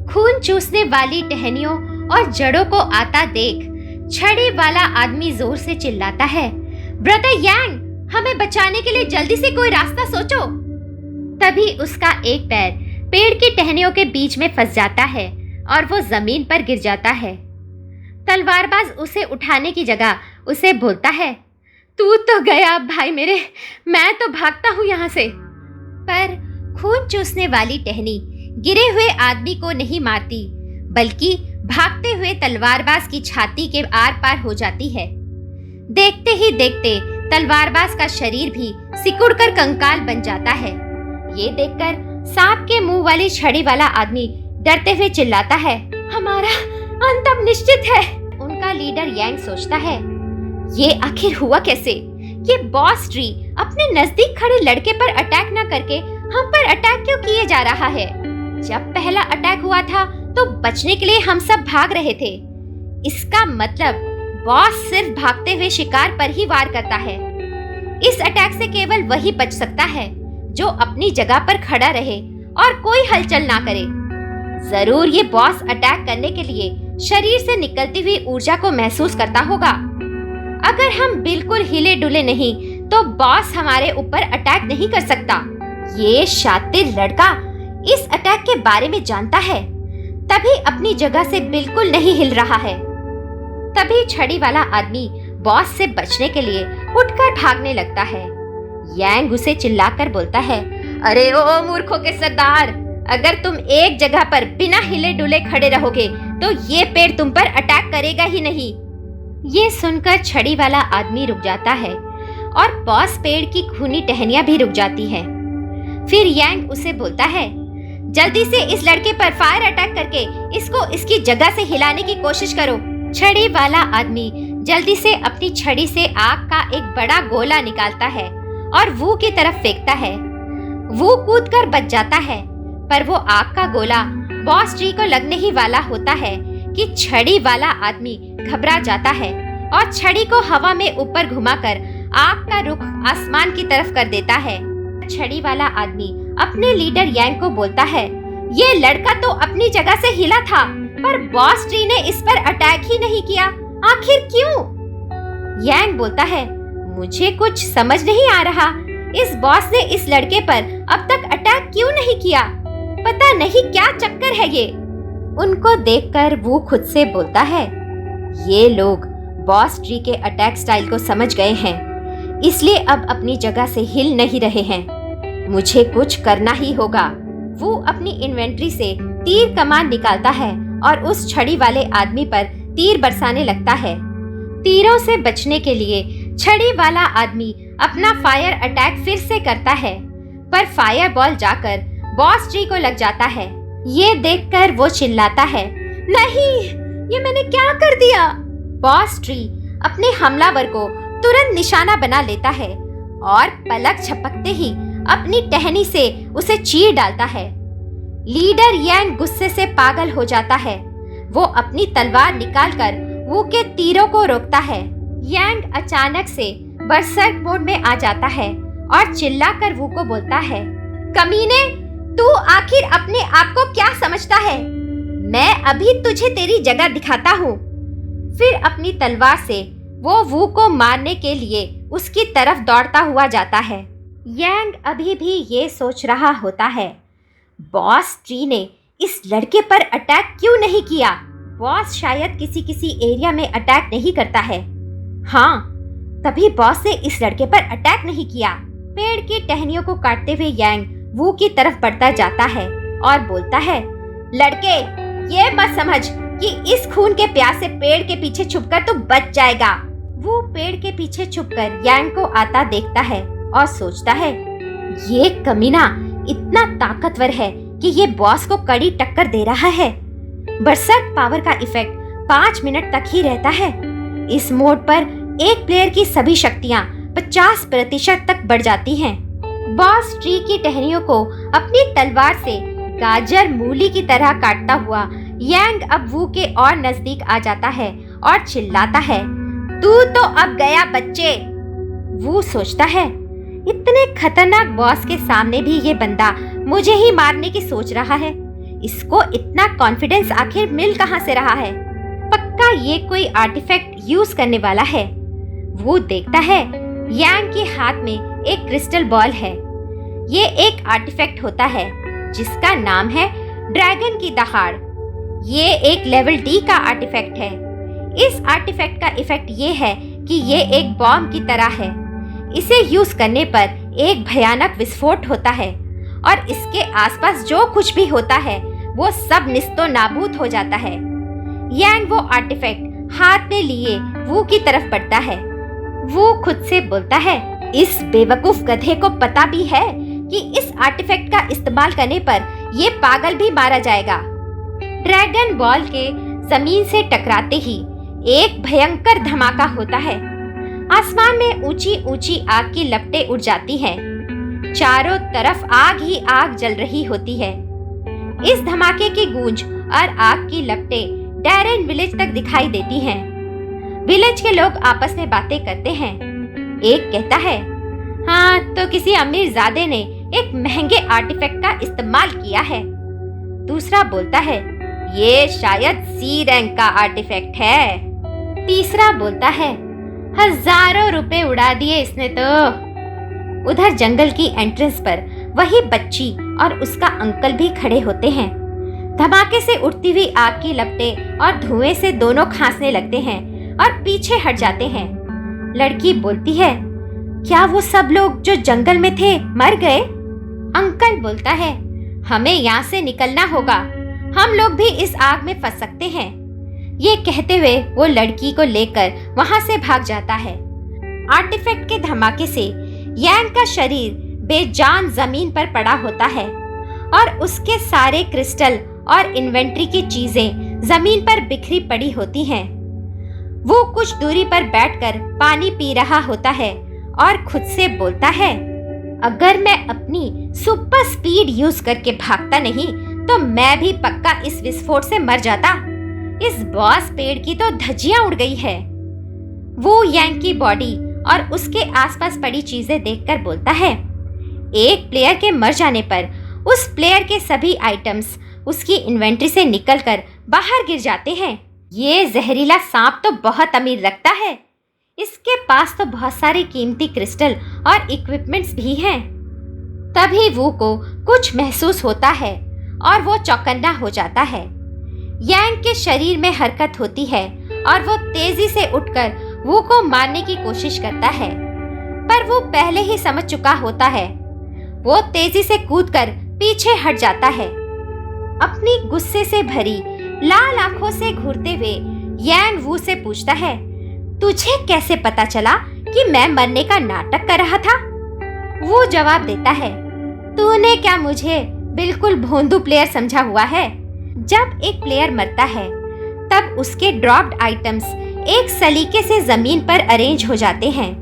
खून चूसने वाली टहनियों और जड़ों को आता देख छड़ी वाला आदमी जोर से चिल्लाता है, ब्रदर यांग, हमें बचाने के लिए जल्दी से कोई रास्ता सोचो। तभी उसका एक पैर पेड़ की टहनियों के बीच में फंस जाता है और वो जमीन पर गिर जाता है। तलवारबाज उसे उठाने की जगह उसे बोलता है, तू तो गया भाई मेरे, मैं तो भागता हूँ यहाँ से। पर खून चूसने वाली टहनी गिरे हुए आदमी को नहीं मारती, बल्कि भागते हुए तलवारबाज की छाती के आर पार हो जाती है। देखते ही देखते तलवारबाज का शरीर भी सिकुड़कर कंकाल बन जाता है। ये देखकर सांप के मुंह वाली छड़ी वाला आदमी डरते हुए चिल्लाता है, हमारा अंत अब निश्चित है। उनका लीडर यांग सोचता है, ये आखिर हुआ कैसे? ये बॉस ट्री अपने नजदीक खड़े लड़के पर अटैक न करके हम पर अटैक क्यों किए जा रहा है? जब पहला अटैक हुआ था तो बचने के लिए हम सब भाग रहे थे। इसका मतलब बॉस सिर्फ भागते हुए शिकार पर ही वार करता है। इस अटैक से केवल वही बच सकता है जो अपनी जगह पर खड़ा रहे और कोई हलचल ना करे। जरूर ये बॉस अटैक करने के लिए शरीर से निकलती हुई ऊर्जा को महसूस करता होगा। अगर हम बिल्कुल हिले डुले नहीं तो बॉस हमारे ऊपर अटैक नहीं कर सकता। ये शातिर लड़का इस अटैक के बारे में जानता है, तभी अपनी जगह से बिल्कुल नहीं हिल रहा है। तभी छड़ी वाला आदमी बॉस से बचने के लिए उठकर भागने लगता है। यांग उसे चिल्लाकर बोलता है, अरे ओ मूर्खों के सरदार, अगर तुम एक जगह पर बिना हिले डुले खड़े रहोगे तो ये पेड़ तुम पर अटैक करेगा ही नहीं। ये सुनकर छड़ी वाला आदमी रुक जाता है और बॉस पेड़ की खूनी टहनियां भी रुक जाती है। फिर यांग उसे बोलता है, जल्दी से इस लड़के पर फायर अटैक करके इसको इसकी जगह से हिलाने की कोशिश करो। छड़ी वाला आदमी जल्दी से अपनी छड़ी से आग का एक बड़ा गोला निकालता है और वू की तरफ फेंकता है। वू कूदकर बच जाता है, पर वो आग का गोला बॉस ट्री को लगने ही वाला होता है कि छड़ी वाला आदमी घबरा जाता है और छड़ी को हवा में ऊपर घुमाकर आग का रुख आसमान की तरफ कर देता है। छड़ी वाला आदमी अपने लीडर यांग को बोलता है, ये लड़का तो अपनी जगह से हिला था, पर बॉस ट्री ने इस पर अटैक ही नहीं किया, आखिर क्यों? यांग बोलता है, मुझे कुछ समझ नहीं आ रहा, इस बॉस ने इस लड़के पर अब तक अटैक क्यों नहीं किया? पता नहीं क्या चक्कर है ये। उनको देखकर वो खुद से बोलता है, ये लोग बॉस ट्री के अटैक स्टाइल को समझ गए हैं, इसलिए अब अपनी जगह से हिल नहीं रहे हैं। मुझे कुछ करना ही होगा। वो अपनी इन्वेंट्री से तीर कमान निकालता है और उस छड़ी वाले आदमी पर तीर बरसाने लगता है। तीरों से बचने के लिए छड़ी वाला आदमी अपना फायर अटैक फिर से करता है, पर फायर बॉल जाकर बॉस ट्री को लग जाता है। ये देखकर वो चिल्लाता है, नहीं, ये मैंने क्या कर दिया। बॉस ट्री अपने हमलावर को तुरंत निशाना बना लेता है और पलक झपकते ही अपनी टहनी से उसे चीर डालता है। लीडर यांग गुस्से से पागल हो जाता है। वो अपनी तलवार निकालकर वू के तीरों को रोकता है। यांग अचानक से बरसर्क मोड में आ जाता है और चिल्लाकर वू को बोलता है, कमीने, तू आखिर अपने आप को क्या समझता है? मैं अभी तुझे तेरी जगह दिखाता हूँ। फिर अपनी तलवार से वो वू को मारने के लिए उसकी तरफ दौड़ता हुआ जाता है। यांग अभी भी ये सोच रहा होता है, बॉस ट्री ने इस लड़के पर अटैक क्यों नहीं किया? बॉस शायद किसी एरिया में अटैक नहीं करता है। हाँ, तभी बॉस ने इस लड़के पर अटैक नहीं किया। पेड़ की टहनियों को काटते हुए यांग वू की तरफ बढ़ता जाता है और बोलता है, लड़के, ये मत समझ कि इस खून के प्यास से पेड़ के पीछे छुपकर तू बच जाएगा। वो पेड़ के पीछे छुपकर यांग को आता देखता है और सोचता है, ये कमीना इतना ताकतवर है कि ये बॉस को कड़ी टक्कर दे रहा है। बरसर्क पावर का इफेक्ट 5 मिनट तक ही रहता है। इस मोड पर एक प्लेयर की सभी शक्तियाँ 50% तक बढ़ जाती हैं। बॉस ट्री की टहनियों को अपनी तलवार से गाजर मूली की तरह काटता हुआ यांग अब वू के और नजदीक आ जाता है और चिल्लाता है, तू तो अब गया बच्चे। वू सोचता है, इतने खतरनाक बॉस के सामने भी ये बंदा मुझे ही मारने की सोच रहा है। इसको इतना कॉन्फिडेंस आखिर मिल कहाँ से रहा है? पक्का ये कोई आर्टिफैक्ट यूज करने वाला है। वो देखता है यांग के हाथ में एक क्रिस्टल बॉल है। ये एक आर्टिफैक्ट होता है जिसका नाम है ड्रैगन की दहाड़। ये एक लेवल डी का आर्टिफैक्ट है। इस आर्टिफैक्ट का इफेक्ट ये है कि ये एक बॉम्ब की तरह है। इसे यूज करने पर एक भयानक विस्फोट होता है और इसके आसपास जो कुछ भी होता है वो सब निस्तो नाबूद हो जाता है। यांग वो आर्टिफैक्ट हाथ में लिए वू की तरफ बढ़ता है। वो खुद से बोलता है, इस बेवकूफ गधे को पता भी है कि इस आर्टिफैक्ट का इस्तेमाल करने पर ये पागल भी मारा जाएगा। ड्रैगन बॉल के जमीन से टकराते ही एक भयंकर धमाका होता है। आसमान में ऊंची ऊंची आग की लपटें उड़ जाती हैं। चारों तरफ आग ही आग जल रही होती है। इस धमाके की गूंज और आग की लपटें डैरेन विलेज तक दिखाई देती हैं। विलेज के लोग आपस में बातें करते हैं। एक कहता है, हाँ, तो किसी अमीरजादे ने एक महंगे आर्टिफैक्ट का इस्तेमाल किया है। दूसरा बोलता है, ये शायद सी रैंक का आर्टिफैक्ट है। तीसरा बोलता है, हजारों रुपए उड़ा दिए इसने तो। उधर जंगल की एंट्रेंस पर वही बच्ची और उसका अंकल भी खड़े होते हैं। धमाके से उठती हुई आग की लपटें और धुएं से दोनों खांसने लगते हैं और पीछे हट जाते हैं। लड़की बोलती है, क्या वो सब लोग जो जंगल में थे मर गए? अंकल बोलता है, हमें यहाँ से निकलना होगा, हम लोग भी इस आग में फंस सकते हैं। ये कहते हुए वो लड़की को लेकर वहां से भाग जाता है। आर्टिफैक्ट के धमाके से यांग का शरीर बेजान जमीन पर पड़ा होता है और उसके सारे क्रिस्टल और इन्वेंट्री की चीजें जमीन पर बिखरी पड़ी होती हैं। वो कुछ दूरी पर बैठकर पानी पी रहा होता है और खुद से बोलता है, अगर मैं अपनी सुपर स्पीड यूज करके भागता नहीं तो मैं भी पक्का इस विस्फोट से मर जाता। इस बॉस पेड़ की तो धज्जियां उड़ गई है। वो यांग की बॉडी और उसके आसपास पड़ी चीजें देखकर बोलता है, एक प्लेयर के मर जाने पर उस प्लेयर के सभी आइटम्स उसकी इन्वेंट्री से निकलकर बाहर गिर जाते हैं। ये जहरीला सांप तो बहुत अमीर लगता है। इसके पास तो बहुत सारे कीमती क्रिस्टल और इक्विपमेंट्स भी हैं। तभी वो को कुछ महसूस होता है और वो चौकन्ना हो जाता है। यांग के शरीर में हरकत होती है और वो तेजी से उठकर वू को मारने की कोशिश करता है, पर वो पहले ही समझ चुका होता है। वो तेजी से कूदकर पीछे हट जाता है। अपनी गुस्से से भरी लाल आंखों से घूरते हुए यांग वू से पूछता है, तुझे कैसे पता चला कि मैं मरने का नाटक कर रहा था? वो जवाब देता है, तूने क्या मुझे बिल्कुल भोंदू प्लेयर समझा हुआ है? जब एक प्लेयर मरता है तब उसके ड्रॉप्ड आइटम्स एक सलीके से जमीन पर अरेंज हो जाते हैं,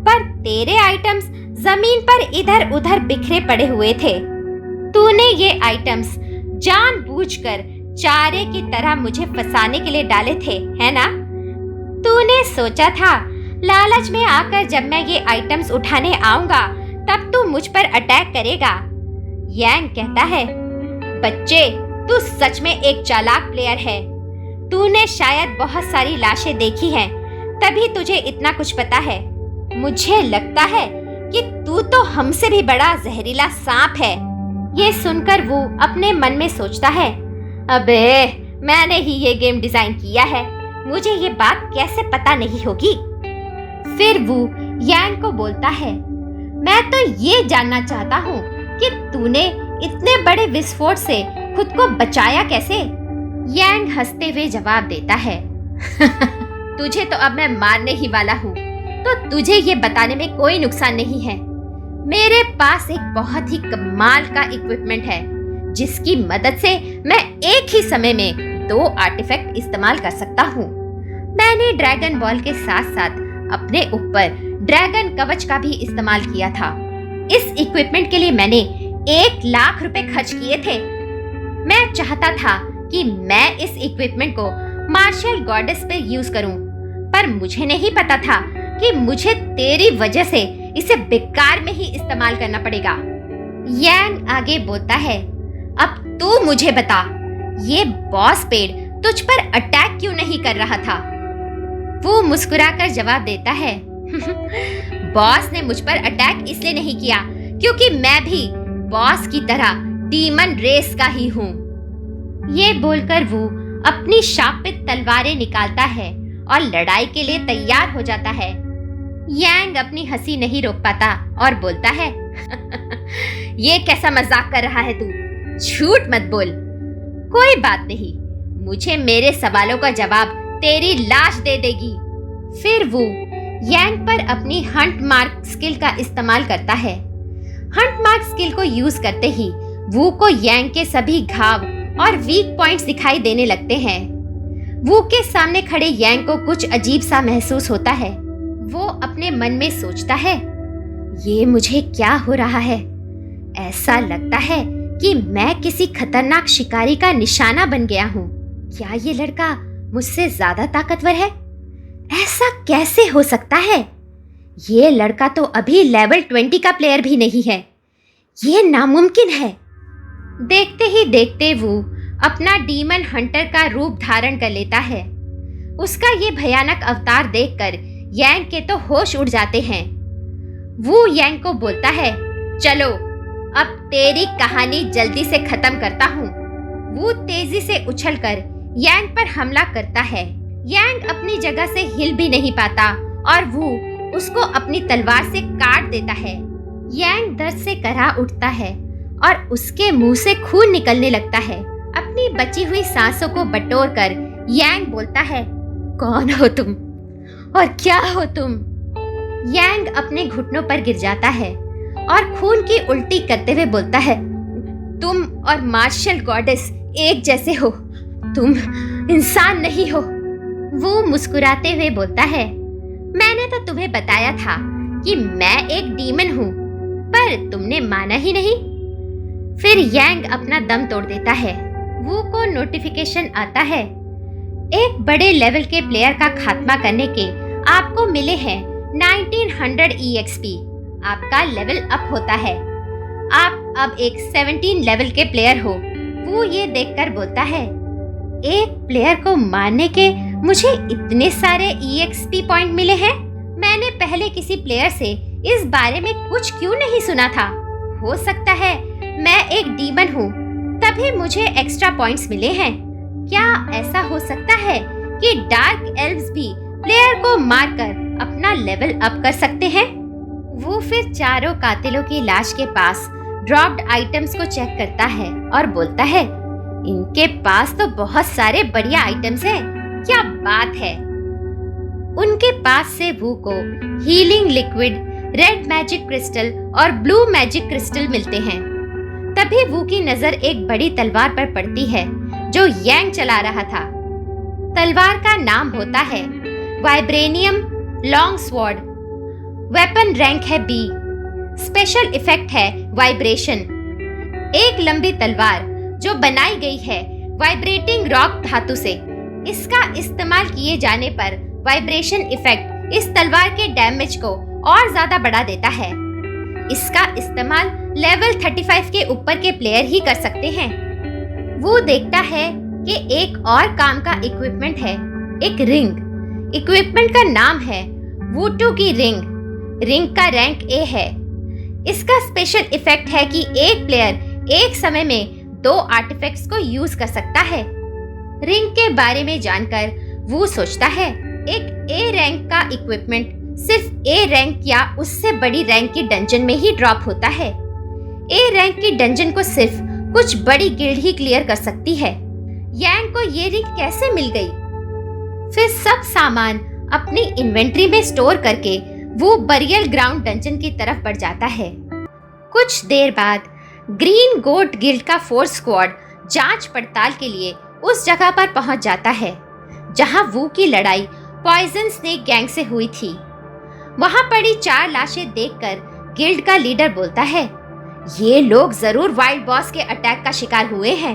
पर तेरे आइटम्स जमीन पर इधर उधर बिखरे पड़े हुए थे। तूने ये आइटम्स जानबूझकर चारे की तरह मुझे फंसाने के लिए डाले थे, है ना? तूने सोचा था लालच में आकर जब मैं ये आइटम्स उठाने आऊंगा तब तू मुझ पर अटैक करेगा। यांग कहता है, बच्चे, तू सच में एक चालाक प्लेयर है। तूने शायद बहुत सारी लाशें देखी हैं, तभी तुझे इतना कुछ पता है। मुझे लगता है कि तू तो हमसे भी बड़ा जहरीला सांप है। ये सुनकर वो अपने मन में सोचता है, अबे मैंने ही ये गेम डिजाइन किया है, मुझे ये बात कैसे पता नहीं होगी। फिर वो यांग को बोलता है, मैं तो ये जानना चाहता हूँ कि तूने इतने बड़े विस्फोट से खुद को बचाया कैसे? यांग हंसते हुए जवाब देता है, तुझे तो अब मैं मारने ही वाला हूँ, तो तुझे ये बताने में कोई नुकसान नहीं है। मेरे पास एक बहुत ही कमाल का इक्विपमेंट है जिसकी मदद से मैं एक ही समय में 2 आर्टिफैक्ट इस्तेमाल कर सकता हूँ। मैंने ड्रैगन बॉल के साथ साथ अपने ऊपर ड्रैगन कवच का भी इस्तेमाल किया था। इस इक्विपमेंट के लिए मैंने 1 लाख रुपए खर्च किए थे। मैं चाहता था कि मैं इस इक्विपमेंट को मार्शल गॉडेस पे यूज करूं, पर मुझे नहीं पता था कि मुझे तेरी वजह से इसे बेकार में ही इस्तेमाल करना पड़ेगा। यांग आगे बोलता है, अब तू मुझे बता, ये बॉस पेड़ तुझ पर अटैक क्यों नहीं कर रहा था? वो मुस्कुराकर जवाब देता है, बॉस ने मुझ पर अटैक इसलिए नहीं किया क्योंकि मैं भी बॉस की तरह डीमन रेस का ही हूँ। ये बोलकर वो अपनी शापित तलवारें निकालता है और लड़ाई के लिए तैयार हो जाता है। यांग अपनी हंसी नहीं रोक पाता और बोलता है, ये कैसा मजाक कर रहा है तू? झूठ मत बोल। कोई बात नहीं, मुझे मेरे सवालों का जवाब तेरी लाश दे देगी। फिर वो यांग पर अपनी हंट मार्क स्किल का इस्तेमाल करता है। हंट मार्क स्किल को यूज करते ही वू को यांग के सभी घाव और वीक पॉइंट्स दिखाई देने लगते हैं। वू के सामने खड़े यांग को कुछ अजीब सा महसूस होता है। वो अपने मन में सोचता है, ये मुझे क्या हो रहा है? ऐसा लगता है कि मैं किसी खतरनाक शिकारी का निशाना बन गया हूँ। क्या ये लड़का मुझसे ज्यादा ताकतवर है? ऐसा कैसे हो सकता है? ये लड़का तो अभी लेवल 20 का प्लेयर भी नहीं है। ये नामुमकिन है। देखते ही देखते वो अपना डीमन हंटर का रूप धारण कर लेता है। उसका ये भयानक अवतार देखकर यांग के तो होश उड़ जाते हैं। वो यांग को बोलता है, चलो अब तेरी कहानी जल्दी से खत्म करता हूँ। वो तेजी से उछलकर यांग पर हमला करता है। यांग अपनी जगह से हिल भी नहीं पाता और वो उसको अपनी तलवार से काट देता है। यांग दर्द से कराह उठता है और उसके मुंह से खून निकलने लगता है। अपनी बची हुई सांसों को बटोरकर यांग बोलता है, कौन हो तुम और क्या हो तुम? यांग अपने घुटनों पर गिर जाता है और खून की उल्टी करते हुए बोलता है, तुम और मार्शल गॉडेस एक जैसे हो, तुम इंसान नहीं हो। वो मुस्कुराते हुए बोलता है, मैंने तो तुम्हें बताया था कि मैं एक डीमन हूँ, पर तुमने माना ही नहीं। फिर यांग अपना दम तोड़ देता है। वो को नोटिफिकेशन आता है, एक बड़े लेवल के प्लेयर का खात्मा करने के आपको मिले हैं 1900 EXP। आपका लेवल अप होता है। आप अब एक 17 लेवल के प्लेयर हो। वो ये देखकर बोलता है, एक प्लेयर को मारने के मुझे इतने सारे EXP पॉइंट मिले हैं। मैंने पहले किसी प्लेयर से इस बारे में कुछ क्यों नहीं सुना था। हो सकता है मैं एक डीमन हूँ, तभी मुझे एक्स्ट्रा पॉइंट्स मिले हैं। क्या ऐसा हो सकता है कि डार्क एल्व्स भी प्लेयर को मारकर अपना लेवल अप कर सकते हैं? वो फिर चारों कातिलों की लाश के पास ड्रॉप्ड आइटम्स को चेक करता है और बोलता है, इनके पास तो बहुत सारे बढ़िया आइटम्स हैं, क्या बात है। उनके पास से वू को healing liquid, red magic crystal और ब्लू मैजिक क्रिस्टल मिलते हैं। तभी वू की नजर एक बड़ी तलवार पर पड़ती है जो यांग चला रहा था। तलवार का नाम होता है vibranium long sword. Weapon rank है बी। स्पेशल इफेक्ट है वाइब्रेशन। एक लंबी तलवार जो बनाई गई है वाइब्रेटिंग रॉक धातु से। इसका इस्तेमाल किए जाने पर वाइब्रेशन इफेक्ट इस तलवार के डैमेज को और ज्यादा बढ़ा देता है। इसका इस्तेमाल लेवल 35 के ऊपर के प्लेयर ही कर सकते हैं। वो देखता है कि एक और काम का इक्विपमेंट है, एक रिंग। इक्विपमेंट का नाम है वूटू की रिंग। रिंग का रैंक ए है। इसका स्पेशल इफेक्ट है कि एक प्लेयर एक समय में 2 आर्टिफैक्ट्स को यूज कर सकता है। रिंग के बारे में जानकर वो सोचता है, एक ए रैंक का इक्विपमेंट सिर्फ ए रैंक या उससे बड़ी रैंक की डंजन में ही ड्रॉप होता है। ए रैंक की डंजन को सिर्फ कुछ बड़ी गिल्ड ही क्लियर कर सकती है। यांग को ये रिंग कैसे मिल गई? फिर सब सामान अपनी इन्वेंट्री में स्टोर करके वो बरियल ग्राउंड डंजन की तरफ बढ़ जाता है। कुछ देर बाद ग्रीन गोट गिल्ड का फोर्स स्क्वाड जांच पड़ताल के लिए उस जगह पर पहुंच जाता है जहां वू की लड़ाई पॉइजन स्नेक गैंग से हुई थी। वहां पड़ी 4 लाशें देखकर गिल्ड का लीडर बोलता है, ये लोग जरूर वाइल्ड बॉस के अटैक का शिकार हुए हैं।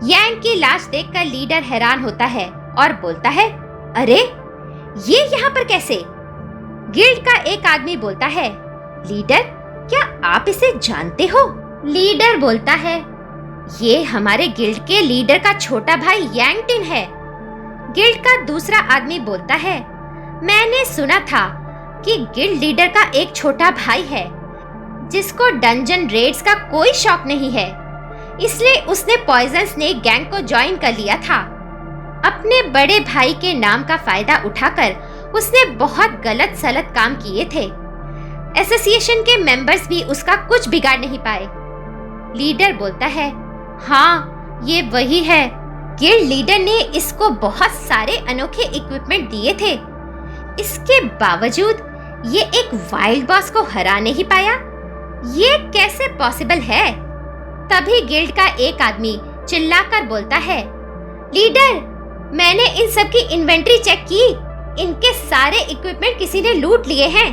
यांग की लाश देखकर लीडर हैरान होता है और बोलता है, अरे ये यहाँ पर कैसे? गिल्ड का एक आदमी बोलता है, लीडर क्या आप इसे जानते हो? लीडर बोलता है, ये हमारे गिल्ड के लीडर का छोटा भाई यांग टिन है। गिल्ड का दूसरा आदमी बोलता है, मैंने सुना था कि गिल्ड लीडर का एक छोटा भाई है जिसको डंजन रेड्स का कोई शौक नहीं है, इसलिए उसने पॉइजन स्नेक गैंग को ज्वाइन कर लिया था। अपने बड़े भाई के नाम का फायदा उठाकर उसने बहुत गलत सलत काम किए थे। एसोसिएशन के मेंबर्स भी उसका कुछ बिगाड़ नहीं पाए। लीडर बोलता है, हाँ ये वही है। गिल्ड लीडर ने इसको बहुत सारे अनोखे इक्विपमेंट दिए थे, इसके बावजूद ये एक वाइल्ड बॉस को हरा नहीं पाया। ये कैसे पॉसिबल है? तभी गिल्ड का एक आदमी चिल्लाकर बोलता है, लीडर मैंने इन सब की इन्वेंट्री चेक की, इनके सारे इक्विपमेंट किसी ने लूट लिए हैं।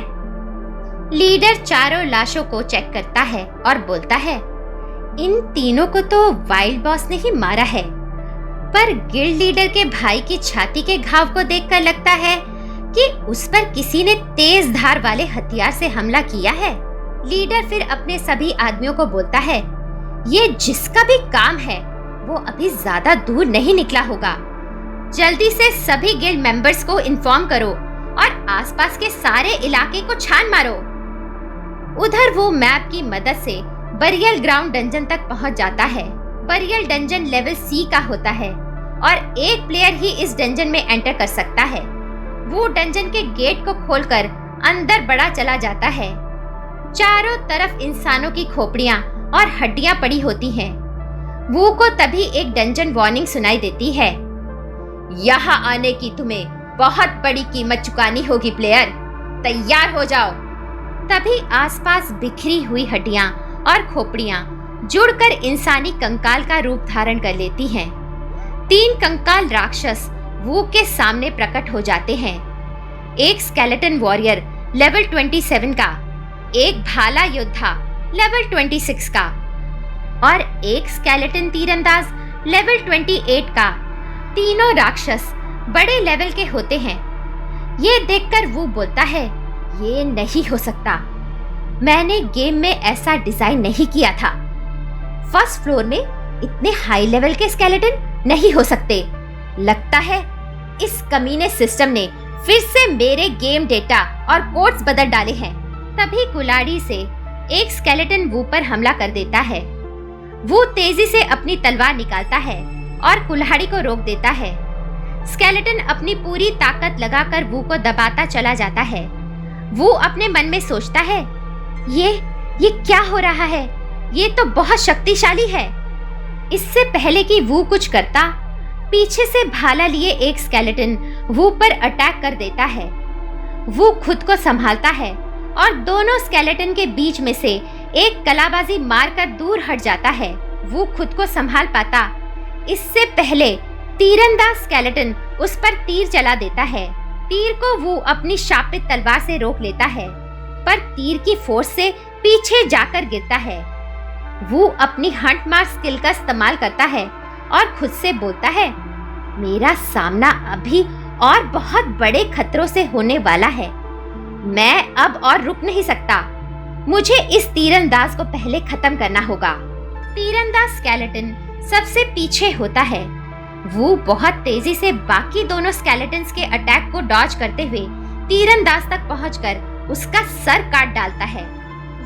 लीडर चारों लाशों को चेक करता है और बोलता है, इन तीनों को तो वाइल्ड बॉस ने ही मारा है, पर गिल्ड लीडर के भाई की छाती के घाव को देखकर लगता है कि उस पर किसी ने तेज धार वाले हथियार से हमला किया है। लीडर फिर अपने सभी आदमियों को बोलता है, ये जिसका भी काम है वो अभी ज्यादा दूर नहीं निकला होगा। जल्दी से सभी गिल्ड मेंबर्स को इन्फॉर्म करो और आसपास के सारे इलाके को छान मारो। उधर वो मैप की मदद से बरियल ग्राउंड डंजन तक पहुंच जाता है। बरियल डंजन लेवल सी का होता है और एक प्लेयर ही इस डंजन में एंटर कर सकता है। वो डंजन के गेट को खोलकर अंदर बढ़ा चला जाता है। चारों तरफ इंसानों की खोपड़ियां और हड्डियां पड़ी होती हैं। वो को तभी एक डंजन वार्निंग सुनाई देती है, यहाँ आने की तुम्हें बहुत बड़ी कीमत चुकानी होगी प्लेयर, तैयार हो जाओ। तभी आसपास बिखरी हुई हड्डियां और खोपड़ियां जुड़कर इंसानी कंकाल का रूप धारण कर लेती हैं। 3 कंकाल राक्षस वो के सामने प्रकट हो जाते हैं। एक स्केलेटन वॉरियर लेवल 27 का, एक भाला योद्धा लेवल 26 का और एक स्केलेटन तीरंदाज लेवल 28 का। तीनों राक्षस बड़े लेवल के होते हैं। ये देखकर वो बोलता है, ये नहीं हो सकता, मैंने गेम में ऐसा डिजाइन नहीं किया था। फर्स्ट फ्लोर में इतने हाई लेवल के स्केलेटन नहीं हो सकते। लगता है इस कमीने सिस्टम ने फिर से मेरे गेम डेटा और कोड्स बदल डाले हैं। तभी कुल्हाड़ी से एक स्केलेटन वो पर हमला कर देता है। वो तेजी से अपनी तलवार निकालता है और कुल्हाड़ी को रोक देता है। स्केलेटन अपनी पूरी ताकत लगाकर वू को दबाता चला जाता है। वू अपने मन में सोचता है, ये क्या हो रहा है? ये तो बहुत शक्तिशाली है। इससे पहले कि वू कुछ करता, पीछे से भाला लिए एक स्केलेटन वू पर अटैक कर देता है। वू खुद को संभालता है और दोनों स्केलेटन के बीच में से एक कलाबाजी मारकर दूर हट जाता है। वू खुद को संभाल पाता, इससे पहले तीरंदाज स्केलेटन उस पर तीर चला देता है। तीर को वो अपनी शापित तलवार से रोक लेता है, पर तीर की फोर्स से पीछे जाकर गिरता है। वो अपनी हंट मार स्किल का इस्तेमाल करता है और खुद से बोलता है, मेरा सामना अभी और बहुत बड़े खतरों से होने वाला है। मैं अब और रुक नहीं सकता। मुझे इस तीरंदाज को पहले खत्म करना होगा। तीरंदाज स्केलेटन सबसे पीछे होता है। वो बहुत तेजी से बाकी दोनों स्केलेटन्स के अटैक को डॉज करते हुए तीरंदाज तक पहुंचकर उसका सर काट डालता है।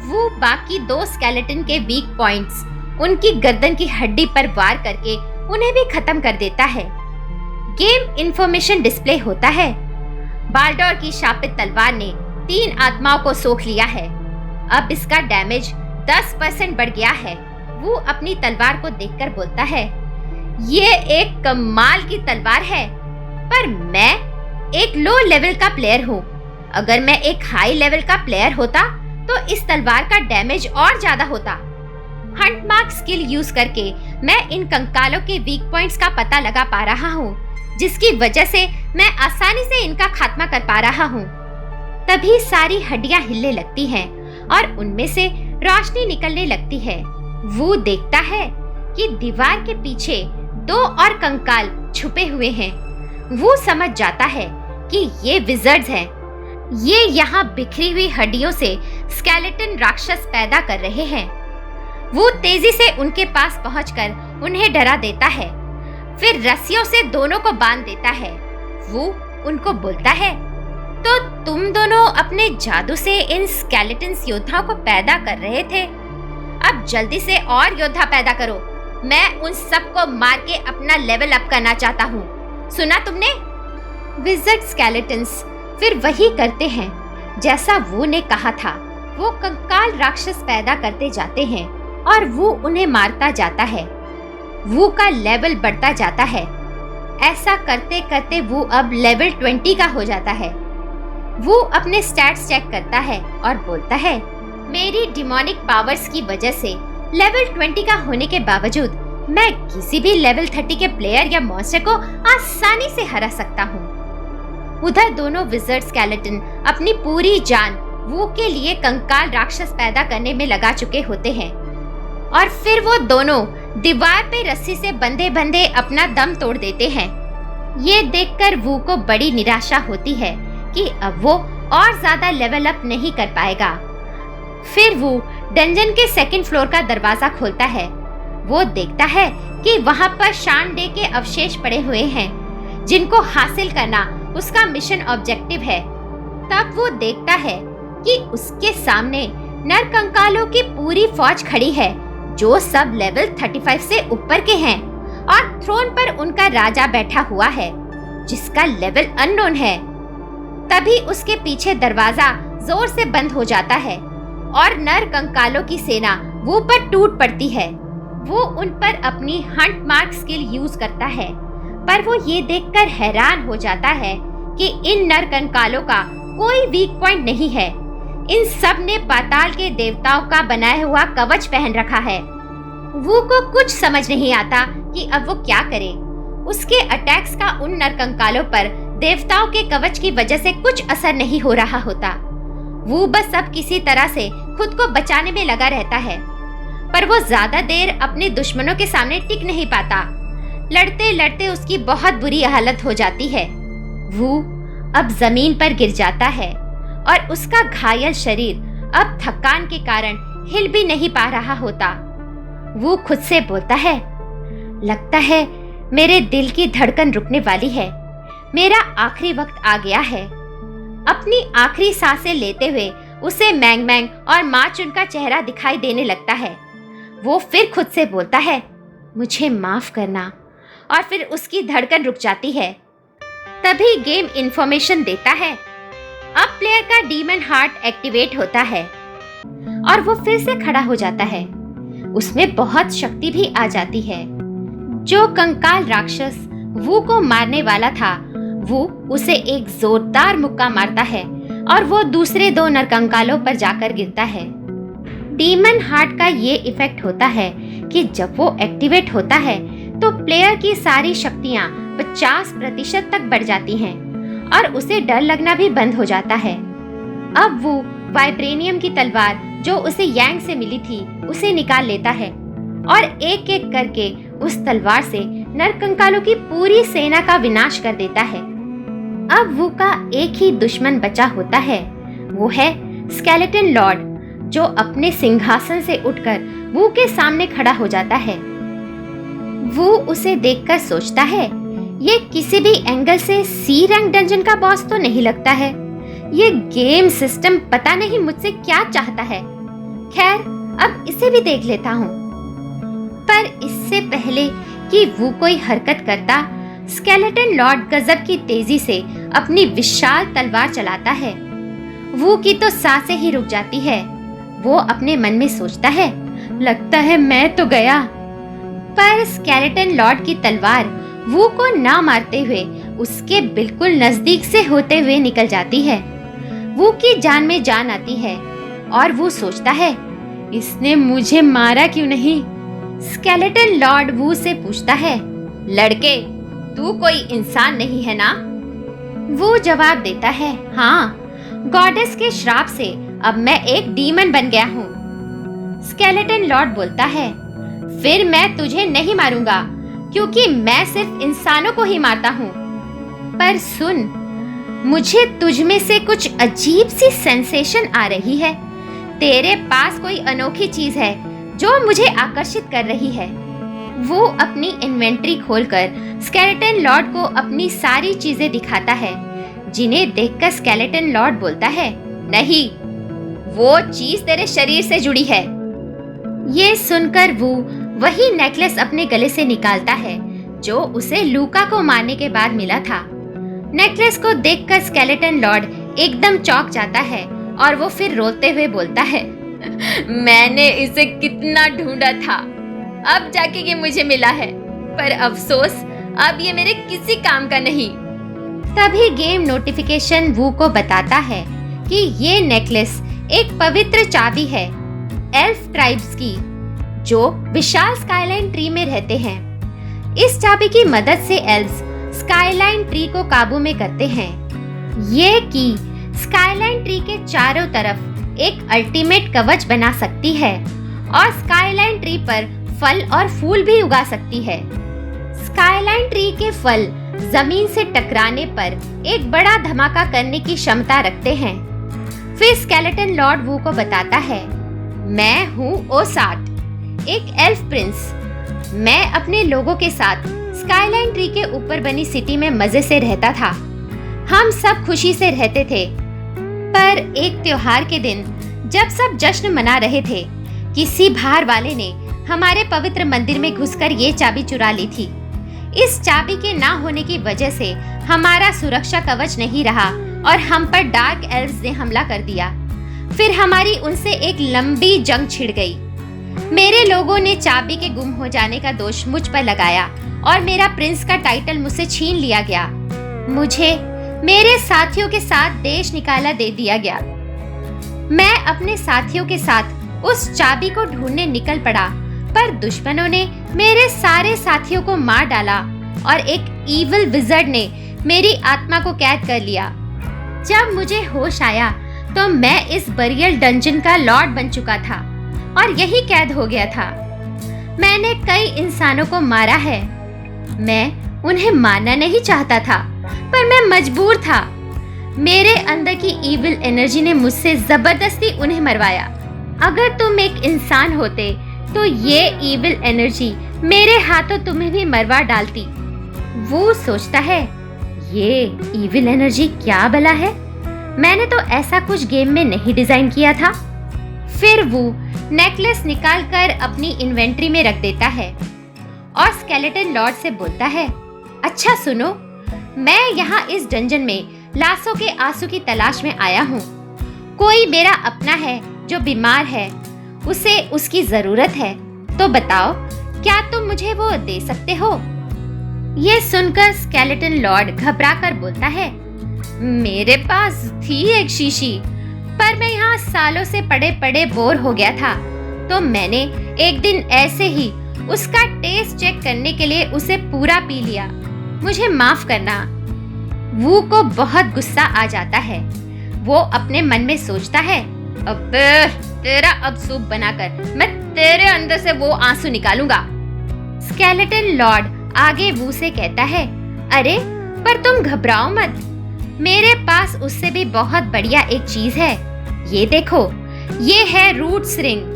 वो बाकी दो स्केलेटन के वीक पॉइंट्स, उनकी गर्दन की हड्डी पर वार करके उन्हें भी खत्म कर देता है। गेम इंफॉर्मेशन डिस्प्ले होता है। बाल्डोर की शापित तलवार ने 3 आत्माओं को सोख लिया है। अब इसका डैमेज 10% बढ़ गया है। वो अपनी तलवार को देखकर बोलता है, ये एक कमाल की तलवार है, पर मैं एक लो लेवल का प्लेयर हूँ। अगर मैं एक हाई लेवल का प्लेयर होता तो इस तलवार का डैमेज और ज्यादा होता। हंट मार्क स्किल यूज करके मैं इन कंकालों के वीक पॉइंट्स का पता लगा पा रहा हूँ, जिसकी वजह से मैं आसानी से इनका खात्मा कर पा रहा हूँ। तभी सारी हड्डियां हिलने लगती हैं और उनमें से रोशनी निकलने लगती है। वो देखता है कि दीवार के पीछे 2 और कंकाल छुपे हुए हैं। वो समझ जाता है कि ये विज़र्ड्स हैं। ये यहाँ बिखरी हुई हड्डियों से स्केलेटन राक्षस पैदा कर रहे हैं। वो तेजी से उनके पास पहुंचकर उन्हें डरा देता है, फिर रस्सियों से दोनों को बांध देता है। वो उनको बोलता है, तो तुम दोनों अपने जादू से इन स्केलेटन्स योद्धाओं को पैदा कर रहे थे। अब जल्दी से और योद्धा पैदा करो। मैं उन सबको मार के अपना लेवल अप करना चाहता हूँ। सुना तुमने? विज़र्ड स्केलेटन्स फिर वही करते हैं जैसा वो ने कहा था। वो कंकाल राक्षस पैदा करते जाते हैं और वो उन्हें मारता जाता है। वो का लेवल बढ़ता जाता है। ऐसा करते करते वो अब लेवल 20 का हो जाता है। वो अपने स्टैट्स चेक करता है और बोलता है, मेरी डिमोनिक पावर्स की वजह से लेवल 20 का होने के बावजूद मैं किसी भी लेवल 30 के प्लेयर या मॉन्स्टर को आसानी से हरा सकता हूँ। उधर दोनों विज़र्ड स्केलेटन अपनी पूरी जान वो के लिए कंकाल राक्षस पैदा करने में लगा चुके होते हैं और फिर वो दोनों दीवार पे रस्सी से बंधे बंधे अपना दम तोड़ देते हैं। ये देखकर वो को बड़ी निराशा होती है कि अब वो और ज्यादा लेवल अप नहीं कर पाएगा। फिर वो डंजन के 2nd फ्लोर का दरवाजा खोलता है। वो देखता है कि वहाँ पर शानडे के अवशेष पड़े हुए हैं, जिनको हासिल करना उसका मिशन ऑब्जेक्टिव है। तब वो देखता है कि उसके सामने नर कंकालों की पूरी फौज खड़ी है, जो सब लेवल 35 से ऊपर के हैं और थ्रोन पर उनका राजा बैठा हुआ है, जिसका लेवल अननोन है। तभी उसके पीछे दरवाजा जोर से बंद हो जाता है और नर कंकालों की सेना वो पर टूट पड़ती है। वो उन पर अपनी हंट मार्क स्किल यूज करता है, पर वो ये देखकर हैरान हो जाता है कि इन नर कंकालों का कोई वीक पॉइंट नहीं है। इन सब ने पाताल के देवताओं का बनाया हुआ कवच पहन रखा है। वो को कुछ समझ नहीं आता कि अब वो क्या करे। उसके अटैक्स का उन नर कंकालों पर देवताओं के कवच की वजह से कुछ असर नहीं हो रहा होता। वो बस अब किसी तरह से खुद को बचाने में लगा रहता है, पर वो ज्यादा देर अपने दुश्मनों के सामने टिक नहीं पाता। लड़ते लड़ते उसकी बहुत बुरी हालत हो जाती है। वो अब जमीन पर गिर जाता है और उसका घायल शरीर अब थकान के कारण हिल भी नहीं पा रहा होता। वो खुद से बोलता है, लगता है मेरे दिल की धड़कन रुकने वाली है। मेरा आखिरी वक्त आ गया है। अपनी आखिरी सांसें लेते हुए उसे मैंग मैंग और मार्चुन का चेहरा दिखाई देने लगता है। वो फिर खुद से बोलता है, मुझे माफ करना, और फिर उसकी धड़कन रुक जाती है। तभी गेम इंफॉर्मेशन देता है। अब प्लेयर का डीमन हार्ट एक्टिवेट होता है और वो फिर से खड़ा हो जाता है। उसमें बहुत शक्ति भी आ जाती है। जो कंकाल राक्षस वू को मारने वाला था, वो उसे एक जोरदार मुक्का मारता है और वो दूसरे 2 नरकंकालों पर जाकर गिरता है। डीमन हार्ट का ये इफेक्ट होता है कि जब वो एक्टिवेट होता है तो प्लेयर की सारी शक्तियां 50% तक बढ़ जाती हैं और उसे डर लगना भी बंद हो जाता है। अब वो वाइब्रेनियम की तलवार जो उसे यांग से मिली थी उसे निकाल लेता है और एक एक करके उस तलवार से नरकंकालों की पूरी सेना का विनाश कर देता है। अब वू का एक ही दुश्मन बचा होता है, वो है स्केलेटन लॉर्ड, जो अपने सिंहासन से उठकर वू के सामने खड़ा हो जाता है। वू उसे देखकर सोचता है, ये किसी भी एंगल से सी रैंक डंजन का बॉस तो नहीं लगता है। ये गेम सिस्टम पता नहीं मुझसे क्या चाहता है। खैर, अब इसे भी देख लेता हूँ। पर इससे पहले कि वो कोई हरकत करता, स्केलेटन लॉर्ड गजब की तेजी से अपनी विशाल तलवार चलाता है। वो की तो सांसें ही रुक जाती है। वो अपने मन में सोचता है, लगता है मैं तो गया। पर स्केलेटन लॉर्ड की तलवार वो को ना मारते हुए उसके बिल्कुल नजदीक से होते हुए निकल जाती है। वो की जान में जान आती है और वो सोचता है, इसने मुझे मारा क्यों नहीं। स्केलेटन लॉर्ड वू से पूछता है, लड़के, तू कोई इंसान नहीं है ना? वो जवाब देता है, हाँ, गॉडेस के श्राप से अब मैं एक डीमन बन गया हूँ। स्केलेटन लॉर्ड बोलता है, फिर मैं तुझे नहीं मारूंगा क्योंकि मैं सिर्फ इंसानों को ही मारता हूँ। पर सुन, मुझे तुझ में से कुछ अजीब सी सेंसेशन आ रही है। तेरे पास कोई अनोखी चीज है जो मुझे आकर्षित कर रही है। वो अपनी इन्वेंट्री खोलकर स्केलेटन लॉर्ड को अपनी सारी चीजें दिखाता है, जिन्हें देखकर स्केलेटन लॉर्ड बोलता है, नहीं, वो चीज तेरे शरीर से जुड़ी है। ये सुनकर वो वही नेकलेस अपने गले से निकालता है जो उसे लूका को मारने के बाद मिला था। नेकलेस को देखकर स्केलेटन लॉर्ड एकदम चौंक जाता है और वो फिर रोते हुए बोलता है, मैंने इसे कितना ढूंढा था, अब जाके ये मुझे मिला है, पर अफसोस अब ये मेरे किसी काम का नहीं। तभी गेम नोटिफिकेशन वू को बताता है कि ये नेकलेस एक पवित्र चाबी है एल्फ ट्राइब्स की, जो विशाल स्काईलाइन ट्री में रहते हैं। इस चाबी की मदद से एल्व्स स्काईलाइन ट्री को काबू में करते हैं। ये की स्काईलाइन ट्री के चारों तरफ एक अल्टीमेट कवच बना सकती है और स्काईलाइन ट्री पर फल और फूल भी उगा सकती है। स्काईलाइन ट्री के फल जमीन से टकराने पर एक बड़ा धमाका करने की क्षमता रखते हैं। फिर स्केलेटन लॉर्ड वू को बताता है, मैं हूँ ओसाट, एक एल्फ प्रिंस। मैं अपने लोगों के साथ स्काईलाइन ट्री के ऊपर बनी सिटी में मजे से रहता था। हम सब खुशी से रहते थे। पर एक त्योहार के दिन जब सब जश्न मना रहे थे, किसी बाहर वाले ने हमारे पवित्र मंदिर में घुसकर ये चाबी चुरा ली थी। इस चाबी के ना होने की वजह से हमारा सुरक्षा कवच नहीं रहा और हम पर डार्क एल्व्स ने हमला कर दिया। फिर हमारी उनसे एक लंबी जंग छिड़ गई। मेरे लोगों ने चाबी के गुम हो जाने का दोष मुझ पर लगाया और मेरा प्रिंस का टाइटल मुझसे छीन लिया गया। मुझे मेरे साथियों के साथ देश निकाला दे दिया गया। मैं अपने साथियों के साथ उस चाबी को ढूंढने निकल पड़ा, पर दुश्मनों ने मेरे सारे साथियों को मार डाला और एक ईविल विज़र्ड ने मेरी आत्मा को कैद कर लिया। जब मुझे होश आया तो मैं इस बरियल डंजन का लॉर्ड बन चुका था और यही कैद हो गया था। मैंने कई इंसानों को मारा है। मैं उन्हें मारना नहीं चाहता था, पर मैं मजबूर था। मेरे अंदर की ईविल एनर्जी ने मुझसे जबरदस्ती उन्हें मरवाया। अगर तुम एक इंसान होते तो ये ईविल एनर्जी मेरे हाथों तुम्हें भी मरवा डालती। वो सोचता है, ये ईविल एनर्जी क्या भला है? मैंने तो ऐसा कुछ गेम में नहीं डिजाइन किया था। फिर वो नेकलेस निकालकर अपनी इन्वेंट्री में रख देता है और स्केलेटन लॉर्ड से बोलता है, अच्छा सुनो, मैं यहाँ इस डंजन में लाशों के आंसू की तलाश में आया हूँ। कोई मेरा अपना है जो बीमार है, उसे उसकी जरूरत है, तो बताओ क्या तुम मुझे वो दे सकते हो? ये सुनकर स्केलेटन लॉर्ड घबरा कर बोलता है, मेरे पास थी एक शीशी, पर मैं यहाँ सालों से पड़े पड़े बोर हो गया था, तो मैंने एक दिन ऐसे ही उसका टेस्ट चेक करने के लिए उसे पूरा पी लिया। मुझे माफ करना। वू को बहुत गुस्सा आ जाता है। वो अपने मन में सोचता है, अबे तेरा अब सूप बनाकर मैं तेरे अंदर से वो आंसू निकालूंगा। स्केलेटन लॉर्ड आगे वू से कहता है, अरे पर तुम घबराओ मत, मेरे पास उससे भी बहुत बढ़िया एक चीज है। ये देखो, ये है रूट्स रिंग।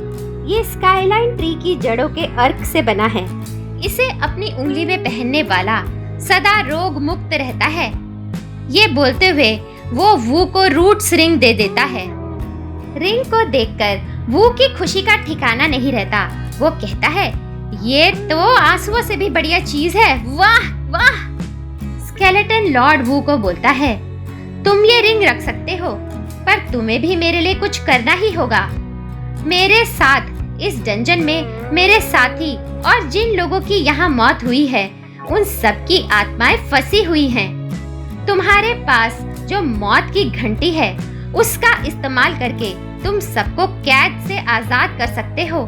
ये स्काईलाइन ट्री की जड़ों के अर्क से बना है। इसे अपनी उंगली में पहनने वाला सदा रोग मुक्त रहता है। ये बोलते हुए वो वू को रूट्स रिंग दे देता है। रिंग को देखकर वू की खुशी का ठिकाना नहीं रहता। वो कहता है, ये तो आंसुओं से भी बढ़िया चीज है, वाह वाह। स्केलेटन लॉर्ड वू को बोलता है, तुम ये रिंग रख सकते हो, पर तुम्हें भी मेरे लिए कुछ करना ही होगा। मेरे साथ इस डंजन में मेरे साथी और जिन लोगों की यहाँ मौत हुई है, उन सब की आत्माएं फंसी हुई हैं। तुम्हारे पास जो मौत की घंटी है, उसका इस्तेमाल करके तुम सबको कैद से आजाद कर सकते हो।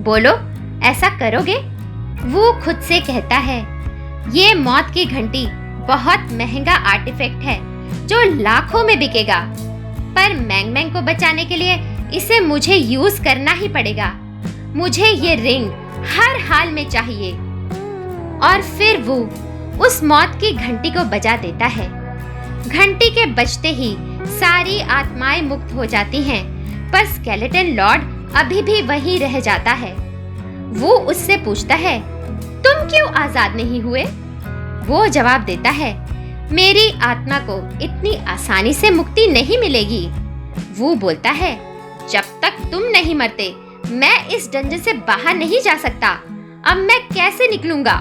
बोलो, ऐसा करोगे? वो खुद से कहता है, ये मौत की घंटी बहुत महंगा आर्टिफैक्ट है जो लाखों में बिकेगा, पर मैंग मैंग को बचाने के लिए इसे मुझे यूज करना ही पड़ेगा। मुझे ये रिंग हर हाल में चाहिए। और फिर वो उस मौत की घंटी को बजा देता है। घंटी के बजते ही सारी आत्माएं मुक्त हो जाती हैं, पर स्केलेटन लॉर्ड अभी भी वहीं रह जाता है। वो उससे पूछता है, तुम क्यों आजाद नहीं हुए? वो जवाब देता है, मेरी आत्मा को इतनी आसानी से मुक्ति नहीं मिलेगी। वो बोलता है, जब तक तुम नहीं मरते मैं इस डंजन से बाहर नहीं जा सकता। अब मैं कैसे निकलूंगा?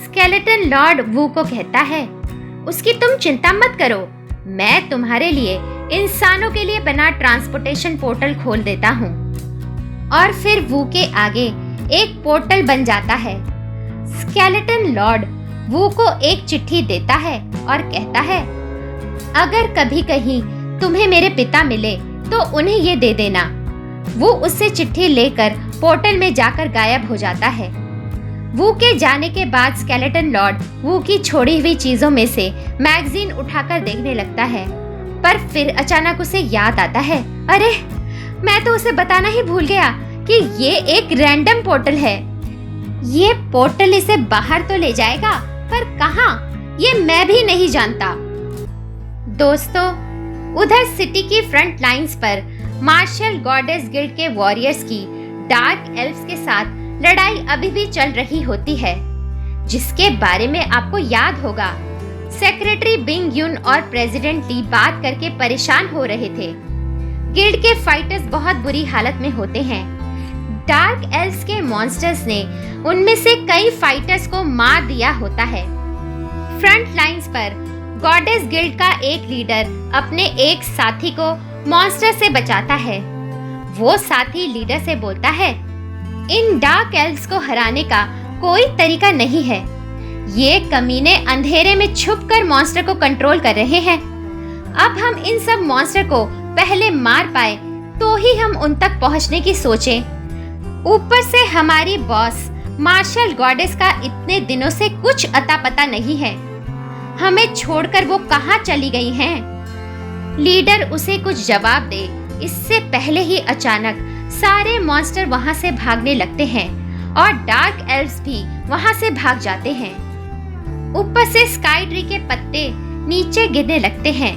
स्केलेटन लॉर्ड वू को कहता है, उसकी तुम चिंता मत करो, मैं तुम्हारे लिए इंसानों के लिए बना ट्रांसपोर्टेशन पोर्टल खोल देता हूँ। और फिर वू के आगे एक पोर्टल बन जाता है। स्केलेटन लॉर्ड वू को एक चिट्ठी देता है और कहता है, अगर कभी कहीं तुम्हें मेरे पिता मिले तो उन्हें ये दे देना। वो उससे चिट्ठी लेकर पोर्टल में जाकर गायब हो जाता है। वू के जाने के बाद स्केलेटन लॉर्ड वू की छोड़ी हुई चीजों में से मैगजीन उठाकर देखने लगता है, पर फिर अचानक उसे याद आता है, अरे मैं तो उसे बताना ही भूल गया कि ये एक रैंडम पोर्टल है। ये पोर्टल इसे बाहर तो ले जाएगा, पर कहाँ ये मैं भी नहीं जानता। दोस्तों, उधर सिटी की फ्रंट लाइंस पर मार्शल गॉडेस गिल्ड के वॉरियर्स की डार्क एल्व्स के साथ लड़ाई अभी भी चल रही होती है, जिसके बारे में आपको याद होगा। सेक्रेटरी बिंग युन और प्रेसिडेंट ली बात करके परेशान हो रहे थे। गिल्ड के फाइटर्स बहुत बुरी हालत में होते हैं। डार्क एल्व्स के मॉन्स्टर्स ने उनमें से कई फाइटर्स को मार दिया होता है। फ्रंट लाइंस पर गॉडेस गिल्ड का एक लीडर अपने एक साथी को मॉन्स्टर से बचाता है। वो साथी लीडर से बोलता है, इन डार्क एल्व्स को हराने का कोई तरीका नहीं है। ये कमीने अंधेरे में छुपकर मॉन्स्टर को कंट्रोल कर रहे हैं। अब हम इन सब मॉन्स्टर को पहले मार पाए तो ही हम उन तक पहुंचने की सोचें। ऊपर से हमारी बॉस मार्शल गॉडेस का इतने दिनों से कुछ अता पता नहीं है। हमें छोड़कर वो कहाँ चली गई हैं? लीडर उसे कुछ जवाब दे इससे पहले ही अचानक सारे मॉन्स्टर वहां से भागने लगते हैं और डार्क एल्व्स भी वहां से भाग जाते हैं। ऊपर से स्काई ट्री के पत्ते नीचे गिरने लगते हैं।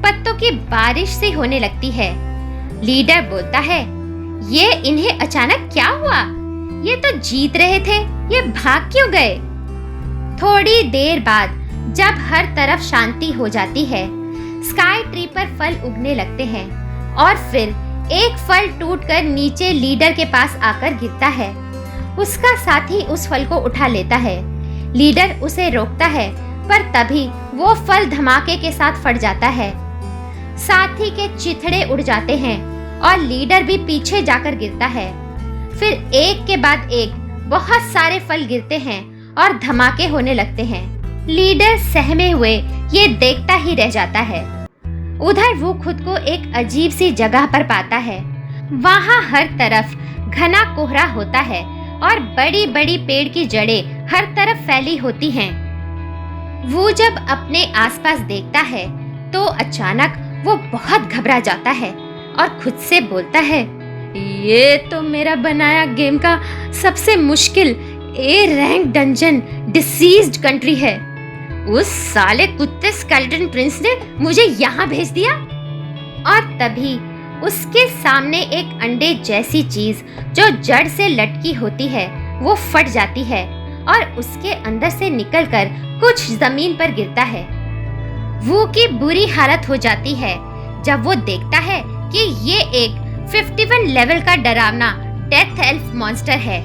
पत्तों की बारिश सी होने लगती है। लीडर बोलता है, ये इन्हें अचानक क्या हुआ? ये तो जीत रहे थे, ये भाग क्यों गए? थोड़ी देर बाद जब हर तरफ शांति हो जाती है, स्काई ट्री पर फल उगने लगते हैं और फिर एक फल टूटकर नीचे लीडर के पास आकर गिरता है। उसका साथी उस फल को उठा लेता है। लीडर उसे रोकता है, पर तभी वो फल धमाके के साथ फट जाता है। साथी के चिथड़े उड़ जाते हैं और लीडर भी पीछे जाकर गिरता है। फिर एक के बाद एक बहुत सारे फल गिरते हैं और धमाके होने लगते हैं। लीडर सहमे हुए ये देखता ही रह जाता है। उधर वो खुद को एक अजीब सी जगह पर पाता है। वहाँ हर तरफ घना कोहरा होता है और बड़ी बड़ी पेड़ की जड़ें हर तरफ फैली होती हैं। वो जब अपने आसपास देखता है तो अचानक वो बहुत घबरा जाता है और खुद से बोलता है, ये तो मेरा बनाया गेम का सबसे मुश्किल A rank dungeon deceased country है। उस साले कुत्ते स्केलेटन प्रिंस ने मुझे यहाँ भेज दिया। और तभी उसके सामने एक अंडे जैसी चीज जो जड़ से लटकी होती है वो फट जाती है और उसके अंदर से निकलकर कुछ जमीन पर गिरता है। वो की बुरी हालत हो जाती है जब वो देखता है कि ये एक 51 लेवल का डरावना डेथ एल्फ मॉन्स्टर है।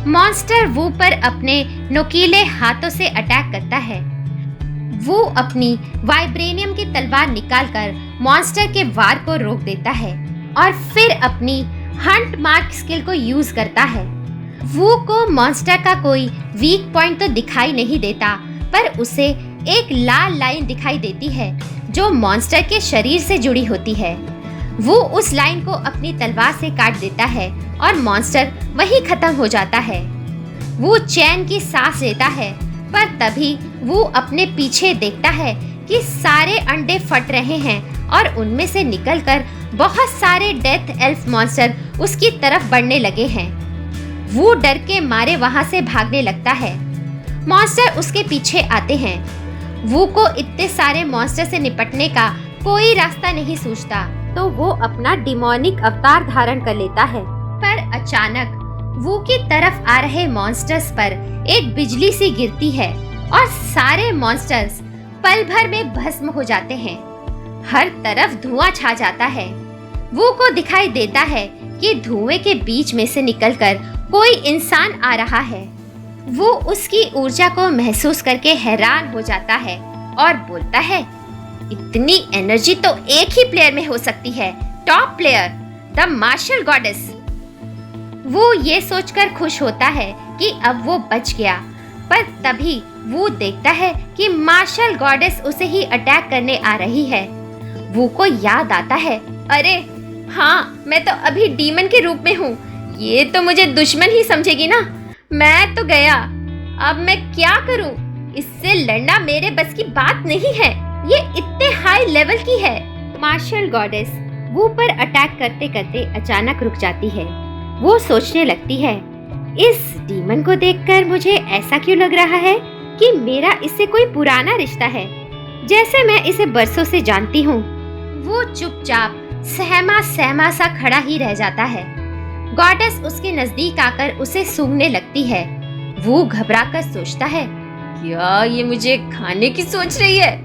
मॉन्स्टर वो पर अपने नुकीले हाथों से अटैक करता है। वो अपनी वाइब्रेनियम की तलवार निकालकर मॉन्स्टर के वार को रोक देता है और फिर अपनी हंट मार्क स्किल को यूज करता है। वो को मॉन्स्टर का कोई वीक पॉइंट तो दिखाई नहीं देता, पर उसे एक लाल लाइन दिखाई देती है जो मॉन्स्टर के शरीर से जुड़ी होती है। वो उस लाइन को अपनी तलवार से काट देता है और मॉन्स्टर वहीं खत्म हो जाता है। वो चैन की सांस लेता है, पर तभी वो अपने पीछे देखता है कि सारे अंडे फट रहे हैं और उनमें से निकलकर बहुत सारे डेथ एल्फ मॉन्स्टर उसकी तरफ बढ़ने लगे हैं। वो डर के मारे वहां से भागने लगता है। मॉन्स्टर उसके पीछे आते हैं। वो को इतने सारे मॉन्स्टर से निपटने का कोई रास्ता नहीं सूझता, तो वो अपना डिमोनिक अवतार धारण कर लेता है। पर अचानक वो की तरफ आ रहे मॉन्स्टर्स पर एक बिजली सी गिरती है और सारे मॉन्स्टर्स पल भर में भस्म हो जाते हैं। हर तरफ धुआं छा जाता है। वो को दिखाई देता है कि धुएं के बीच में से निकलकर कोई इंसान आ रहा है। वो उसकी ऊर्जा को महसूस करके हैरान हो जाता है और बोलता है, इतनी एनर्जी तो एक ही प्लेयर में हो सकती है, top player, the martial goddess. वो ये सोचकर खुश होता है कि अब वो बच गया, पर तभी वो देखता है कि मार्शल गॉडेस उसे ही अटैक करने आ रही है। वो को याद आता है, अरे हाँ, मैं तो अभी डीमन के रूप में हूँ, ये तो मुझे दुश्मन ही समझेगी ना। मैं तो गया, अब मैं क्या करूँ? इससे लड़ना मेरे बस की बात नहीं है, ये इतने हाई लेवल की है। मार्शल गॉडेस वो पर अटैक करते करते अचानक रुक जाती है। वो सोचने लगती है, इस डीमन को देखकर मुझे ऐसा क्यों लग रहा है कि मेरा इससे कोई पुराना रिश्ता है, जैसे मैं इसे बरसों से जानती हूँ। वो चुपचाप सहमा सहमा सा खड़ा ही रह जाता है। गॉडेस उसके नजदीक आकर उसे सूंघने लगती है। वो घबराकर सोचता है, क्या ये मुझे खाने की सोच रही है?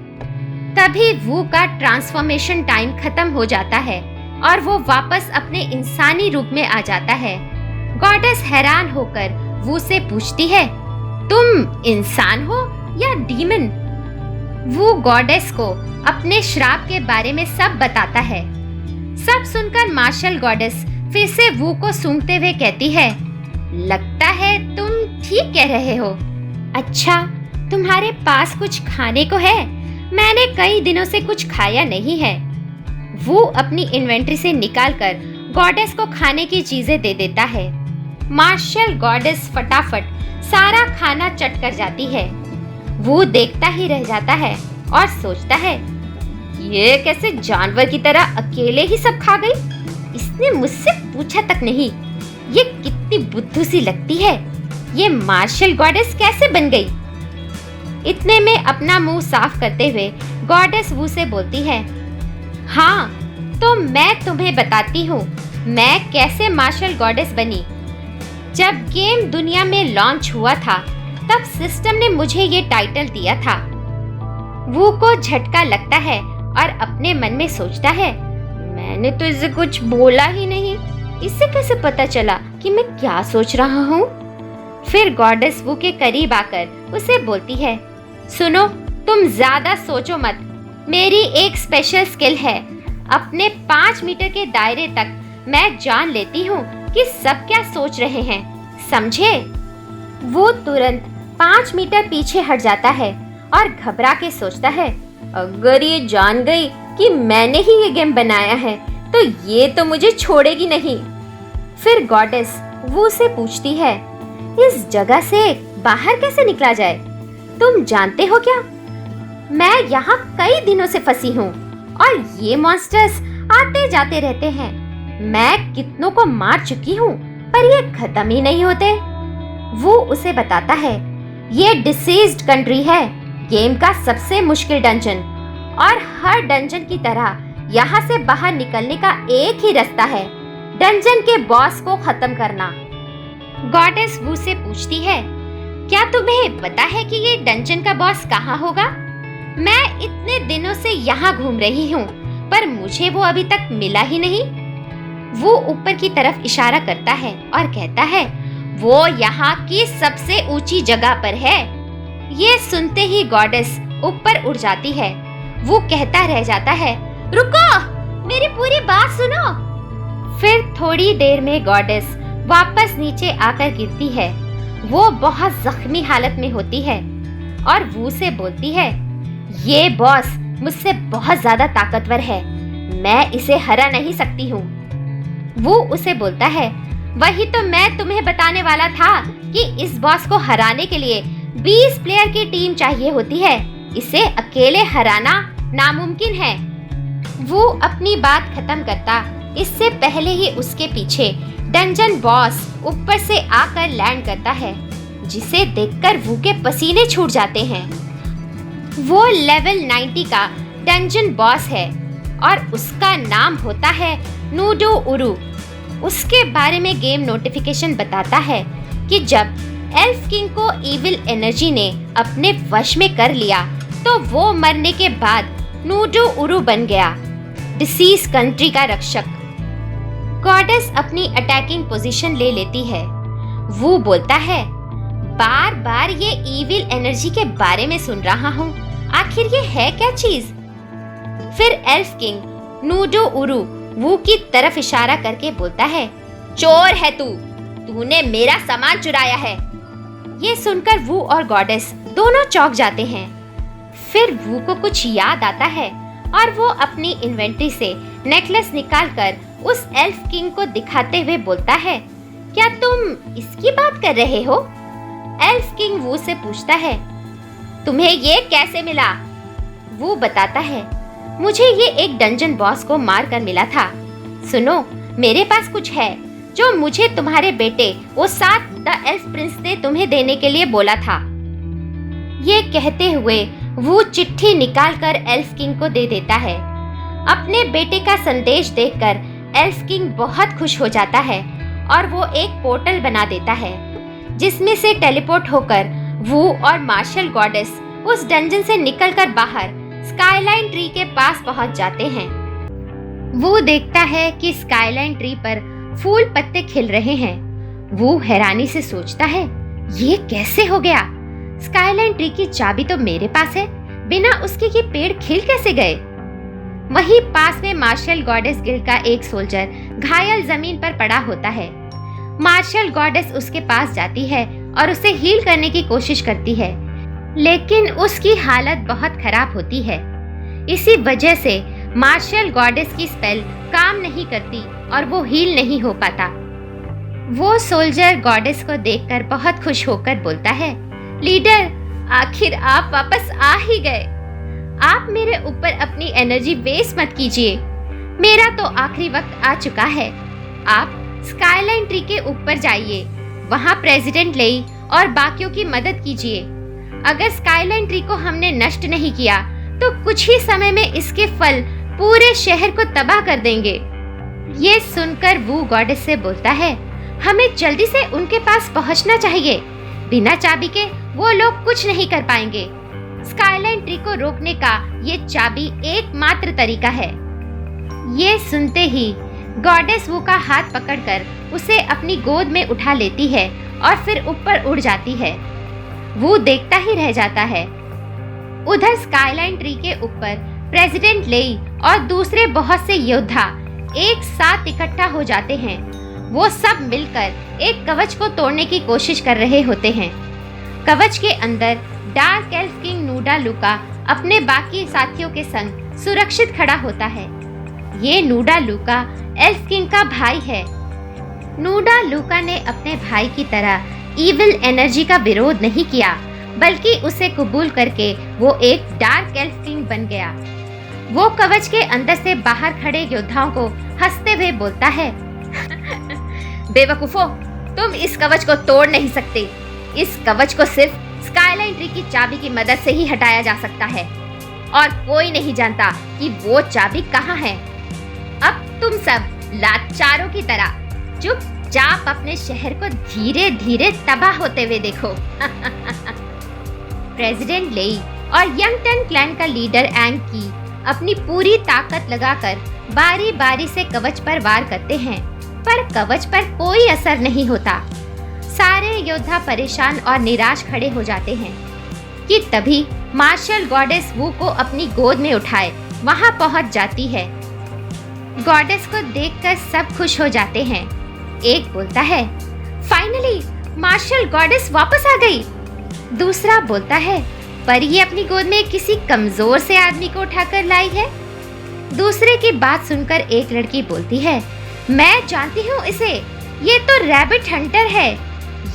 तभी वो का ट्रांसफॉर्मेशन टाइम खत्म हो जाता है और वो वापस अपने इंसानी रूप में आ जाता है। गॉडेस हैरान होकर वो से पूछती है, तुम इंसान हो या डीमन? वो गॉडेस को अपने श्राप के बारे में सब बताता है। सब सुनकर मार्शल गॉडेस फिर से वो को सूंघते हुए कहती है, लगता है तुम ठीक कह रहे हो। अच्छा, तुम्हारे पास कुछ खाने को है? मैंने कई दिनों से कुछ खाया नहीं है। वो अपनी इन्वेंट्री से निकालकर गॉडेस को खाने की चीजें दे देता है। मार्शल गॉडेस फटाफट सारा खाना चट कर जाती है। वो देखता ही रह जाता है और सोचता है, ये कैसे जानवर की तरह अकेले ही सब खा गई? इसने मुझसे पूछा तक नहीं। ये कितनी बुद्धू सी लगती है। ये मार्शल गॉडेस कैसे बन गई? इतने में अपना मुंह साफ करते हुए गॉडेस वो से बोलती है, हाँ, तो मैं तुम्हें बताती हूँ मैं कैसे मार्शल गॉडेस बनी। जब गेम दुनिया में लॉन्च हुआ था तब सिस्टम ने मुझे ये टाइटल दिया था। वो को झटका लगता है और अपने मन में सोचता है, मैंने तो इसे कुछ बोला ही नहीं, इससे कैसे पता चला कि मैं क्या सोच रहा हूँ। फिर गॉडेस वू के करीब आकर उसे बोलती है, सुनो, तुम ज्यादा सोचो मत। मेरी एक स्पेशल स्किल है। अपने 5 मीटर के दायरे तक मैं जान लेती हूँ कि सब क्या सोच रहे हैं, समझे? वो तुरंत 5 मीटर पीछे हट जाता है और घबरा के सोचता है, अगर ये जान गई कि मैंने ही ये गेम बनाया है तो ये तो मुझे छोड़ेगी नहीं। फिर गॉडेस वो से पूछती है, इस जगह से बाहर कैसे निकला जाए? तुम जानते हो क्या, मैं यहाँ कई दिनों से फंसी हूँ और ये मॉन्स्टर्स आते जाते रहते हैं। मैं कितनों को मार चुकी हूँ पर ये खत्म ही नहीं होते। वो उसे बताता है, ये डिसीज्ड कंट्री है, गेम का सबसे मुश्किल डंजन, और हर डंजन की तरह यहाँ से बाहर निकलने का एक ही रास्ता है, डंजन के बॉस को खत्म करना। गॉडेस वू से पूछती है, क्या तुम्हें पता है कि ये डंजन का बॉस कहाँ होगा? मैं इतने दिनों से यहाँ घूम रही हूँ पर मुझे वो अभी तक मिला ही नहीं। वो ऊपर की तरफ इशारा करता है और कहता है, वो यहाँ की सबसे ऊंची जगह पर है। ये सुनते ही गॉडेस ऊपर उड़ जाती है। वो कहता रह जाता है, रुको, मेरी पूरी बात सुनो। फिर थोड़ी देर में गॉडेस वापस नीचे आकर गिरती है। वो बहुत जख्मी हालत में होती है और वो से बोलती है, ये बॉस मुझसे बहुत ज्यादा ताकतवर है, मैं इसे हरा नहीं सकती हूँ। वो उसे बोलता है, वही तो मैं तुम्हें बताने वाला था कि इस बॉस को हराने के लिए 20 प्लेयर की टीम चाहिए होती है, इसे अकेले हराना नामुमकिन है। वो अपनी बात खत्म करता इससे पहले ही उसके पीछे डंजन बॉस ऊपर से आकर लैंड करता है, जिसे देखकर वू के पसीने छूट जाते हैं। वो लेवल 90 का डंजन बॉस है और उसका नाम होता है नूडो उरू। उसके बारे में गेम नोटिफिकेशन बताता है कि जब एल्फ किंग को इविल एनर्जी ने अपने वश में कर लिया तो वो मरने के बाद नूडो उरू बन गया, डिसीज कंट्री का रक्षक। गॉडेस अपनी अटैकिंग पोजीशन ले लेती है। वो बोलता है, बार बार ये इविल एनर्जी के बारे में सुन रहा हूँ, आखिर ये है क्या चीज? फिर एल्फ किंग नूडो उरू वू की तरफ इशारा करके बोलता है, चोर है तू, तूने मेरा सामान चुराया है। ये सुनकर वू और गॉडेस दोनों चौंक जाते हैं। फिर वू को कुछ याद आता है और वो अपनी इन्वेंटरी से नेकलेस निकालकर उस एल्फ किंग को दिखाते हुए बोलता है, क्या तुम इसकी बात कर रहे हो? एल्फ किंग वू से पूछता है, तुम्हें ये कैसे मिला? वो बताता है, मुझे ये एक डंजन बॉस को मार कर मिला था। सुनो, मेरे पास कुछ है जो मुझे तुम्हारे बेटे वो 7 द एल्फ प्रिंस ने तुम्हें देने के लिए बोला था। ये कहते हुए वो चिट्ठी निकालकर एल्फ किंग को दे देता है। अपने बेटे का संदेश देखकर एल्फ किंग बहुत खुश हो जाता है और वो एक पोर्टल बना देता है, जिसमें से टेलीपोर्ट होकर वो और मार्शल गॉडेस उस डंजन से निकलकर बाहर स्काईलाइन ट्री के पास पहुंच जाते हैं। वो देखता है कि स्काईलाइन ट्री पर फूल पत्ते खिल रहे हैं। वो हैरानी से सोचता है, ये कैसे हो गया? स्काईलाइन ट्री की चाबी तो मेरे पास है, बिना उसके ये पेड़ खिल कैसे गए? वहीं पास में मार्शल गॉडेस गिल्ड का एक सोल्जर घायल जमीन पर पड़ा होता है। मार्शल गॉडेस उसके पास जाती है और उसे हील करने की कोशिश करती है, लेकिन उसकी हालत बहुत खराब होती है। इसी वजह से मार्शल गॉडेस की स्पेल काम नहीं करती और वो हील नहीं हो पाता। वो सोल्जर गॉडेस को देखकर बहुत खुश होकर बोलता है, लीडर, आखिर आप वापस आ ही गए। आप मेरे ऊपर अपनी एनर्जी वेस्ट मत कीजिए, मेरा तो आखिरी वक्त आ चुका है। आप स्काईलाइन ट्री के ऊपर जाइए, वहाँ प्रेसिडेंट लेई और बाकियों की मदद कीजिए। अगर स्काईलाइन ट्री को हमने नष्ट नहीं किया तो कुछ ही समय में इसके फल पूरे शहर को तबाह कर देंगे। ये सुनकर वो गॉडेस से बोलता है, हमें जल्दी से उनके पास पहुंचना चाहिए, बिना चाबी के वो लोग कुछ नहीं कर पाएंगे। स्काईलाइन ट्री को रोकने का ये चाबी एकमात्र तरीका है। ये सुनते ही गॉडेस वू का हाथ पकड़कर उसे अपनी गोद में उठा लेती है और फिर ऊपर उड़ जाती है। वो देखता ही रह जाता है। उधर स्काईलाइन ट्री के ऊपर प्रेसिडेंट लेई और दूसरे बहुत से योद्धा एक साथ इकट्ठा हो जाते हैं। वो सब मिलकर एक कवच को तोड़ने की कोशिश कर रहे होते हैं। कवच के अंदर डार्क एल्फ किंग नूडा लूका अपने बाकी साथियों के संग सुरक्षित खड़ा होता है। ये नूडा लूका एल्फ किंग का भाई है। नूडा लूका ने अपने भाई की तरह इविल एनर्जी का विरोध नहीं किया, बल्कि उसे कबूल करके वो एक डार्क एल्फ किंग बन गया। वो कवच के अंदर से बाहर खड़े योद्धाओं को हंसते हुए बोलता है, बेवकूफों, तुम इस कवच को तोड़ नहीं सकते। इस कवच को सिर्फ स्काईलाइन ट्री की चाबी की मदद से ही हटाया जा सकता है और कोई नहीं जानता कि वो चाबी कहाँ है। अब तुम सब लाचारों की तरह चुपचाप अपने शहर को धीरे धीरे तबाह होते हुए देखो। प्रेसिडेंट लेई और यंग टन क्लैन का लीडर एंग की अपनी पूरी ताकत लगाकर बारी बारी से कवच पर वार करते हैं, पर कवच पर कोई असर नहीं होता। सारे योद्धा परेशान और निराश खड़े हो जाते हैं कि तभी मार्शल गॉडेस वू को अपनी गोद में उठाए वहां पहुंच जाती है। गॉडेस को देखकर सब खुश हो जाते हैं। एक बोलता है, फाइनली मार्शल गॉडेस वापस आ गई। दूसरा बोलता है, पर ये अपनी गोद में किसी कमजोर से आदमी को उठाकर लाई है। दूसरे की बात सुनकर एक लड़की बोलती है, मैं जानती हूँ इसे, ये तो रैबिट हंटर है।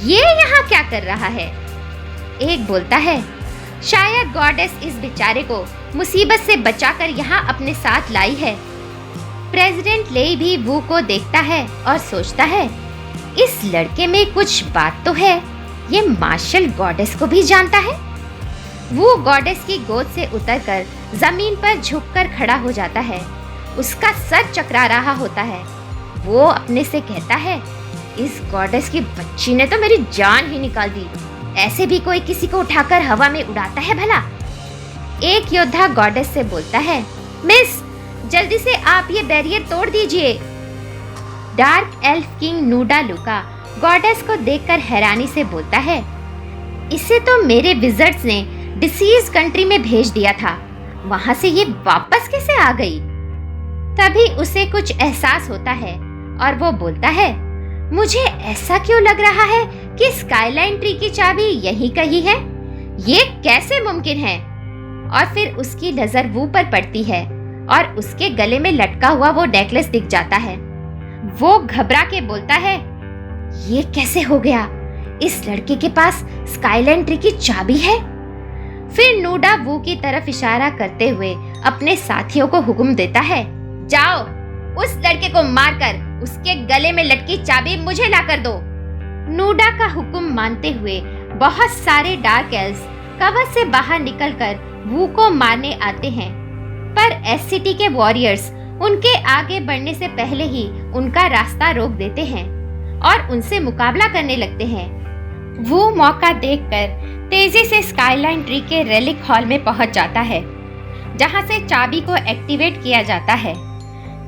ये यहाँ क्या कर रहा है? एक बोलता है, शायद गॉडेस इस बेचारे को मुसीबत से बचाकर यहाँ अपने साथ लाई है। प्रेसिडेंट लेई भी वू को देखता है और सोचता है, इस लड़के में कुछ बात तो है, ये मार्शल गॉडेस को भी जानता है। वो गॉडेस की गोद से उतरकर जमीन पर झुककर खड़ा हो जाता है। उसका सर चकरा रहा होता है। वो अपने से कहता है, इस गॉडेस की बच्ची ने तो मेरी जान ही निकाल दी। ऐसे भी कोई किसी को उठाकर हवा में उड़ाता है भला? एक योद्धा गॉडेस से बोलता है, मिस, जल्दी से आप ये बैरियर तोड़ दीजिए। डार्क एल्फ किंग नूडा लूका गॉडेस को देखकर हैरानी से बोलता है, इसे तो मेरे विज़र्ड्स ने डिसीज कंट्री में भेज दिया था, वहां से ये वापस कैसे आ गई? तभी उसे कुछ एहसास होता है और वो बोलता है, मुझे ऐसा क्यों लग रहा है कि स्काईलाइन ट्री की चाबी यहीं कहीं है। ये कैसे मुमकिन है? और फिर उसकी नजर वू पर पड़ती है और उसके गले में लटका हुआ वो नेकलेस दिख जाता है। वो घबरा के बोलता है, ये कैसे हो गया? इस लड़के के पास स्काईलाइन ट्री की चाबी है। फिर नूडा वू की तरफ इशारा करते हुए अपने साथियों को हुक्म देता है, जाओ, उस लड़के को मारकर उसके गले में लटकी चाबी मुझे लाकर दो। नूडा का हुक्म मानते हुए बहुत सारे डार्क एल्व्स कवच से बाहर निकलकर वू को मारने आते हैं, पर एससीटी के वॉरियर्स उनके आगे बढ़ने से पहले ही उनका रास्ता रोक देते हैं और उनसे मुकाबला करने लगते हैं। वो मौका देखकर तेजी से स्काईलाइन ट्री के रेलिक हॉल में पहुंच जाता है, जहां से चाबी को एक्टिवेट किया जाता है।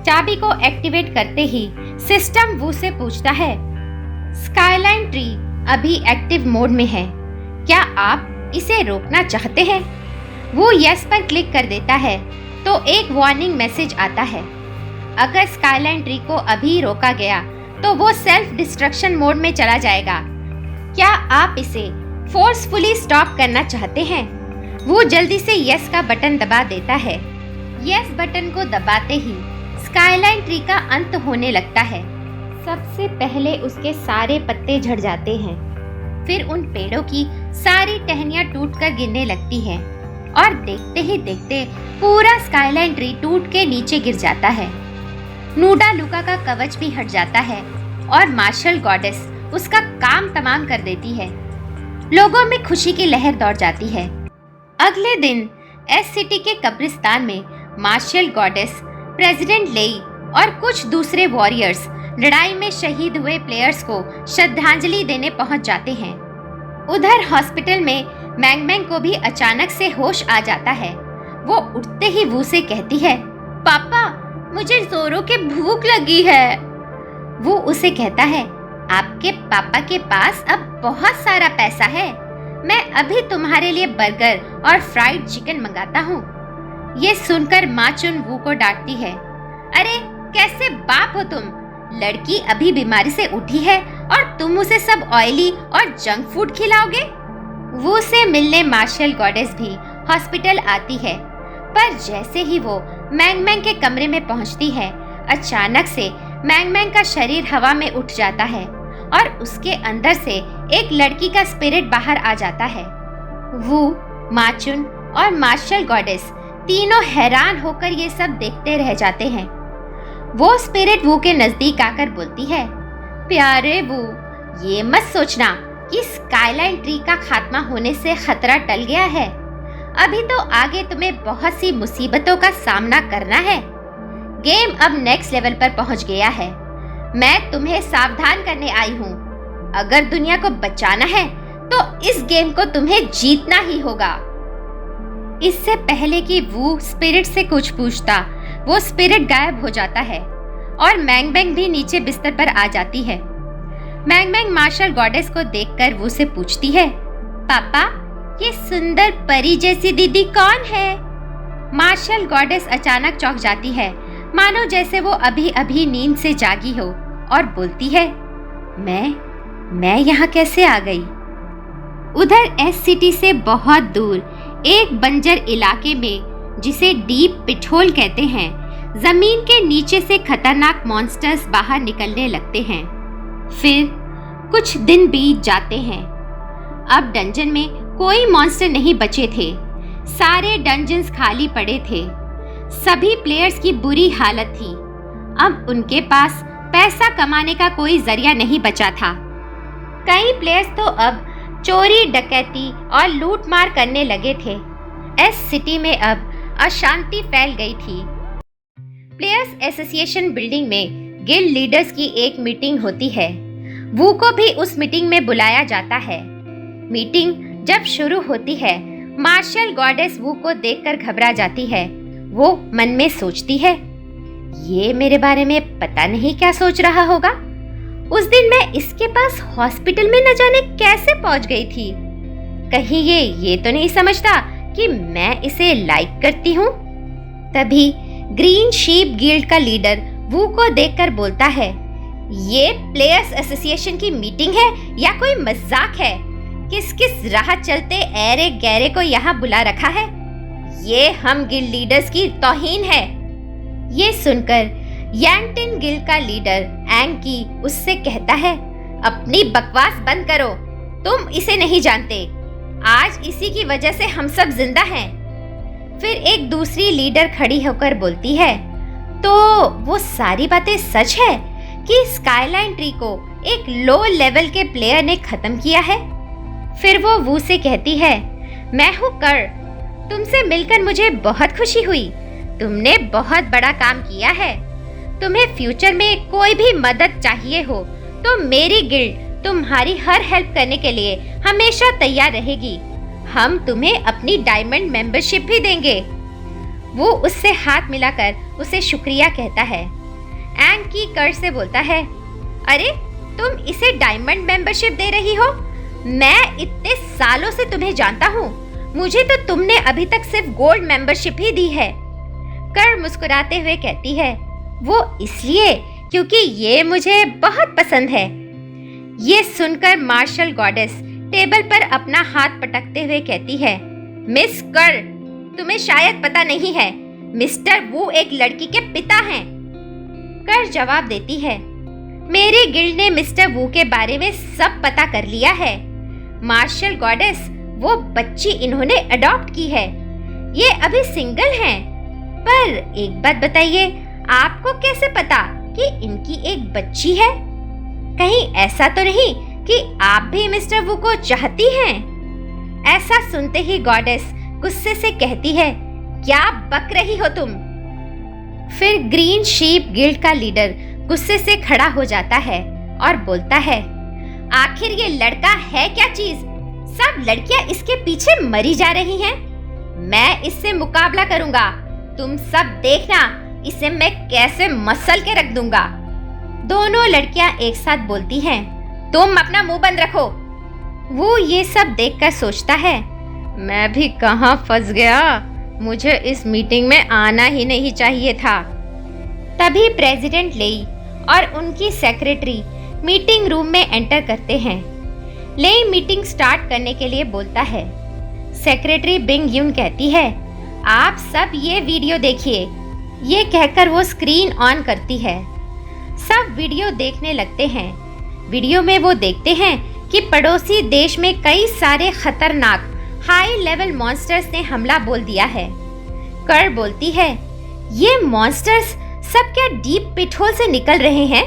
चाबी को एक्टिवेट करते ही सिस्टम वू से पूछता है, स्काईलाइन ट्री अभी एक्टिव मोड में है, क्या आप इसे रोकना चाहते हैं? वो यस पर क्लिक कर देता है तो एक वार्निंग मैसेज आता है, अगर स्काईलाइन ट्री को अभी रोका गया तो वो सेल्फ डिस्ट्रक्शन मोड में चला जाएगा। क्या आप इसे फोर्सफुली स्टॉप करना चाहते हैं? वो जल्दी से यस का बटन दबा देता है। यस बटन को दबाते ही स्काईलाइन ट्री का अंत होने लगता है। सबसे पहले उसके सारे पत्ते झड़ जाते हैं, फिर उन पेड़ों की सारी टहनियां टूटकर गिरने लगती हैं और देखते ही देखते पूरा स्काईलाइन ट्री टूट के नीचे गिर जाता है। नूडा लूका का कवच भी हट जाता है और मार्शल गॉडेस उसका काम तमाम कर देती है। लोगों में खुशी की लहर दौड़ जाती है। अगले दिन एस सिटी के कब्रिस्तान में मार्शल गॉडेस, प्रेसिडेंट लेई और कुछ दूसरे वॉरियर्स लड़ाई में शहीद हुए प्लेयर्स को श्रद्धांजलि देने पहुंच जाते हैं। उधर हॉस्पिटल में मैंग को भी अचानक से होश आ जाता है। वो उठते ही वू से कहती है, पापा, मुझे जोरों की भूख लगी है। वो उसे कहता है, आपके पापा के पास अब बहुत सारा पैसा है। मैं अभी तुम्हारे लिए बर्गर और फ्राइड चिकन मंगाता हूँ। ये सुनकर माँ चुन वू को डांटती है, अरे कैसे बाप हो तुम? लड़की अभी बीमारी से उठी है और तुम उसे सब ऑयली और जंक फूड खिलाओगे? वो से मिलने मार्शल गॉडेस भी हॉस्पिटल आती है, पर जैसे ही वो मैंग मैंग के कमरे में पहुंचती है, अचानक से मैंग मैंग का शरीर हवा में उठ जाता है और उसके अंदर से एक लड़की का स्पिरिट बाहर आ जाता है। वो, माचुन और मार्शल गॉडेस तीनों हैरान होकर ये सब देखते रह जाते हैं। वो स्पिरिट वू के नजदीक आकर बोलती है, प्यारे वू, ये मत सोचना कि स्काईलाइन ट्री का खात्मा होने से खतरा टल गया है। अभी तो आगे तुम्हें बहुत सी मुसीबतों का सामना करना है। गेम अब नेक्स्ट लेवल पर पहुंच गया है। मैं तुम्हें सावधान करने आई हूँ। अगर दुनिया को बचाना है तो इस गेम को तुम्हें जीतना ही होगा। इससे पहले कि वू स्पिरिट से कुछ पूछता, वो स्पिरिट गायब हो जाता है और मैंग मैंग भी नीचे बिस्तर पर आ जाती है। मैंग मैंग मार्शल गॉडेस को देखकर वू से पूछती है, पापा, ये सुंदर परी जैसी दीदी कौन है? मार्शल गॉडेस अचानक चौंक जाती है, मानो जैसे वो अभी अभी नींद से जागी हो, और बोलती है, मैं यहाँ कैसे आ गई? उधर एस सिटी से बहुत दूर एक बंजर इलाके में, जिसे डीप पिटहोल कहते हैं, जमीन के नीचे से खतरनाक मॉन्स्टर्स बाहर निकलने लगते हैं। फिर कुछ दिन बीत जाते हैं। अब डंजन में कोई मॉन्स्टर नहीं बचे थे। सारे डंजन्स खाली पड़े थे। सभी प्लेयर्स की बुरी हालत थी। अब उनके पास पैसा कमाने का कोई जरिया नहीं बचा था। कई प्लेयर्स तो अब चोरी डकैती और लूटमार करने लगे थे। एस सिटी में अब अशांति फैल गई थी। प्लेयर्स एसोसिएशन बिल्डिंग में गिल्ड लीडर्स की एक मीटिंग होती है। वू को भी उस मीटिंग में बुलाया जाता है। मीटिंग जब शुरू होती है, मार्शल गॉडेस वू को देखकर घबरा जाती है। वो मन में सोचती है, ये मेरे बारे में पता नहीं क्या सोच रहा होगा। उस दिन मैं इसके पास हॉस्पिटल में न जाने कैसे पहुंच गई थी। कहीं ये तो नहीं समझता कि मैं इसे लाइक करती हूँ। तभी ग्रीन शीप गिल्ड का लीडर वू को देखकर बोलता है, ये प्लेयर्स एसोसिएशन की मीटिंग है या कोई मजाक है? किस किस राह चलते ऐरे गैरे को यहाँ बुला रखा है? ये हम गिल्ड लीडर्स की तौहीन है। ये सुनकर यांगटिन गिल्ड का लीडर एंकी उससे कहता है, अपनी बकवास बंद करो, तुम इसे नहीं जानते। आज इसी की वजह से हम सब जिंदा हैं। फिर एक दूसरी लीडर खड़ी होकर बोलती है, तो वो सारी बातें सच है कि स्काईलाइन ट्री को एक लो लेवल के प्लेयर ने खत्म किया है? फिर वो वू से कहती है, मैं हूँ कर, तुमसे मिलकर मुझे बहुत खुशी हुई। तुमने बहुत बड़ा काम किया है। तुम्हें फ्यूचर में कोई भी मदद चाहिए हो तो मेरी गिल्ड तुम्हारी हर हेल्प करने के लिए हमेशा तैयार रहेगी। हम तुम्हें अपनी डायमंड मेंबरशिप भी देंगे। वो उससे हाथ मिलाकर उसे शुक्रिया कहता है। एंकी कर से बोलता है, अरे तुम इसे डायमंड मेंबरशिप दे रही हो? मैं इतने सालों से तुम्हें जानता हूँ, मुझे तो तुमने अभी तक सिर्फ गोल्ड मेंबरशिप ही दी है। कर मुस्कुराते हुए कहती है, वो इसलिए क्योंकि ये मुझे बहुत पसंद है। ये सुनकर मार्शल गॉडेस टेबल पर अपना हाथ पटकते हुए कहती है, मिस कर, तुम्हें शायद पता नहीं है, मिस्टर वू एक लड़की के पिता हैं। कर जवाब देती है, मेरे गिल्ड ने मिस्टर वू के बारे में सब पता कर लिया है। मार्शल गॉडेस, वो बच्ची इन्होंने अडॉप्ट की है। ये अभी सिंगल हैं। पर एक बात बताइए, आपको कैसे पता कि इनकी एक बच्ची है? कहीं ऐसा तो नहीं कि आप भी मिस्टर वू को चाहती हैं? ऐसा सुनते ही गॉडेस गुस्से से कहती है, क्या बक रही हो तुम? फिर ग्रीन शीप गिल्ड का लीडर गुस्से से खड़ा हो जाता है और बोलता है, आखिर ये लड़का है क्या चीज? सब लड़कियां इसके पीछे मरी जा रही हैं। मैं इससे मुकाबला करूंगा। तुम सब देखना इसे मैं कैसे मसल के रख दूंगा। दोनों लड़कियां एक साथ बोलती हैं, तुम अपना मुंह बंद रखो। वो ये सब देखकर सोचता है, मैं भी कहां फंस गया, मुझे इस मीटिंग में आना ही नहीं चाहिए था। तभी प्रेसिडेंट लेई और उनकी सेक्रेटरी मीटिंग रूम में एंटर करते हैं। लेई मीटिंग स्टार्ट करने के लिए बोलता है। सेक्रेटरी बिंग यून कहती है, आप सब ये वीडियो देखिए। ये कहकर वो स्क्रीन ऑन करती है। सब वीडियो देखने लगते हैं। वीडियो में वो देखते हैं कि पड़ोसी देश में कई सारे खतरनाक हाई लेवल मॉन्स्टर्स ने हमला बोल दिया है। कर बोलती है, ये मॉन्स्टर्स सब क्या डीप पिट होल से निकल रहे हैं?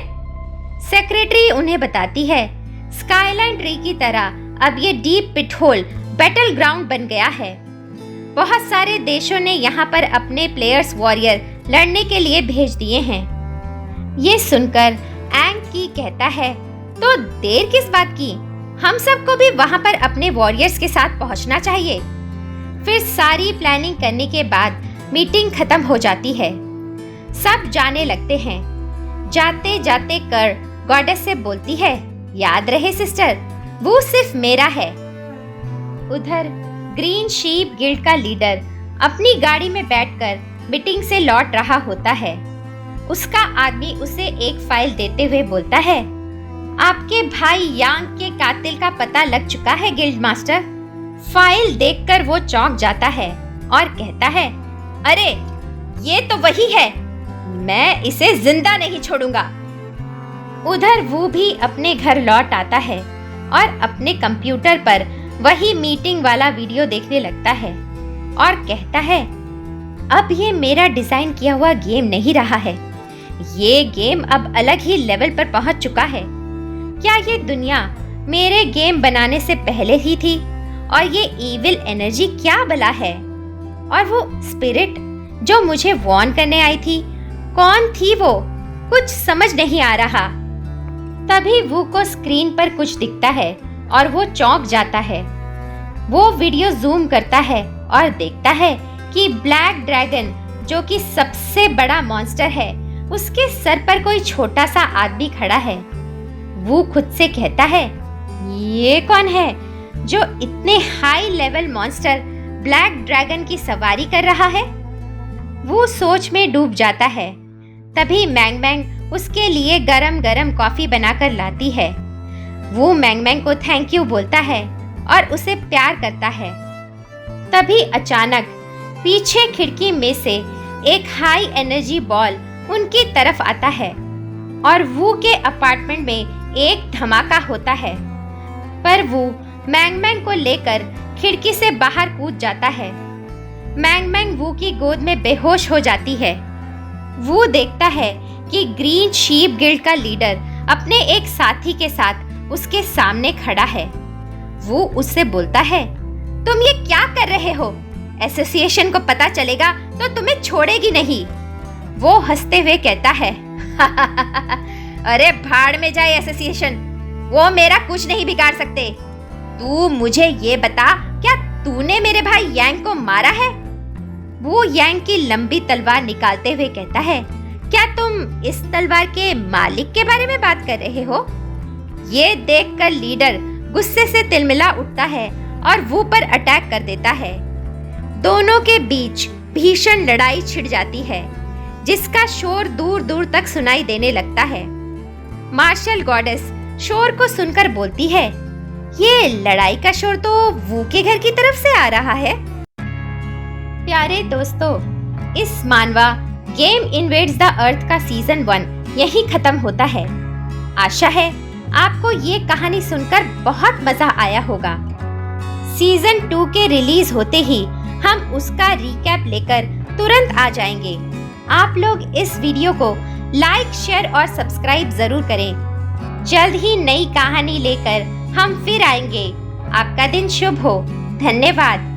सेक्रेटरी उन्हें बताती है, स्काईलाइन ट्री की तरह अब ये deep pit hole battle ground बन गया है। बहुत सारे देशों ने यहाँ पर अपने प्लेयर्स वॉरियर लड़ने के लिए भेज दिए हैं। ये सुनकर एंग की कहता है, तो देर किस बात की, हम सबको भी वहां पर अपने वॉरियर्स के साथ पहुंचना चाहिए। फिर सारी प्लानिंग करने के बाद मीटिंग खत्म हो जाती है। सब जाने लगते हैं। जाते जाते कर गॉडेस से बोलती है, याद रहे सिस्टर, वो सिर्फ मेरा है। उधर ग्रीन शीप गिल्ड का लीडर अपनी गाड़ी में बैठकर मीटिंग से लौट रहा होता है। उसका आदमी उसे एक फाइल देते हुए बोलता है, आपके भाई यांग के कातिल का पता लग चुका है गिल्ड मास्टर। फाइल देखकर वो चौंक जाता है और कहता है, अरे ये तो वही है, मैं इसे जिंदा नहीं छोड़ूंगा। उधर वो भी अपने घर लौट आता है और अपने कंप्यूटर पर वही मीटिंग वाला वीडियो देखने लगता है और कहता है, अब ये मेरा डिजाइन किया हुआ गेम नहीं रहा है, ये गेम अब अलग ही लेवल पर पहुंच चुका है। क्या ये दुनिया मेरे गेम बनाने से पहले ही थी? और ये इविल एनर्जी क्या भला है? और वो स्पिरिट जो मुझे वॉर्न करने आई थी, कौन थी वो? कुछ समझ नहीं आ रहा। तभी वो को स्क्रीन पर कुछ दिखता है और वो चौंक जाता है। वो वीडियो जूम करता है और देखता है कि ब्लैक ड्रैगन, जो कि सबसे बड़ा मॉन्स्टर है, उसके सर पर कोई छोटा सा आदमी खड़ा है। वो खुद से कहता है, ये कौन है जो इतने high level monster black dragon की सवारी कर रहा है? वो सोच में डूब जाता है। तभी मैंग मैंग उसके लिए गरम गरम कॉफी बनाकर लाती है। वो मैंग मैंग को थैंक यू बोलता है और उसे प्यार करता है। तभी अचानक पीछे खिड़की में से एक हाई एनर्जी बॉल उनकी तरफ आता है और वू के अपार्टमेंट में एक धमाका होता है। पर वो मैंग मैंग को लेकर खिड़की से बाहर कूद जाता है। मैंग मैंग वू की गोद में बेहोश हो जाती है। वो देखता है कि ग्रीन शीप गिल्ड का लीडर अपने एक साथी के साथ उसके सामने खड़ा है। वो उससे बोलता है, तुम ये क्या कर रहे हो? एसोसिएशन को पता चलेगा तो तुम्हें छोड़ेगी नहीं। वो हंसते हुए कहता है, अरे भाड़ में जाए एसोसिएशन, वो मेरा कुछ नहीं बिगाड़ सकते। तू मुझे ये बता, क्या तूने मेरे भाई यांग को मारा है? वो यांग की लंबी तलवार निकालते हुए कहता है, क्या तुम इस तलवार के मालिक के बारे में बात कर रहे हो? ये देखकर लीडर गुस्से से तिलमिला उठता है और वो पर अटैक कर देता है। दोनों के बीच भीषण लड़ाई छिड़ जाती है, जिसका शोर दूर दूर तक सुनाई देने लगता है। मार्शल गॉडेस शोर को सुनकर बोलती है, ये लड़ाई का शोर तो वू के घर की तरफ से आ रहा है। प्यारे दोस्तों, इस मानवा गेम इन्वेड्स द अर्थ का सीजन 1 यही खत्म होता है। आशा है आपको ये कहानी सुनकर बहुत मजा आया होगा। सीजन 2 के रिलीज होते ही हम उसका रिकैप लेकर तुरंत आ जाएंगे। आप लोग इस वीडियो को लाइक, शेयर और सब्सक्राइब जरूर करें। जल्द ही नई कहानी लेकर हम फिर आएंगे। आपका दिन शुभ हो। धन्यवाद।